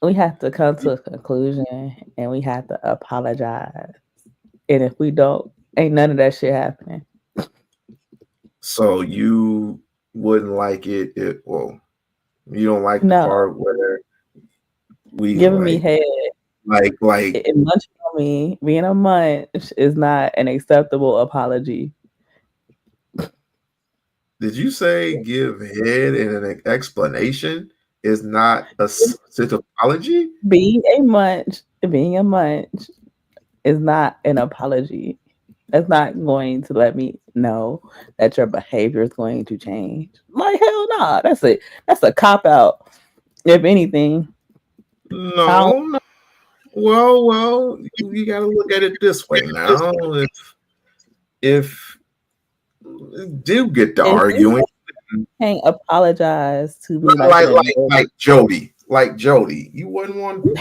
we have to come to a conclusion and we have to apologize. And if we don't, ain't none of that shit happening. So you wouldn't like it if, well, you don't like the part where we giving me head. Like munching on me, being a munch is not an acceptable apology. Did you say give head and an explanation is not a apology? Being a munch is not an apology. That's not going to let me know that your behavior is going to change. Like hell no, nah. That's a cop out. If anything, no. Well, you got to look at it this way now. If do get to arguing, can't apologize to me like Jody. Like Jody, you wouldn't want a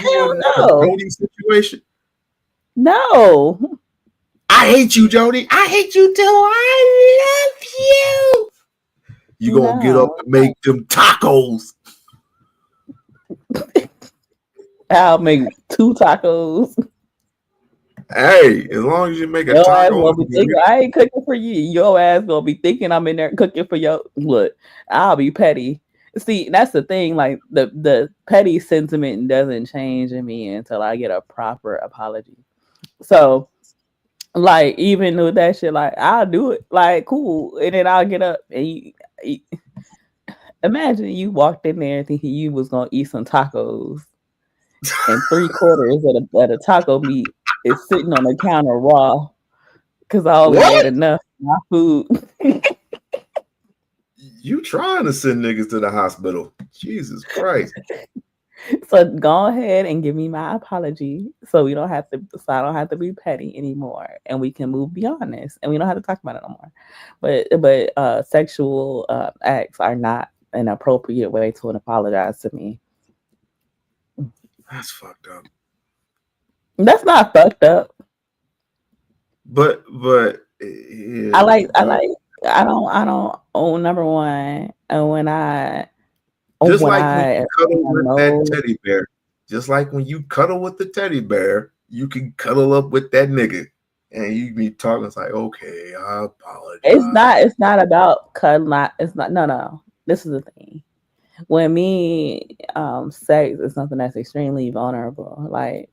Jody situation. No. I hate you, Jody. I hate you too. I love you. You gonna get up and make them tacos. I'll make 2 tacos. Hey, as long as you make a taco, I ain't cooking for you. Your ass gonna be thinking I'm in there cooking for your look. I'll be petty. See, that's the thing. Like the petty sentiment doesn't change in me until I get a proper apology. So, like, even with that shit, like I'll do it. Like, cool, and then I'll get up and you imagine you walked in there thinking you was gonna eat some tacos, and 3/4 of a taco meat is sitting on the counter raw because I only ate enough of my food. You trying to send niggas to the hospital? Jesus Christ! So go ahead and give me my apology, so we don't have to. So I don't have to be petty anymore, and we can move beyond this, and we don't have to talk about it no more. But sexual acts are not an appropriate way to apologize to me. That's fucked up. That's not fucked up. But yeah, I don't own number one. And when you cuddle with that teddy bear, just like when you cuddle with the teddy bear, you can cuddle up with that nigga, and you be talking. It's like, okay, I apologize. It's not about cuddling. It's not. No. This is the thing. When sex is something that's extremely vulnerable. Like,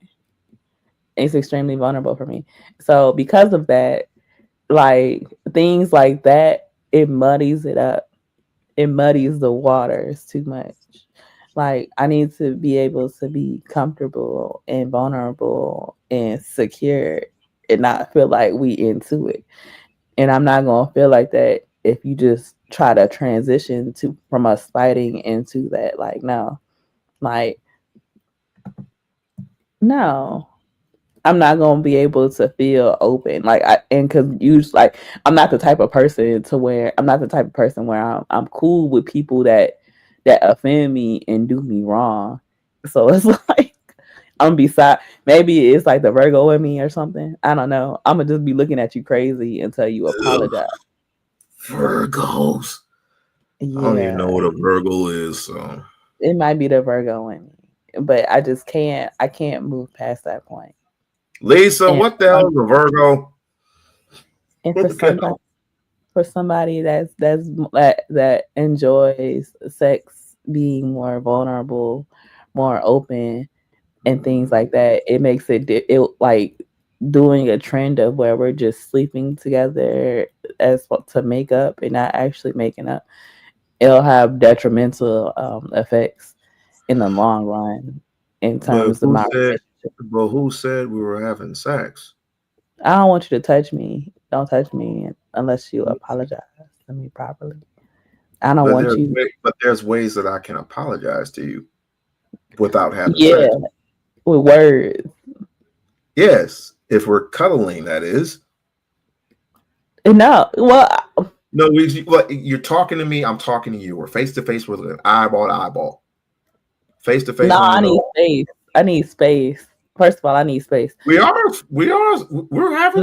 it's extremely vulnerable for me. So because of that, like things like that, it muddies it up. It muddies the waters too much. Like, I need to be able to be comfortable and vulnerable and secure and not feel like we into it. And I'm not gonna feel like that if you just try to transition from us fighting into that. Like, no. I'm not gonna be able to feel open, because I'm not the type of person where I'm cool with people that offend me and do me wrong. So it's like I'm gonna be sad. Maybe it's like the Virgo in me or something. I don't know. I'm gonna just be looking at you crazy until you apologize. Virgos. Yeah. I don't even know what a Virgo is. So it might be the Virgo in me, but I just can't. I can't move past that point. Lisa, what the hell is a Virgo? And for somebody that enjoys sex being more vulnerable, more open, and things like that, it makes it like doing a trend of where we're just sleeping together as to make up and not actually making up, it'll have detrimental effects in the long run in terms of my relationship. But who said we were having sex? I don't want you to touch me. Don't touch me unless you apologize to me properly. I don't want you. But there's ways that I can apologize to you without having Yeah, sex. With words. Yes, if we're cuddling, that is. No, well. No, you're talking to me. I'm talking to you. We're face to face. We're looking eyeball to eyeball. Face to face. No, I need space. I need space. First of all, I need space. We're having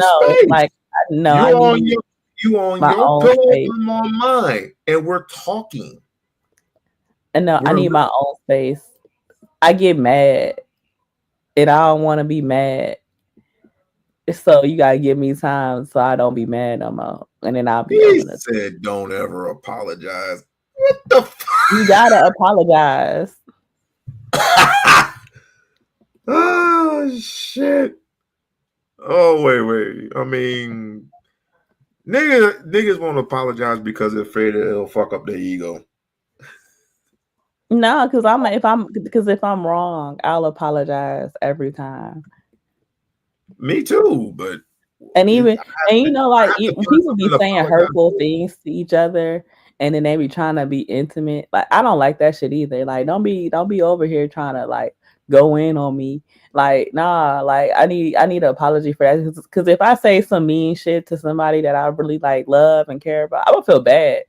space. Like no, you on your pillow, I'm on mine, and we're talking. And no, I need my own space. I get mad, and I don't want to be mad. So you gotta give me time so I don't be mad no more, and then I'll be. He said, "Don't ever apologize." What the fuck? You gotta apologize. Oh shit! Oh wait. I mean, niggas won't apologize because they're afraid that it'll fuck up their ego. No, because if I'm wrong, I'll apologize every time. Me too, but you know, like people be saying hurtful things to each other, and then they be trying to be intimate. Like I don't like that shit either. Like don't be over here trying to like go in on me. Like nah, like I need an apology for that. Because if I say some mean shit to somebody that I really like love and care about, I'm gonna feel bad.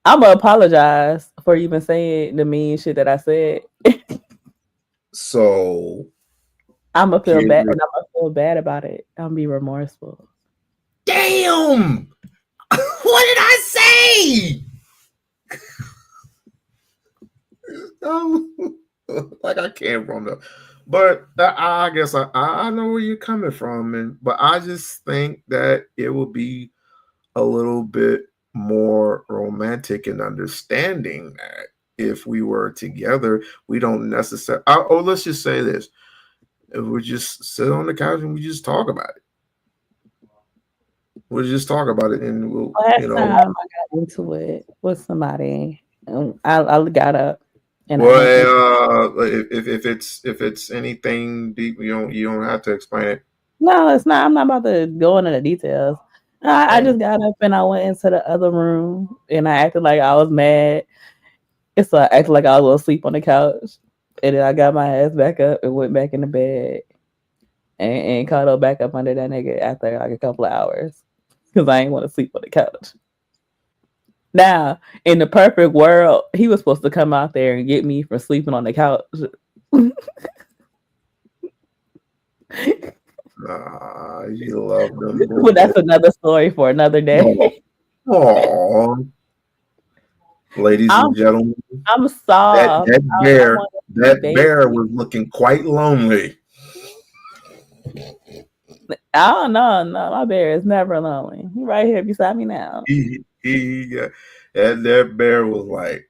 I'm gonna apologize for even saying the mean shit that I said. So I'm gonna feel bad, and I'm gonna feel bad about it. I'm gonna be remorseful. Damn! What did I say? Like I came from the, but I guess I know where you're coming from, but I just think that it will be a little bit more romantic and understanding that if we were together, we don't necessarily. Let's just say this: if we just sit on the couch and we just talk about it. We'll just talk about it, and we'll. Last time I got into it with somebody, I got up. And if it's anything deep, you don't have to explain it. No, it's not. I'm not about to go into the details. I just got up and I went into the other room and I acted like I was mad. I acted like I was going to sleep on the couch, and then I got my ass back up and went back in the bed and cuddled back up under that nigga after like a couple of hours because I ain't want to sleep on the couch. Now, in the perfect world, he was supposed to come out there and get me for sleeping on the couch. You love them. But that's another story for another day. Oh, ladies and gentlemen, I'm soft. That bear was looking quite lonely. I don't know. No, my bear is never lonely. He right here beside me now. That bear was like,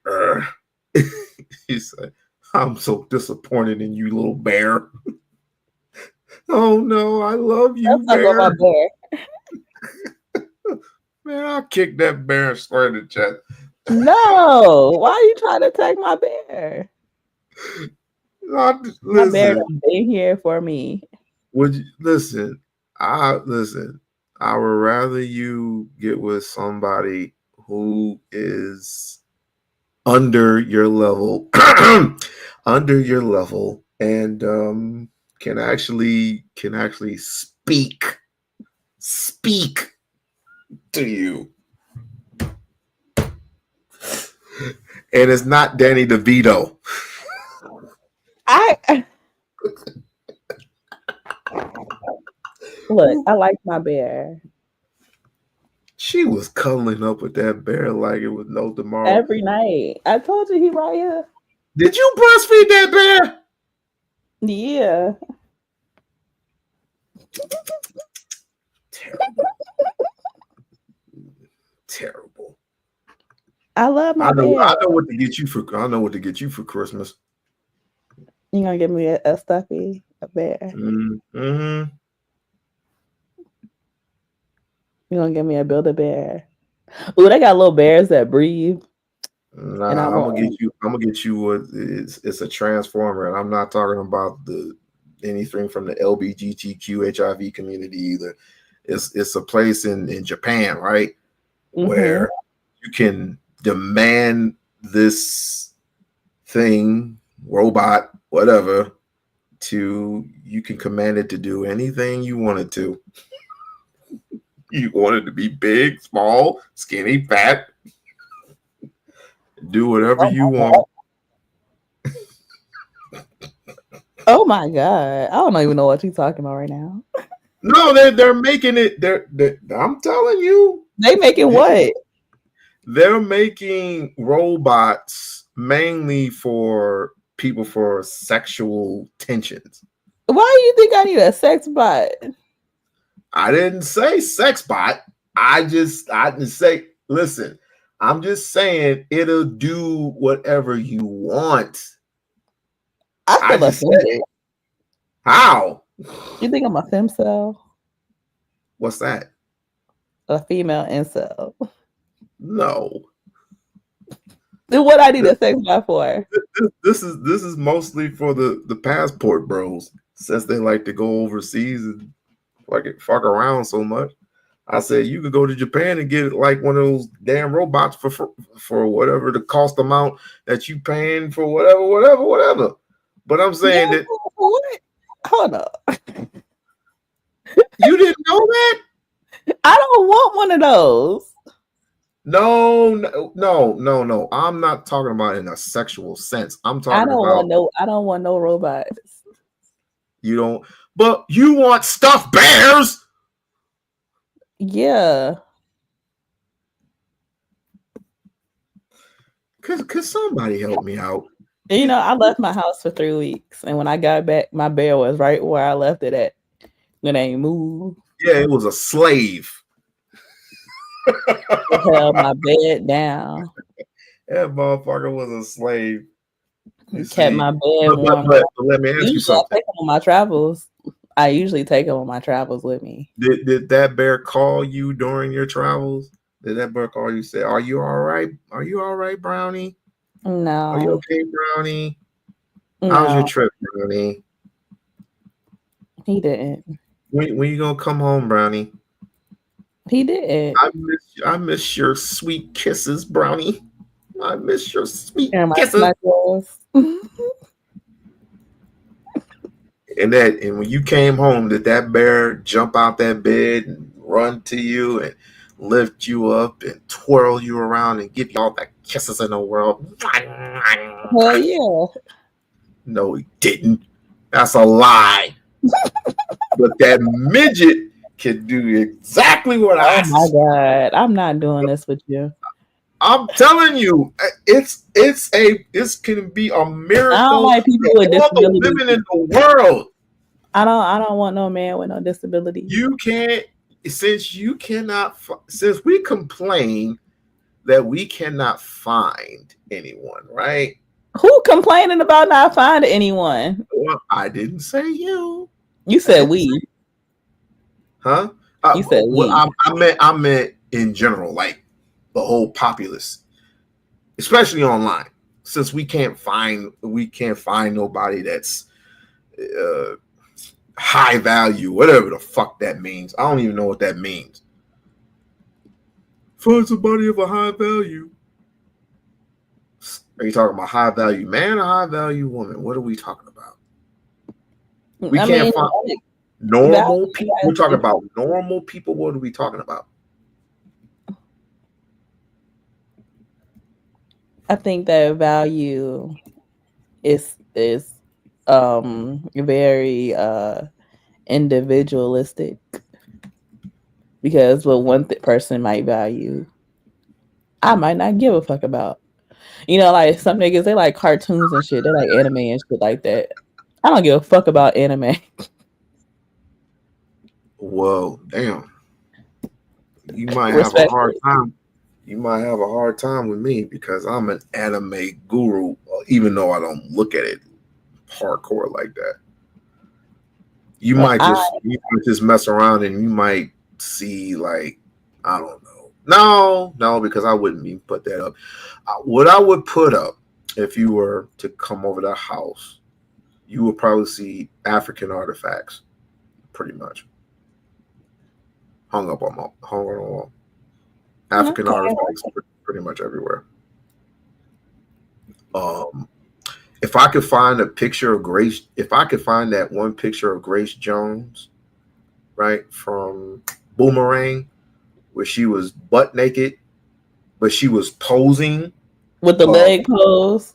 he said, "I'm so disappointed in you, little bear." Oh no, I love you, bear. My bear. Man, I'll kick that bear straight in the chest. No, why are you trying to attack my bear? My bear done been here for me. Would you listen? I would rather you get with somebody who is under your level, and can actually speak to you. And it's not Danny DeVito. Look, I like my bear. She was cuddling up with that bear like it was no tomorrow. Every night. I told you he right here. Did you breastfeed that bear? Yeah. Terrible. I love my bear. I know what to get you for Christmas. You gonna give me a stuffy, a Bear. Mm-hmm. You gonna give me a Build-A-Bear? Ooh, they got little bears that breathe. Nah, And I I'm want gonna get you. I'm gonna get you what it's a transformer, and I'm not talking about anything from the LGBTQ HIV community either. It's a place in Japan, right, where you can demand this thing, robot, whatever, you can command it to do anything you want it to. You want it to be big, small, skinny, fat. Do whatever you want. Oh my god. I don't even know what you're talking about right now. No, they're making it. I'm telling you. They making what? They're making robots mainly for people for sexual tensions. Why do you think I need a sex bot? I didn't say sex bot. I didn't say, listen, I'm just saying it'll do whatever you want. I just said, how? You think I'm a femcel? What's that? A female incel. No. Then what I need a sex bot for? This is mostly for the passport bros, since they like to go overseas and fuck around so much. I said you could go to Japan and get like one of those damn robots for whatever the cost amount that you paying for whatever. But I'm saying that what? Hold up. You didn't know that? I don't want one of those. No. I'm not talking about in a sexual sense. I'm talking about I don't want no robots. You don't, but you want stuffed bears? Yeah. Could somebody help me out? You know, I left my house for 3 weeks, and when I got back, my bear was right where I left it at. It ain't moved. Yeah, it was a slave. Held my bed down. That motherfucker was a slave. Kept my bed warm. But let me ask you something. I take him on my travels. I usually take him on my travels with me. Did that bear call you during your travels? Did that bear call you? Say, "Are you all right? Are you all right, Brownie? No. Are you okay, Brownie? No. How's your trip, Brownie?" He didn't. When you gonna come home, Brownie? He didn't. I miss your sweet kisses, Brownie. I miss your sweet kisses. And when you came home, did that bear jump out that bed and run to you and lift you up and twirl you around and give you all the kisses in the world? Well, yeah. No, he didn't. That's a lie. But that midget can do exactly what I said. Oh my God. I'm not doing this with you. I'm telling you, it can be a miracle. I don't like people with disabilities. Women in the world. I don't want no man with no disability. You can't, since we complain that we cannot find anyone, right? Who complaining about not finding anyone? Well, I didn't say you. You said we. Huh? You said we. Well, I meant in general, like the whole populace, especially online, since we can't find nobody that's high value, whatever the fuck that means. I don't even know what that means. Find somebody of a high value. Are you talking about high value man or high value woman? What are we talking about? We can't find normal people. We're talking about normal people. What are we talking about? I think that value is very individualistic, because what one person might value, I might not give a fuck about. You know, like some niggas, they like cartoons and shit. They like anime and shit like that. I don't give a fuck about anime. Whoa, damn. You might have a hard time. You might have a hard time with me because I'm an anime guru, even though I don't look at it hardcore like that. You And might just mess around and you might see like, I don't know. No, because I wouldn't even put that up. What I would put up if you were to come over the house, you would probably see African artifacts, pretty much hung on the wall. African artifacts pretty much everywhere. If I could find a picture of Grace, if I could find that one picture of Grace Jones, right, from Boomerang, where she was butt naked, but she was posing with the leg pose.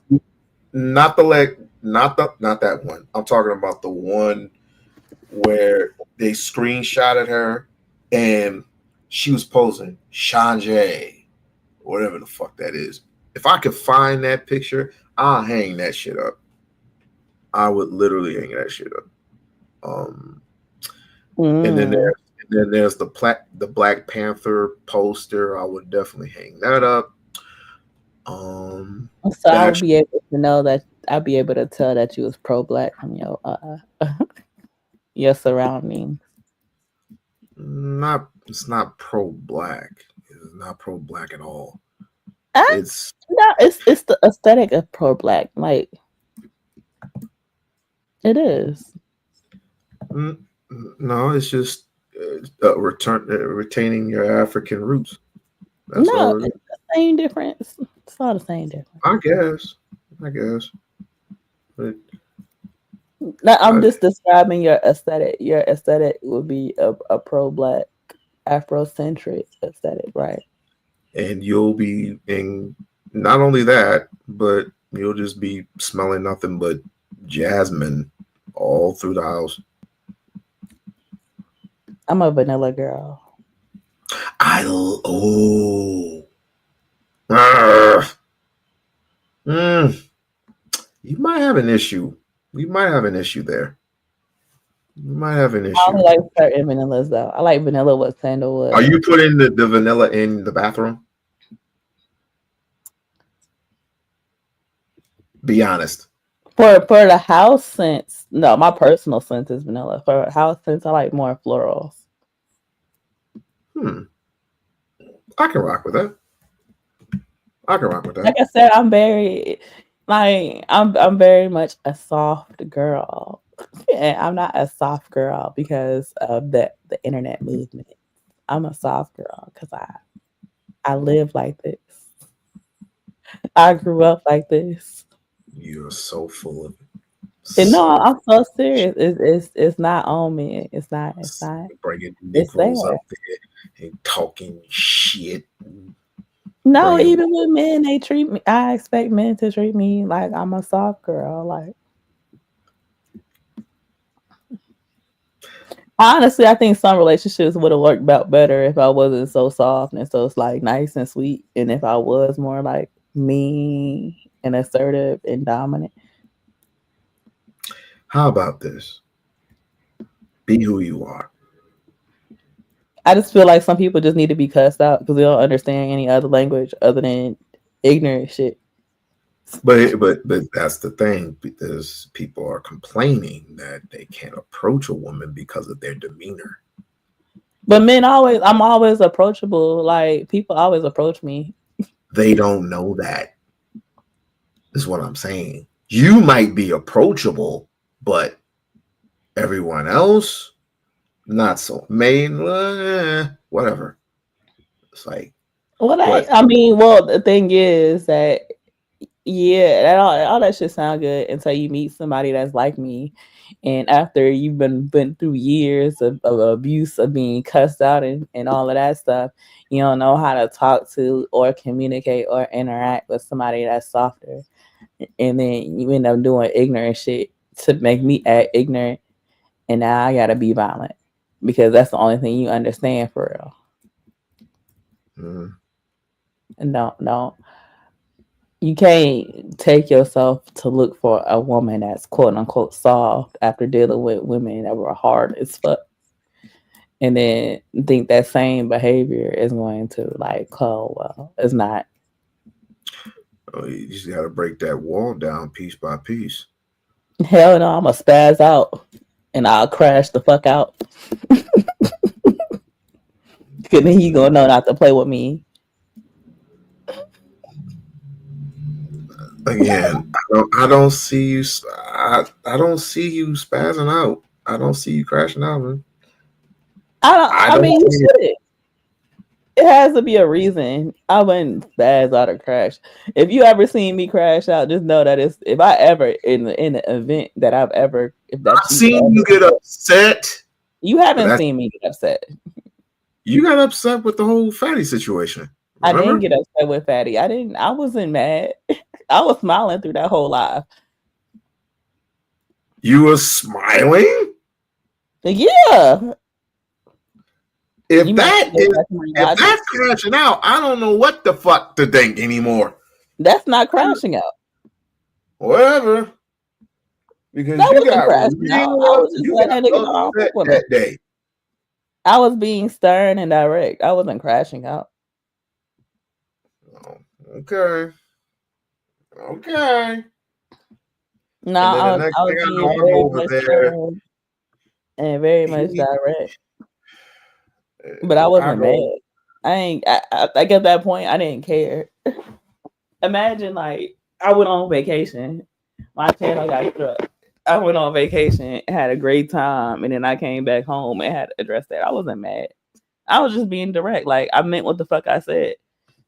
Not the leg, not that one. I'm talking about the one where they screenshotted her and she was posing Sanjay, whatever the fuck that is. If I could find that picture, I'll hang that shit up. I would literally hang that shit up. And then there's the Black Panther poster. I would definitely hang that up. So I'll be able to know that I'll be able to tell that you was pro-black from your your surroundings. It's not pro-black. It's not pro-black at all. It's the aesthetic of pro-black. Like it is. No, it's just retaining your African roots. That's no, it's the same difference. It's all the same difference. I guess. But I'm just describing your aesthetic. Your aesthetic would be a pro-black, Afrocentric aesthetic, right? And you'll be in not only that, but you'll just be smelling nothing but jasmine all through the house. I'm a vanilla girl. You might have an issue. You might have an issue there. You might have an issue. I only like certain vanillas though. I like vanilla with sandalwood. Are you putting the vanilla in the bathroom? Be honest. For the house scents, no, my personal scent is vanilla. For house scents, I like more florals. I can rock with that. Like I said, I'm very much a soft girl. And I'm not a soft girl because of the internet movement. I'm a soft girl because I live like this. I grew up like this. You're so full of it. And no, I'm so serious. It's not on me. It's not. Bringing Negroes up there and talking shit. No, even with men, they treat me. I expect men to treat me like I'm a soft girl. Like, honestly, I think some relationships would have worked out better if I wasn't so soft and so like nice and sweet, and if I was more like mean and assertive and dominant. How about this? Be who you are. I just feel like some people just need to be cussed out because they don't understand any other language other than ignorant shit. But that's the thing, because people are complaining that they can't approach a woman because of their demeanor. But I'm always approachable. Like people always approach me. They don't know that. Is what I'm saying. You might be approachable, but everyone else, not so. Whatever. It's like. Well, the thing is that, yeah, all that shit sound good until you meet somebody that's like me, and after you've been through years of abuse, of being cussed out and all of that stuff, you don't know how to talk to or communicate or interact with somebody that's softer, and then you end up doing ignorant shit to make me act ignorant, and now I gotta be violent because that's the only thing you understand for real. And don't. You can't take yourself to look for a woman that's quote unquote soft after dealing with women that were hard as fuck, and then think that same behavior is going to like, oh well, it's not. Oh, you just got to break that wall down piece by piece. Hell no, I'm a spaz out. and I'll crash the fuck out. Cause then you gonna know not to play with me. Again, I don't see you. I don't see you spazzing out. I don't see you crashing out, man. I mean, you should. It has to be a reason. I wouldn't spaz out or crash. If you ever seen me crash out, just know that it's if I ever in the event that I've ever I've seen you get upset. You haven't seen me get upset. You got upset with the whole Fatty situation. Remember? I didn't get upset with Fatty. I wasn't mad. I was smiling through that whole live. You were smiling? Yeah. If that's crashing out, I don't know what the fuck to think anymore. That's not crashing out. Whatever. Because that you got that day. I was being stern and direct. I wasn't crashing out. Okay. No, I was being very much stern and very much direct. But I wasn't mad. I get that point. I didn't care. Imagine like I went on vacation. My channel got struck. I went on vacation, had a great time, and then I came back home and had to address that. I wasn't mad. I was just being direct. Like I meant what the fuck I said.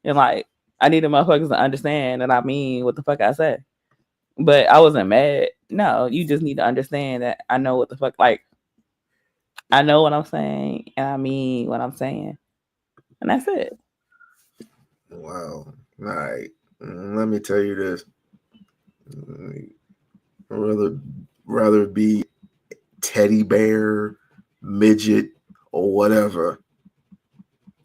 And like I needed motherfuckers to understand that I mean what the fuck I said. But I wasn't mad. No, you just need to understand that I know what the fuck, like I know what I'm saying and I mean what I'm saying. And that's it. Wow. All right. Let me tell you this. I'd rather be teddy bear, midget, or whatever.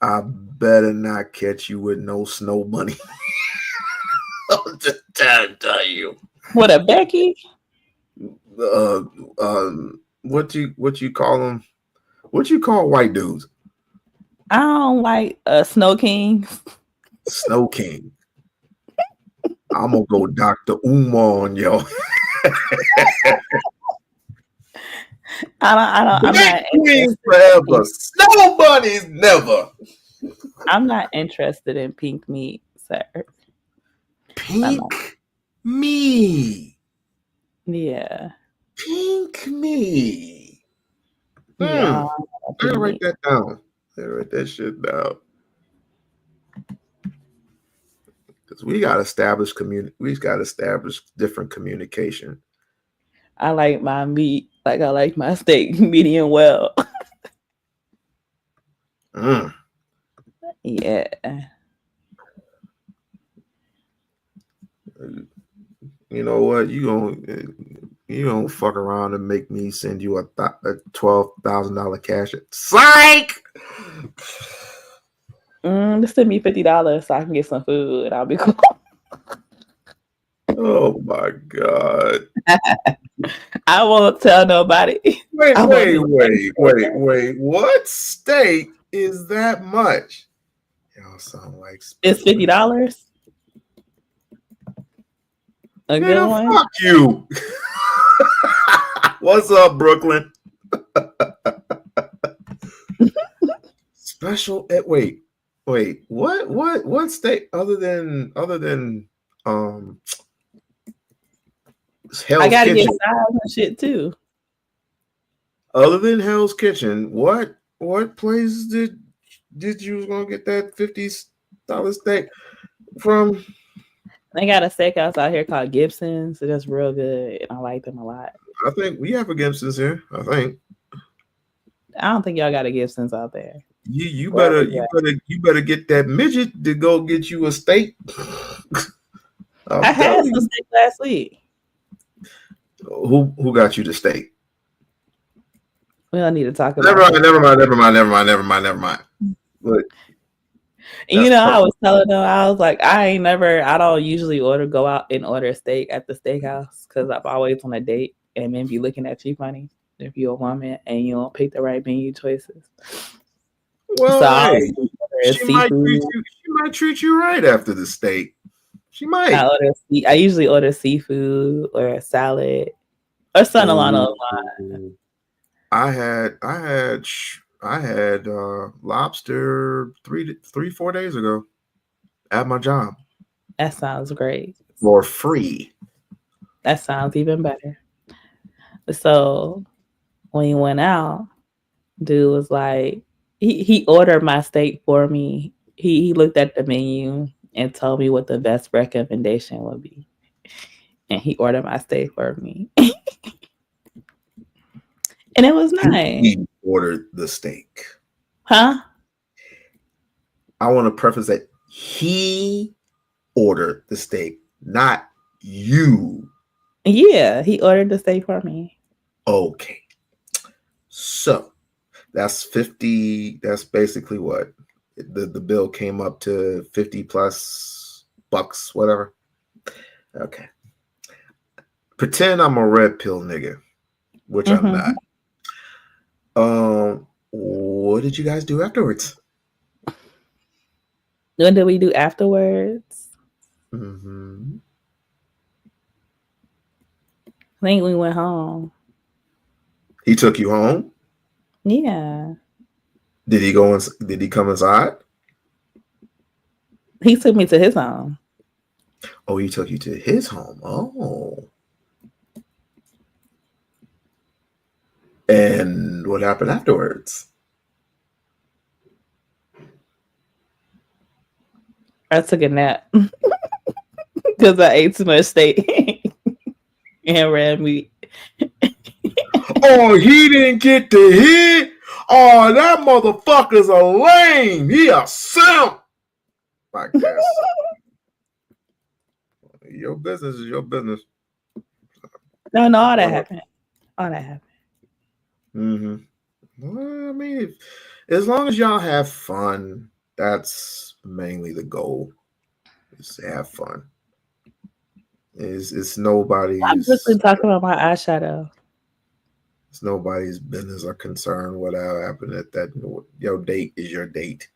I better not catch you with no snow bunny. I'm just trying to tell you. What a Becky? What you call them? What you call white dudes? I don't like Snow Kings. Snow King. I'm gonna go Dr. Umar on yo. I'm not forever. Snow bunnies never. I'm not interested in pink meat, sir. Pink me. Yeah. Pink me. Yeah. I gotta write that down. I gotta write that shit down. Because we gotta establish different communication. I like my meat like I like my steak medium well. Yeah. You know what? You don't fuck around and make me send you a $12,000 cash. Psych. Just send me $50 so I can get some food and I'll be cool. Oh my God. I won't tell nobody. Wait. What steak is that much? Y'all sound like it's $50. A good one. Fuck you. What's up, Brooklyn? Special. Wait. What steak other than Hell's I gotta Kitchen? get sides and shit too. Other than Hell's Kitchen, what place did you gonna get that $50 steak from? They got a steakhouse out here called Gibson's. So that's real good, and I like them a lot. I think we have a Gibson's here. I think. I don't think y'all got a Gibson's out there. You better get that midget to go get you a steak. I had some steak last week. Who got you the steak? We don't need to talk about. Never mind. Look, you know, I was telling them, I was like, I don't usually go out and order steak at the steakhouse because I'm always on a date and men be looking at you funny if you're a woman and you don't pick the right menu choices. Well, so she might treat you right after the steak. She might. I usually order seafood or a salad or something along those lines. I had lobster 4 days ago at my job. That sounds great. For free. That sounds even better. So when he went out, dude was like, he ordered my steak for me. He looked at the menu and told me what the best recommendation would be. And he ordered my steak for me. And it was nice. He ordered the steak. Huh? I want to preface that he ordered the steak, not you. Yeah, he ordered the steak for me. Okay. So that's 50. That's basically what the bill came up to, 50 plus bucks, whatever. Okay. Pretend I'm a red pill nigga, which I'm not. What did you guys do afterwards? What did we do afterwards? I think we went home. He took you home? Yeah. Did he go in? Did he come inside? He took me to his home. Oh, he took you to his home. Oh. And what happened afterwards? I took a nap because I ate too much steak and red meat. Oh, he didn't get to hit. Oh, that motherfucker's a lame. He a simp. I guess. Your business is your business. No, all that happened. All that happened. Well, I mean, as long as y'all have fun, that's mainly the goal. Is to have fun. It's nobody's. I'm just talking about my eyeshadow. It's nobody's business or concern what happened at that. Your date is your date.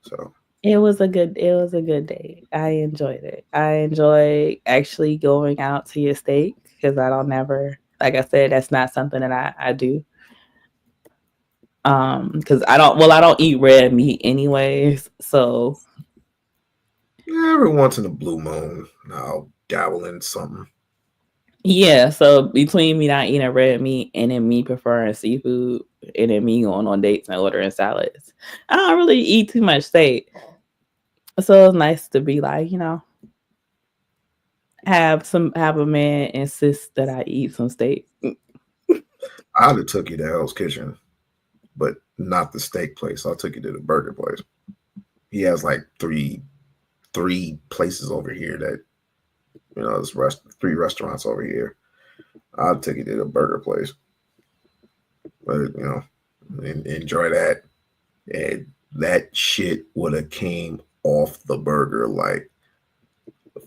So it was a good date. I enjoyed it. I enjoy actually going out to your steak because I don't never, like I said, that's not something that I do. Because I don't eat red meat anyways. So every once in a blue moon, I'll dabble in something. Yeah, so between me not eating red meat and then me preferring seafood and then me going on dates and ordering salads, I don't really eat too much steak. So it's nice to be like, have a man insist that I eat some steak. I'd have took you to Hell's Kitchen, but not the steak place. I took you to the burger place. He has like three places over here that, there's 3 restaurants over here. I'll take you to the burger place. But, enjoy that. And that shit would have came off the burger like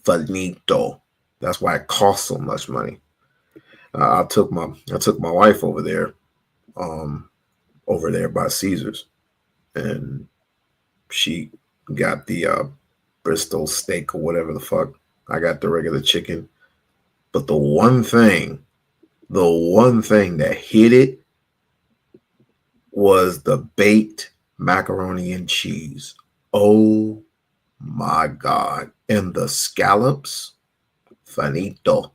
finito. That's why it costs so much money. I took my wife over there by Caesars, and she got the Bristol steak or whatever the fuck. I got the regular chicken. But the one thing that hit it was the baked macaroni and cheese. Oh my God. And the scallops, finito.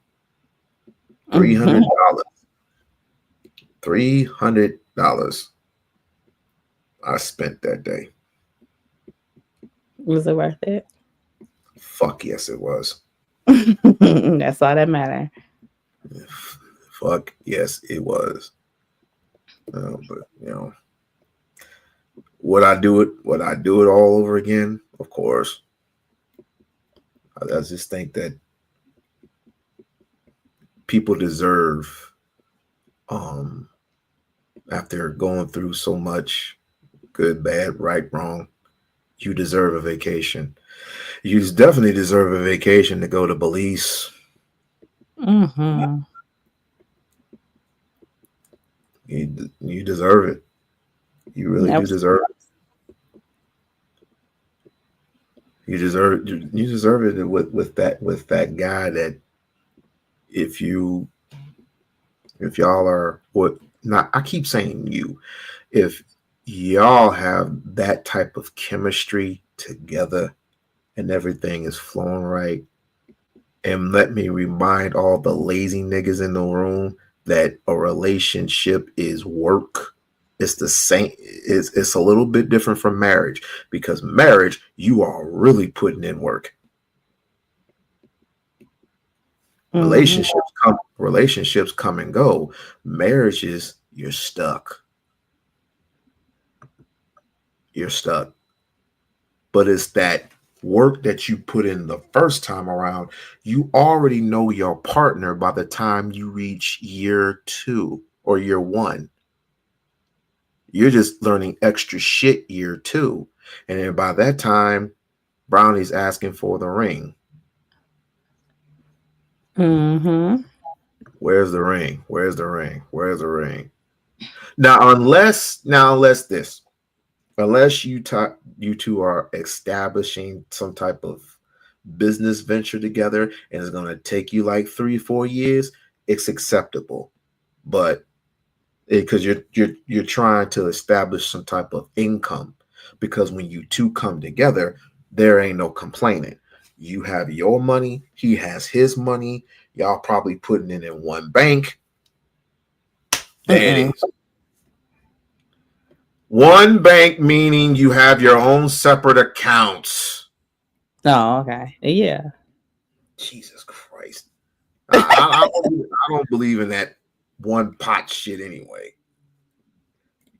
$300. $300 I spent that day. Was it worth it? Fuck yes, it was. That's all that matters. Fuck yes, it was. But would I do it all over again? Of course. I just think that people deserve, after going through so much, good, bad, right, wrong, you deserve a vacation. You definitely deserve a vacation to go to Belize. Mm-hmm. You deserve it. You really do deserve it. You deserve it with that guy that if y'all are not, I keep saying you, if y'all have that type of chemistry together and everything is flowing right, and let me remind all the lazy niggas in the room that a relationship is work. It's the same. It's a little bit different from marriage, because marriage, you are really putting in work. Relationships come and go. Marriages, you're stuck. You're stuck. But it's that work that you put in the first time around. You already know your partner by the time you reach year 2 or year 1. You're just learning extra shit year 2. And then by that time, Brownie's asking for the ring. Mm-hmm. Where's the ring? Where's the ring? Where's the ring? Now, unless you two are establishing some type of business venture together and it's going to take you like 3-4 years, it's acceptable. But because you're trying to establish some type of income, because when you two come together, there ain't no complaining. You have your money, he has his money, y'all probably putting it in one bank. There it is. One bank, meaning you have your own separate accounts. Oh, okay. Yeah. Jesus Christ. I don't believe in that one pot shit anyway.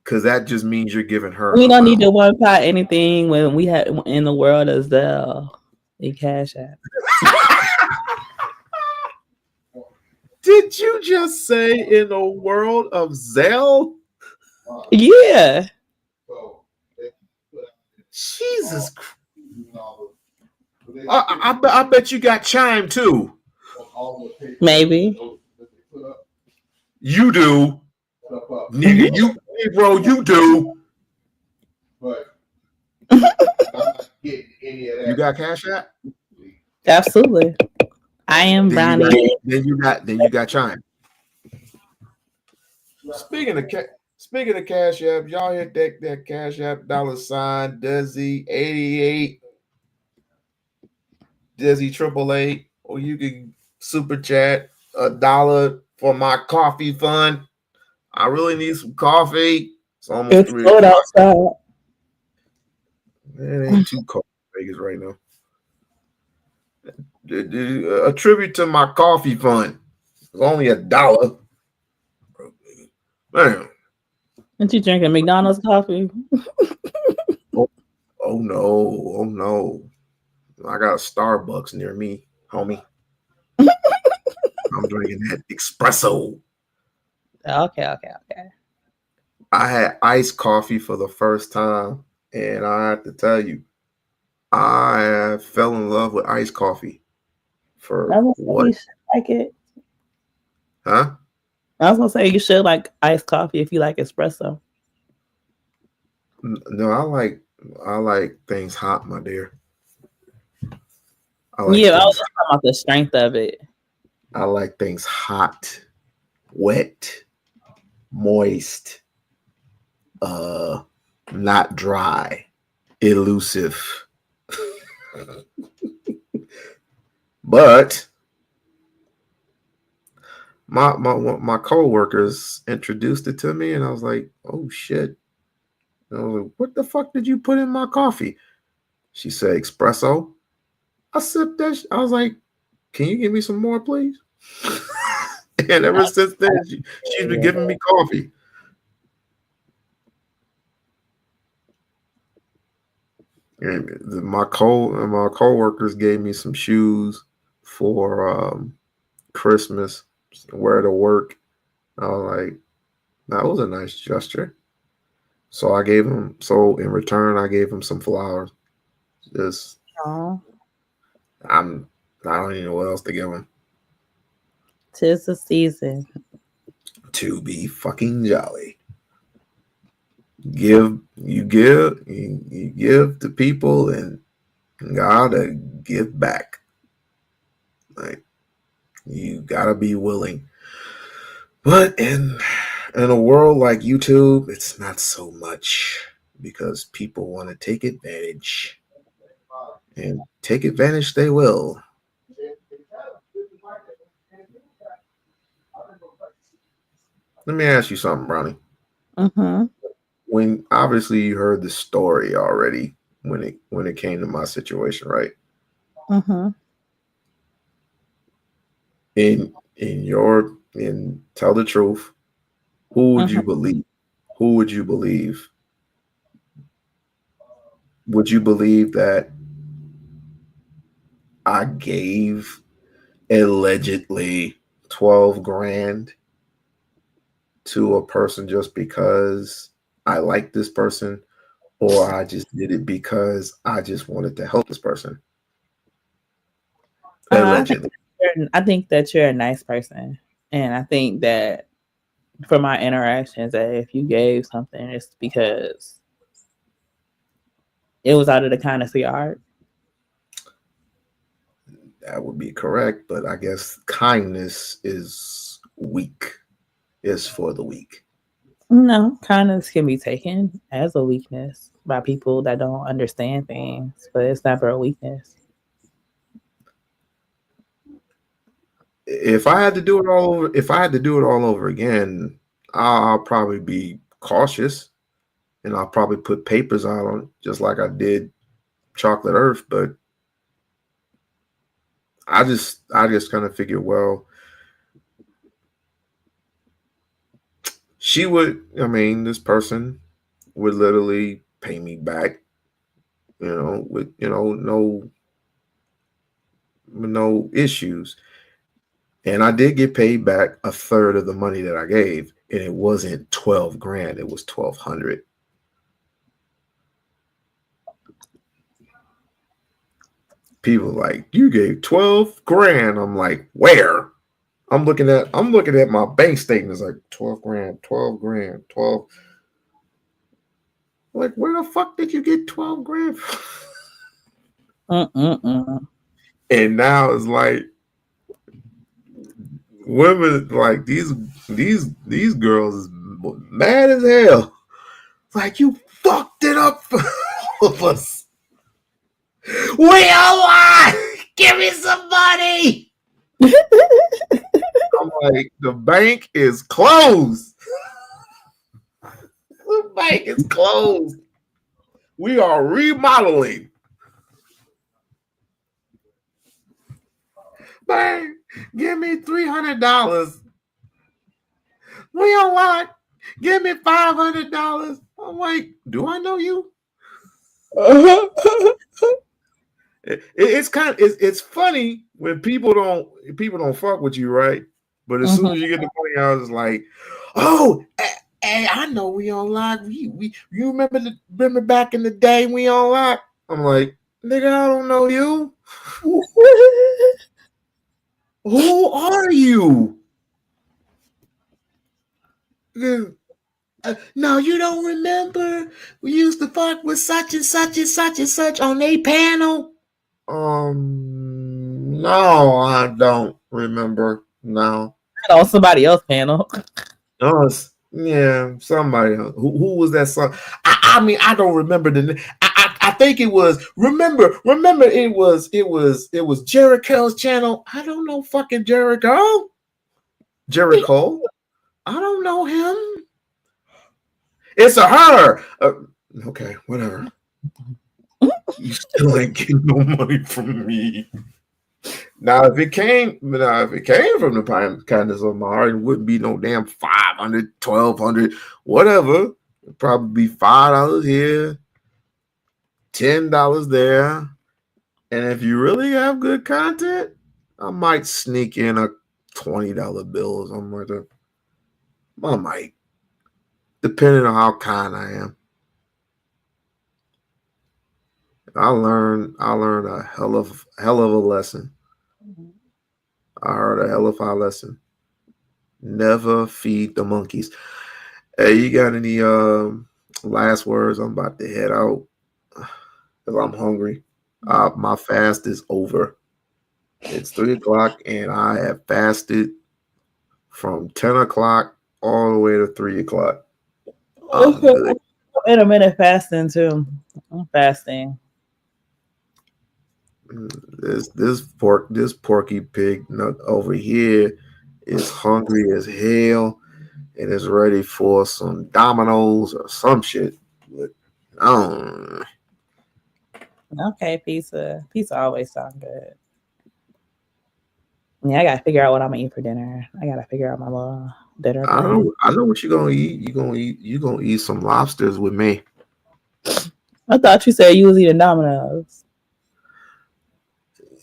Because that just means you're giving her. We don't need to one pot anything when we have in the world as well. We cash out. Did you just say in a world of Zelle? Yeah. Jesus Christ. I bet you got Chime too. Maybe. You do. Nigga, you do. You got Cash App? Absolutely. I am Brownie. Then you got Chime. Speaking of Cash App, y'all hit that Cash App $ Desi 88 Desi 888, or you can super chat $1 for my coffee fund. I really need some coffee. It's almost 3 o'clock. Outside. It ain't too cold in Vegas right now. A tribute to my coffee fund. It's only $1. Man. Aren't you drinking McDonald's coffee? Oh no. I got a Starbucks near me, homie. I'm drinking that espresso. Okay. I had iced coffee for the first time, and I have to tell you, I fell in love with iced coffee. For what? You should like it. Huh? I was gonna say you should like iced coffee if you like espresso. No, I like things hot, my dear. I was just talking about the strength of it. I like things hot, wet, moist, not dry, elusive. But my coworkers introduced it to me, and I was like, "Oh shit!" And I was like, "What the fuck did you put in my coffee?" She said, "Espresso." I sipped that. I was like, "Can you give me some more, please?" And ever since then, she's been giving me coffee. And my coworkers gave me some shoes for Christmas to wear to work. I was like, that was a nice gesture. So I gave him. So in return, I gave him some flowers. Just, I don't even know what else to give him. 'Tis the season to be fucking jolly. You give to people, and gotta give back. Like, you gotta be willing. But in In a world like YouTube, it's not so much because people want to take advantage. And take advantage they will. Let me ask you something, Brownie. Mm-hmm. When obviously you heard the story already when it came to my situation, right? Mm-hmm. In tell the truth, who would you believe? Who would you believe? Would you believe that I gave allegedly 12 grand to a person just because I like this person, or I just did it because I just wanted to help this person? Allegedly. I think that you're a nice person. And I think that for my interactions, that if you gave something, it's because it was out of the kindness of your heart. That would be correct, but I guess kindness is weak. Is for the weak. No, kindness can be taken as a weakness by people that don't understand things, but it's never a weakness. If I had to do it all over again, I'll probably be cautious, and I'll probably put papers out on it, just like I did Chocolate Earth. But I just kind of figured, well, this person would literally pay me back, with no issues. And I did get paid back a third of the money that I gave, and it wasn't 12 grand, it was 1,200. People like, you gave 12 grand. I'm like, where? I'm looking at my bank statements, like 12 grand, 12 grand, 12. Like, where the fuck did you get 12 grand from? And now it's like women, like these girls is mad as hell. Like, you fucked it up for all of us. We all want. Give me some money. I'm like, the bank is closed. The bank is closed. We are remodeling. Man, give me $300. We-On-Loc. Give me $500. I'm like, do I know you? It's funny when people don't fuck with you, right? But as soon as you get the money, I was like, oh, hey, I know We-On-Loc. You remember back in the day, We-On-Loc? I'm like, nigga, I don't know you. Who are you? No, you don't remember? We used to fuck with such and such and such and such on a panel. No, I don't remember. No. On somebody else's panel. Yeah, somebody else. Who was that song? I mean, I don't remember the name. I think it was. Remember, it was Jericho's channel. I don't know fucking Jericho. I don't know him. It's a her. Okay, whatever. You still ain't getting no money from me. Now, if it came from the kindness of my heart, it wouldn't be no damn 500, 1,200, whatever. It'd probably be $5 here, $10 there. And if you really have good content, I might sneak in a $20 bill or something like that. I might, depending on how kind I am. I learned a hell of a lesson. I heard a hell of a lesson. Never feed the monkeys. Hey, you got any last words? I'm about to head out because I'm hungry. My fast is over. It's 3 o'clock, and I have fasted from 10 o'clock all the way to 3 o'clock. I'm good. Intermittent fasting too. I'm fasting. This porky pig nut over here is hungry as hell and is ready for some Dominoes or some shit. But Okay, pizza. Pizza always sounds good. Yeah, I gotta figure out what I'm gonna eat for dinner. I gotta figure out my little dinner. I know what you're gonna eat. You're gonna eat some lobsters with me. I thought you said you was eating Domino's.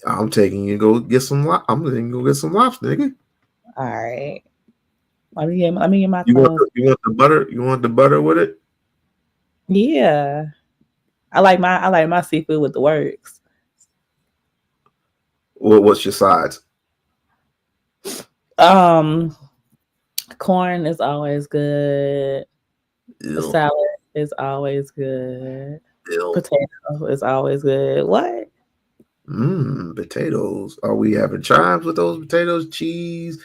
I'm taking you to go get some. I'm letting you go get some lobster, nigga. All right. Let me get my. You want the butter? You want the butter with it? Yeah. I like my seafood with the works. What's your sides? Corn is always good. Ew. The salad is always good. Ew. Potato is always good. What? Potatoes. Are we having chives with those potatoes? Cheese?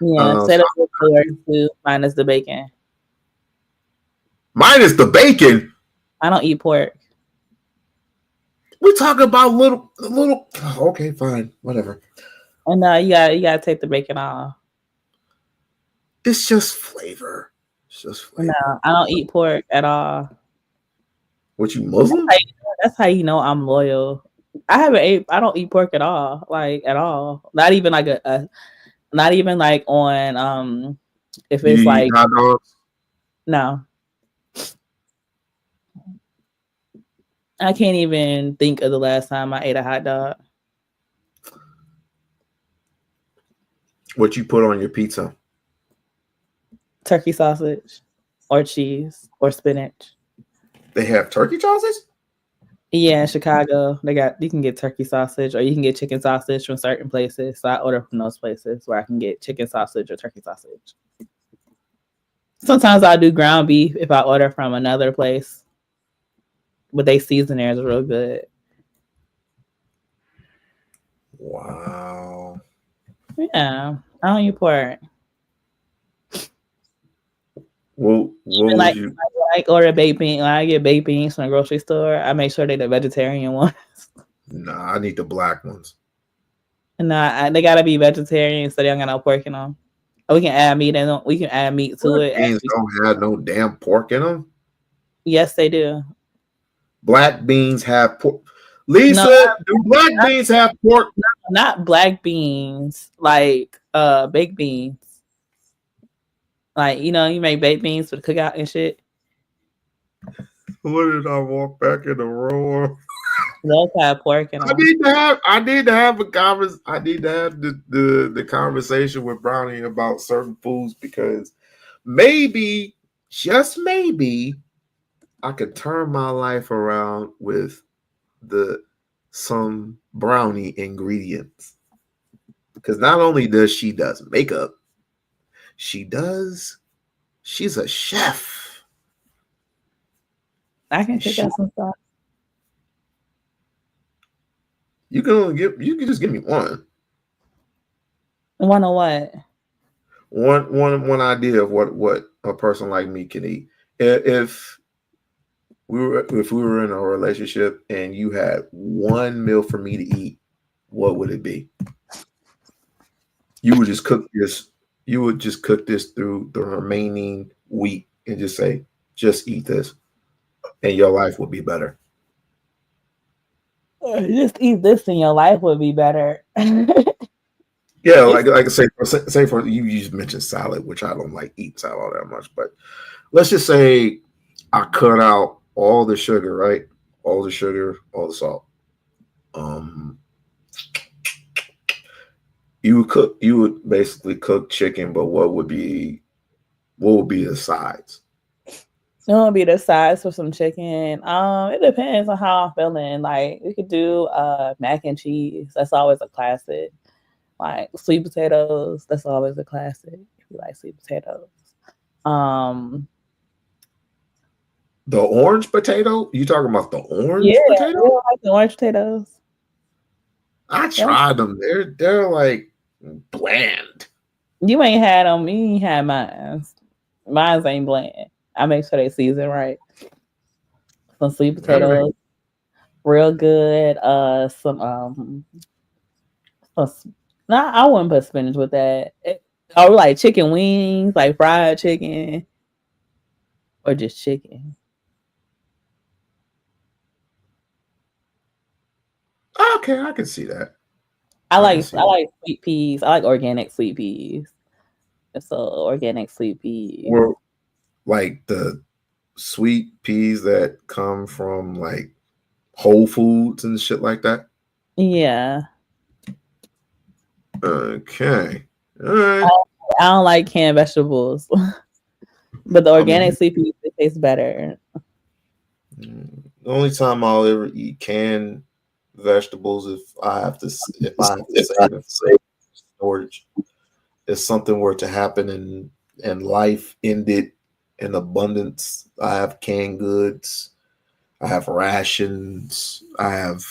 Yeah, potatoes with the works too, minus the bacon. Minus the bacon? I don't eat pork. We're talking about little. Okay, fine, whatever. And you gotta take the bacon off. It's just flavor. No, I don't eat pork at all. What, you Muslim? That's how you know I'm loyal. I don't eat pork at all, like at all. Not even like not even like on if it's like hot dogs? No. I can't even think of the last time I ate a hot dog. What you put on your pizza? Turkey sausage or cheese or spinach. They have turkey sausage? Yeah, in Chicago, you can get turkey sausage or you can get chicken sausage from certain places. So I order from those places where I can get chicken sausage or turkey sausage. Sometimes I'll do ground beef if I order from another place. But they season theirs real good. Wow. Yeah, I don't eat pork. Well, I order baked beans. When I get baked beans from the grocery store, I make sure they're the vegetarian ones. Nah, I need the black ones. No, they gotta be vegetarian, so they don't got no pork in them. We can add meat in them. We can add meat to it. Beans don't have no damn pork in them. Yes, they do. Black beans have pork. Lisa, do black beans have pork? No, not black beans, like baked beans. Like, you make baked beans for the cookout and shit. What did I walk back in the room? Those have pork in them. I need to have the conversation with Brownie about certain foods, because maybe, just maybe, I could turn my life around with some Brownie ingredients. Because not only does she does makeup, she's a chef. I can pick up some stuff. You can just give me one. One of what? One idea of what a person like me can eat. If we were in a relationship and you had one meal for me to eat, what would it be? You would just cook this. You would just cook this through the remaining week and just say, just eat this, and your life would be better. Just eat this and your life would be better. Yeah, like I say for you just mentioned salad, which I don't like eating salad all that much, but let's just say I cut out all the sugar, right? All the sugar, all the salt. You would basically cook chicken, but what would be the sides? It would be the sides for some chicken. It depends on how I'm feeling. Like, we could do mac and cheese. That's always a classic. Like sweet potatoes, that's always a classic. If you like sweet potatoes. The orange potato? You talking about the orange potato? Yeah, I like the orange potatoes. I tried them. They're like bland. You ain't had them. You ain't had mine. Mine ain't bland. I make sure they season right. Some sweet potatoes, real good. Nah, I wouldn't put spinach with that. Or like chicken wings, like fried chicken, or just chicken. Okay, I can see that. I like sweet peas. I like organic sweet peas. So organic sweet peas. Or like the sweet peas that come from like Whole Foods and shit like that. Yeah. Okay. All right. I don't like canned vegetables, but the organic sweet peas taste better. The only time I'll ever eat canned vegetables if I have to save it for storage, if something were to happen and life ended in abundance. I have canned goods, I have rations, I have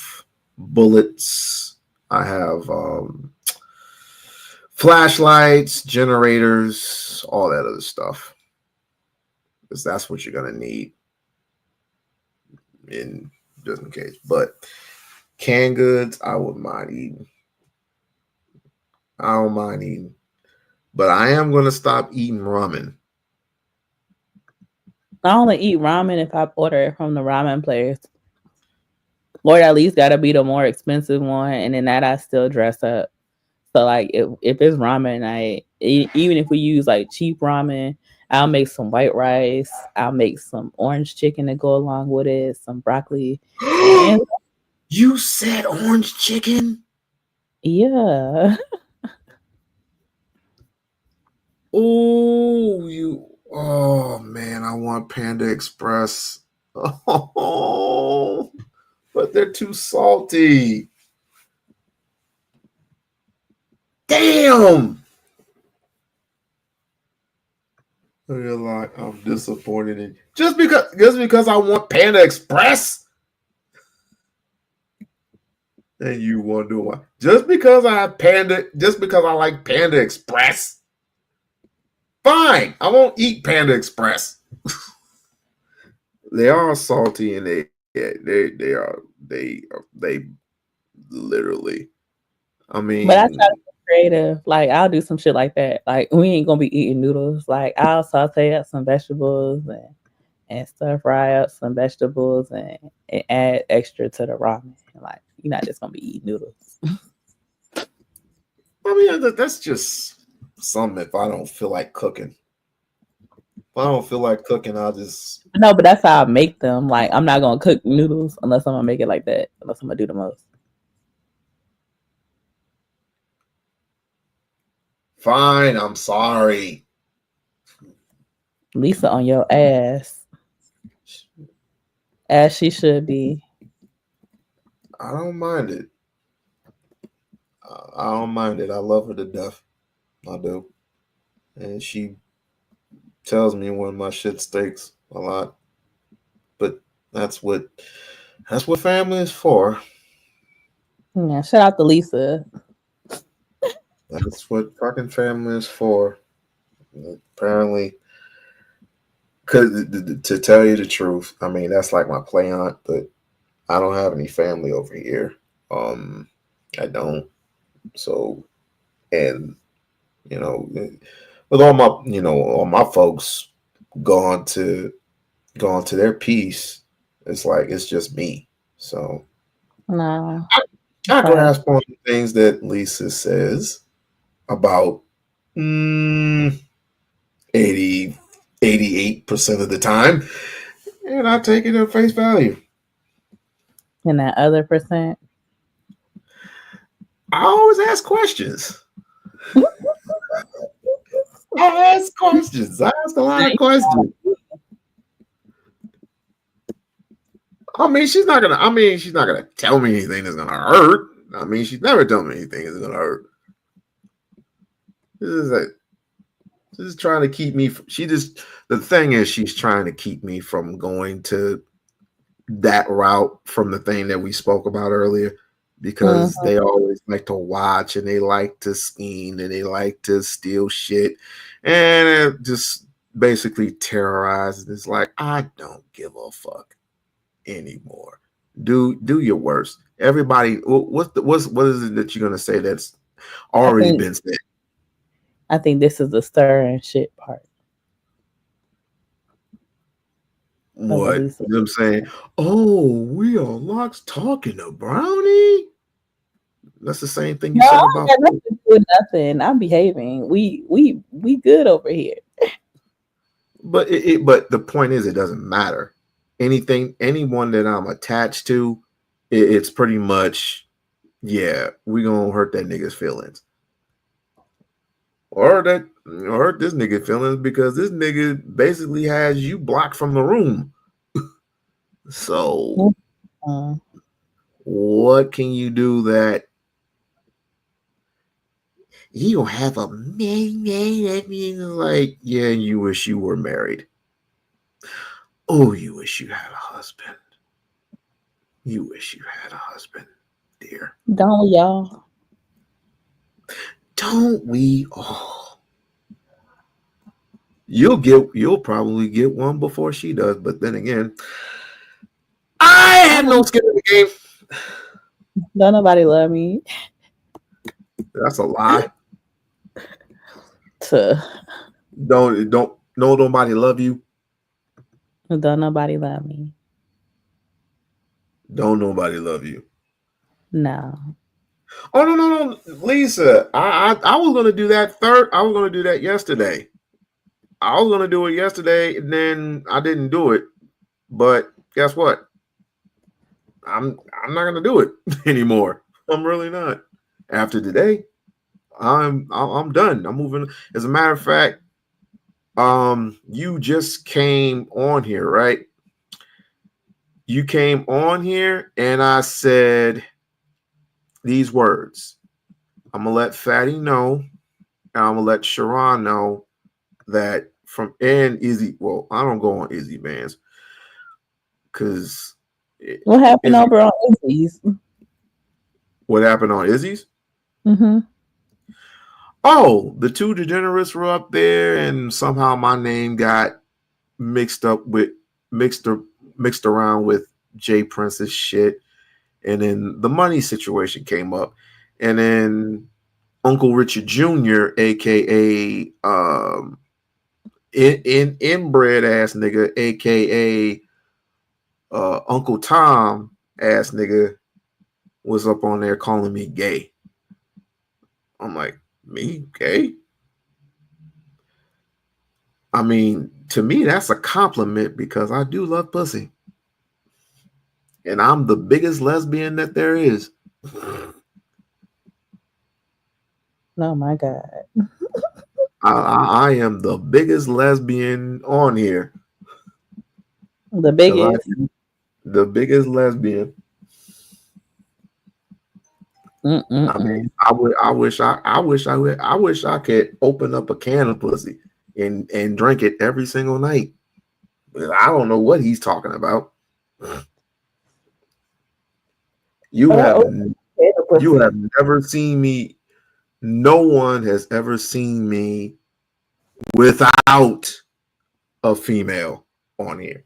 bullets, I have flashlights, generators, all that other stuff, because that's what you're gonna need in just in case. But canned goods, I wouldn't mind eating. I don't mind eating, but I am gonna stop eating ramen. I only eat ramen if I order it from the ramen place. Or at least gotta be the more expensive one, and then that I still dress up. So like if it's ramen, even if we use like cheap ramen, I'll make some white rice. I'll make some orange chicken to go along with it, some broccoli. You said orange chicken? Yeah. Oh man, I want Panda Express. Oh, but they're too salty. Damn. You're like, I'm disappointed in just because I want Panda Express. And you wonder why. Just because I like Panda Express. Fine, I won't eat Panda Express. They are salty and they literally. I mean, but I try to be creative. Like I'll do some shit like that. Like we ain't gonna be eating noodles. Like I'll saute up some vegetables and stir fry up some vegetables and add extra to the ramen. Like you're not just gonna be eating noodles. I mean, that's just something if I don't feel like cooking. If I don't feel like cooking, I'll just... No, but that's how I make them. Like, I'm not going to cook noodles unless I'm going to make it like that. Unless I'm going to do the most. Fine, I'm sorry. Lisa on your ass. As she should be. I don't mind it. I don't mind it. I love her to death. I do. And she tells me when my shit stinks a lot. But that's what family is for. Yeah, shout out to Lisa. That's what fucking family is for. Apparently, because to tell you the truth, I mean, that's like my play aunt, but I don't have any family over here. I don't. So, and you know, with all my folks gone to their peace, it's like it's just me. So, No, I grasp on the things that Lisa says about 88% of the time, and I take it at face value. And that other percent, I always ask questions. I ask questions. I ask a lot of questions. I mean, she's not gonna tell me anything that's gonna hurt. I mean, she's never told me anything that's gonna hurt. She's trying to keep me. The thing is, she's trying to keep me from going to that route from the thing that we spoke about earlier, because they always like to watch and they like to scheme and they like to steal shit, and basically terrorized. It's like, I don't give a fuck anymore. Do your worst. Everybody, what is it that you're gonna say that's already been said? I think this is the stirring shit part. What? You know what I'm saying? Oh, We-On-Loc's talking to Brownie. That's the same thing you said about nothing. I'm behaving. We good over here. But but the point is, it doesn't matter. Anyone that I'm attached to, it's pretty much, yeah, we gonna hurt that nigga's feelings, or hurt this nigga feelings because this nigga basically has you blocked from the room. So, what can you do that you don't have a man? That means like, yeah, you wish you were married. Oh, you wish you had a husband. You wish you had a husband, dear. Don't we all? Don't we all? You'll probably get one before she does, but then again, I had no skin in the game. Don't nobody love me. That's a lie. Don't nobody love you. Don't nobody love me. Don't nobody love you. No. Oh no, Lisa. I was gonna do that I was gonna do that yesterday. I was gonna do it yesterday, and then I didn't do it. But guess what? I'm not gonna do it anymore. I'm really not. After today, I'm done. I'm moving. As a matter of fact, you just came on here, right? You came on here, and I said these words. I'm gonna let Fatty know, and I'm gonna let Sharon know that Izzy. Well, I don't go on Izzy bands because what happened over on Izzy's? What happened on Izzy's? Mm-hmm. Oh, the two degenerates were up there, and somehow my name got mixed around with Jay Prince's shit, and then the money situation came up, and then Uncle Richard Jr., aka inbred ass nigga, aka Uncle Tom ass nigga, was up on there calling me gay. I'm like, me gay? I mean, to me, that's a compliment because I do love pussy. And I'm the biggest lesbian that there is. Oh my God. I am the biggest lesbian on here. The biggest? The biggest lesbian. I mean, I wish I could open up a can of pussy and drink it every single night. But I don't know what he's talking about. You have never seen me. No one has ever seen me without a female on here.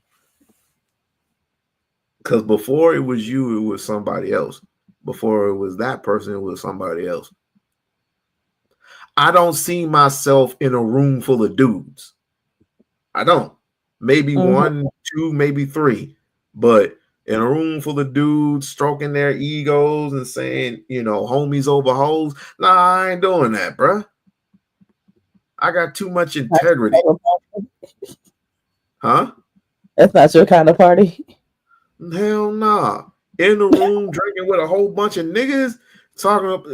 Because before it was you, it was somebody else. Before it was that person, it was somebody else. I don't see myself in a room full of dudes. I don't. Maybe one, two, maybe three. But in a room full of dudes stroking their egos and saying, homies over hoes. Nah, I ain't doing that, bruh. I got too much integrity. Huh? That's not your kind of party. Hell nah. In the room drinking with a whole bunch of niggas talking up,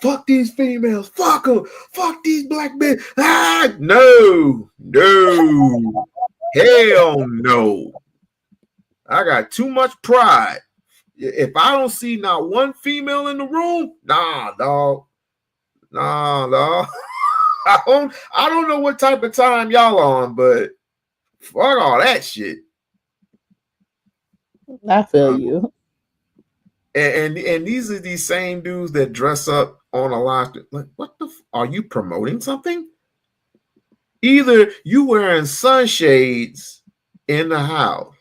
fuck these females, fuck them, fuck these black men. No, hell no. I got too much pride. If I don't see not one female in the room, nah, dog. I don't know what type of time y'all on, but fuck all that shit. I feel you. And these are these same dudes that dress up on a live. Like, what the? Are you promoting something? Either you wearing sunshades in the house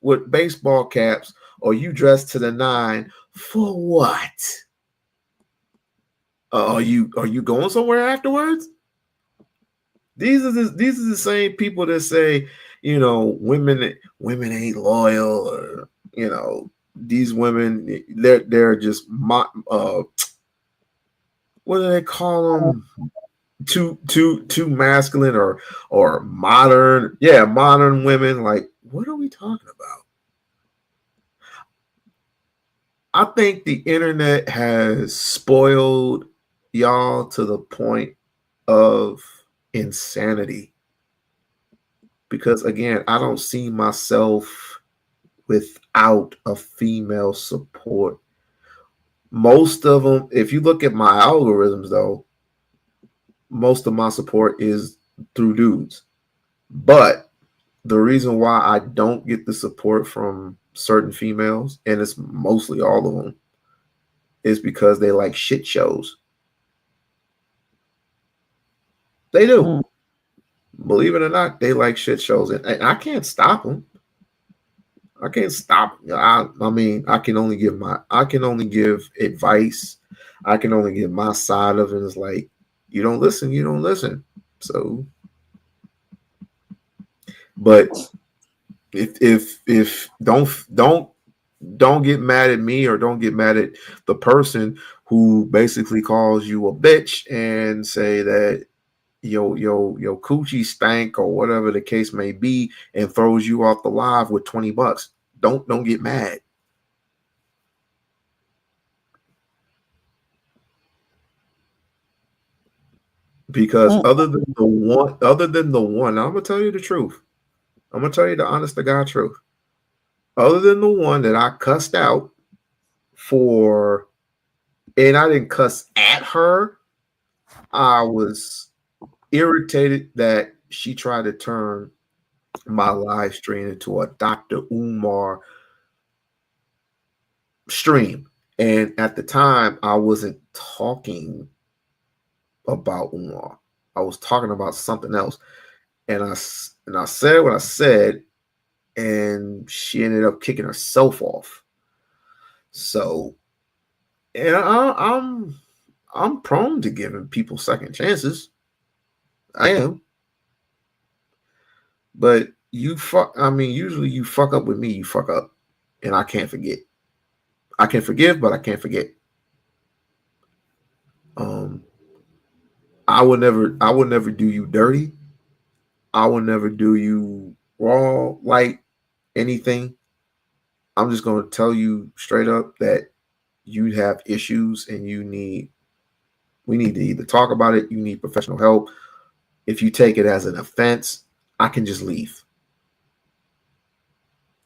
with baseball caps, or you dressed to the nine for what? Are you going somewhere afterwards? These are the same people that say, you know, women ain't loyal, or you know, these women they're just what do they call them? Too masculine or modern. Yeah, modern women. Like, what are we talking about? I think the internet has spoiled y'all to the point of insanity. Because again, I don't see myself without a female support. Most of them, if you look at my algorithms though, most of my support is through dudes. But the reason why I don't get the support from certain females, and it's mostly all of them, is because they like shit shows. They do. Believe it or not, they like shit shows, and I can't stop them. I can't stop. I mean, I can only give advice. I can only give my side of it. It's like, you don't listen. So, but if don't get mad at me, or don't get mad at the person who basically calls you a bitch and say that your coochie stank or whatever the case may be, and throws you off the live with $20. Don't get mad. Because other than the one, I'm gonna tell you the truth. I'm gonna tell you the honest to God truth. Other than the one that I cussed out for, and I didn't cuss at her, I was irritated that she tried to turn my live stream into a Dr. Umar stream. And at the time, I wasn't talking about Umar. I was talking about something else. And I said what I said, and she ended up kicking herself off. So, and I'm prone to giving people second chances. I am. But usually you fuck up with me, you fuck up. And I can't forget. I can forgive, but I can't forget. I would never do you dirty. I will never do you raw, like anything. I'm just going to tell you straight up that you have issues, and we need to either talk about it. You need professional help. If you take it as an offense, I can just leave.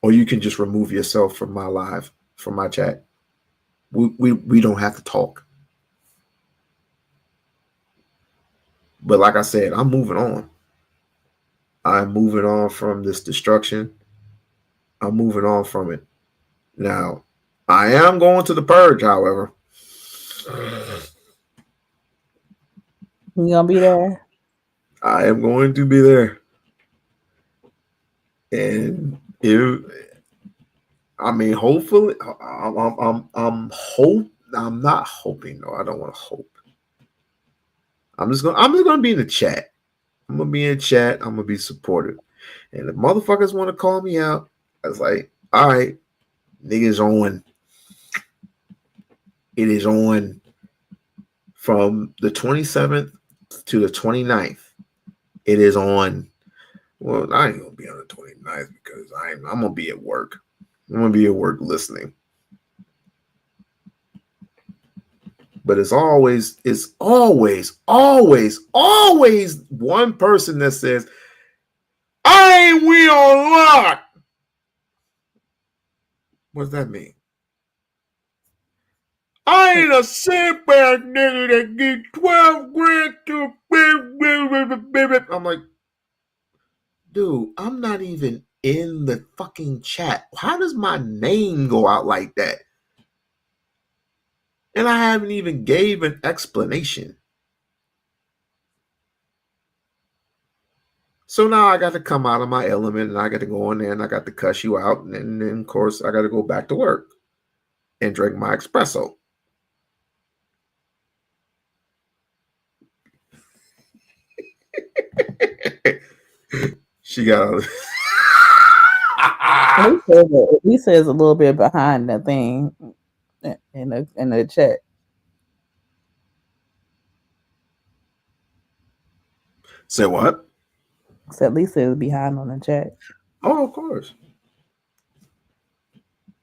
Or you can just remove yourself from my live, from my chat. We don't have to talk. But like I said, I'm moving on. I'm moving on from this destruction. I'm moving on from it. Now, I am going to the Purge, however. You gonna be there? I am going to be there. And hopefully, I'm not hoping. No, I don't want to hope. I'm just gonna be in the chat. I'm gonna be in chat. I'm gonna be supportive. And if motherfuckers want to call me out, I was like, all right, niggas on. It is on from the 27th to the 29th. It is on. Well, I ain't gonna be on the 29th because I'm gonna be at work. I'm gonna be at work listening. But it's always one person that says, I ain't We-On-Loc. What does that mean? I ain't a simp ass nigga that get 12 grand to baby. I'm like, dude, I'm not even in the fucking chat. How does my name go out like that? And I haven't even gave an explanation. So now I got to come out of my element and I got to go in there and I got to cuss you out. And then, of course, I got to go back to work and drink my espresso. She got he says a little bit behind the thing in the chat. Say what? So Lisa is behind on the chat. Oh, of course.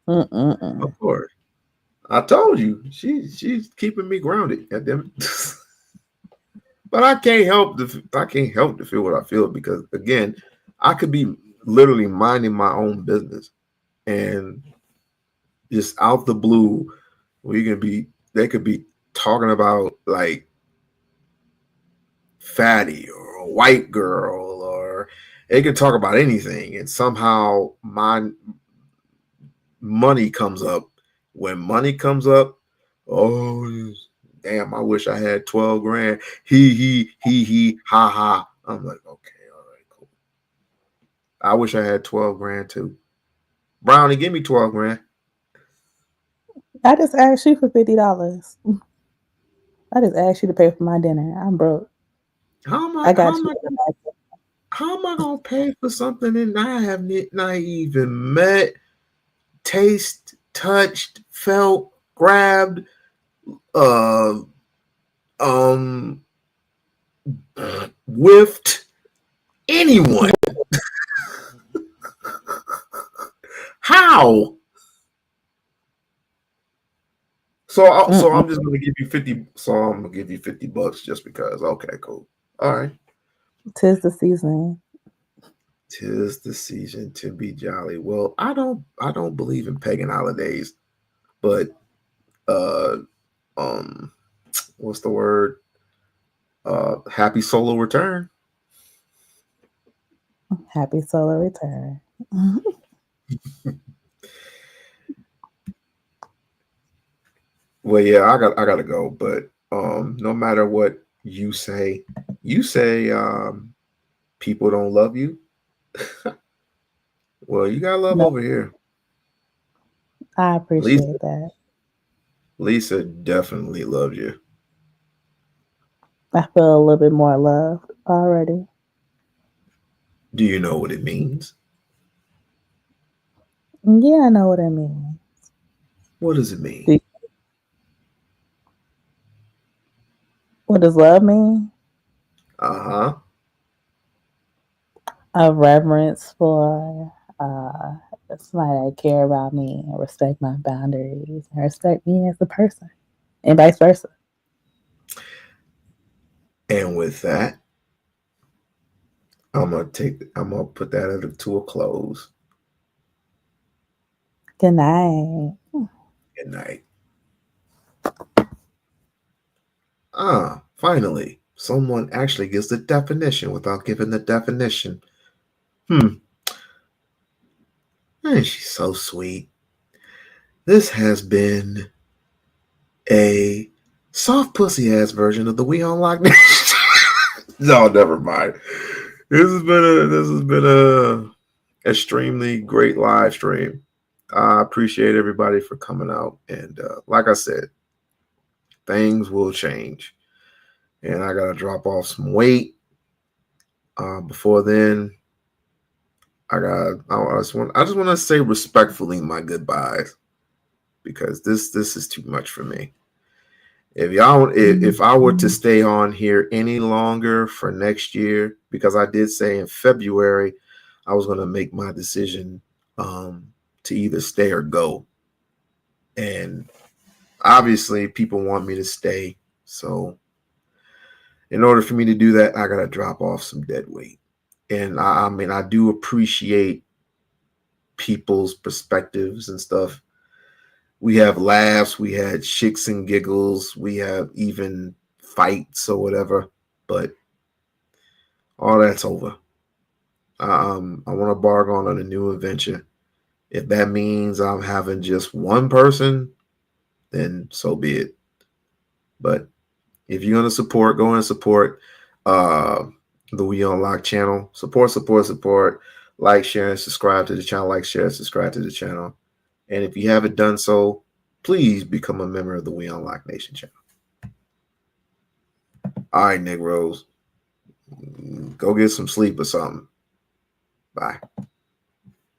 Of course. I told you she's keeping me grounded. Goddamn it. But I can't help to feel what I feel, because again, I could be literally minding my own business and just out the blue, they could be talking about like fatty or a white girl, or they could talk about anything, and somehow my money comes up. When money comes up, oh damn, I wish I had 12 grand. He, ha ha. I'm like, okay, all right, cool. I wish I had 12 grand too. Brownie, give me 12 grand. I just asked you for $50. I just asked you to pay for my dinner. I'm broke. How am I gonna pay for something that I have not even met, taste, touched, felt, grabbed, whiffed anyone? How? So I'm just gonna give you 50. So I'm gonna give you $50 just because. Okay, cool. All right. 'Tis the season. 'Tis the season to be jolly. Well, I don't believe in pagan holidays, but what's the word? Happy solo return. Happy solo return. Well, yeah, I gotta go, but no matter what you say people don't love you. Well, you got love over here. I appreciate that. Lisa definitely loves you. I feel a little bit more love already. Do you know what it means? Yeah, I know what it means. What does it mean? What does love mean? Uh-huh. A reverence for somebody that care about me and respect my boundaries and respect me as a person, and vice versa. And with that, I'm gonna put that to a close. Good night. Good night. Finally, someone actually gives the definition without giving the definition. And she's so sweet. This has been a soft pussy ass version of the We-On-Loc Nation. No, never mind. This has been a extremely great live stream. I appreciate everybody for coming out, and like I said, things will change, and I gotta drop off some weight. Before then, I just want to say respectfully my goodbyes, because this is too much for me. If I were to stay on here any longer for next year, because I did say in February I was going to make my decision to either stay or go, and obviously people want me to stay, so in order for me to do that, I got to drop off some dead weight. And I mean, I do appreciate people's perspectives and stuff. We have laughs, we had shits and giggles, we have even fights or whatever, but all that's over. I want to embark on a new adventure. If that means I'm having just one person, then so be it. But if you're going to support, go and support. the We-On-Loc channel. Support. Like, share, and subscribe to the channel. Like, share, and subscribe to the channel. And if you haven't done so, please become a member of the We-On-Loc Nation channel. All right, Negroes. Go get some sleep or something. Bye.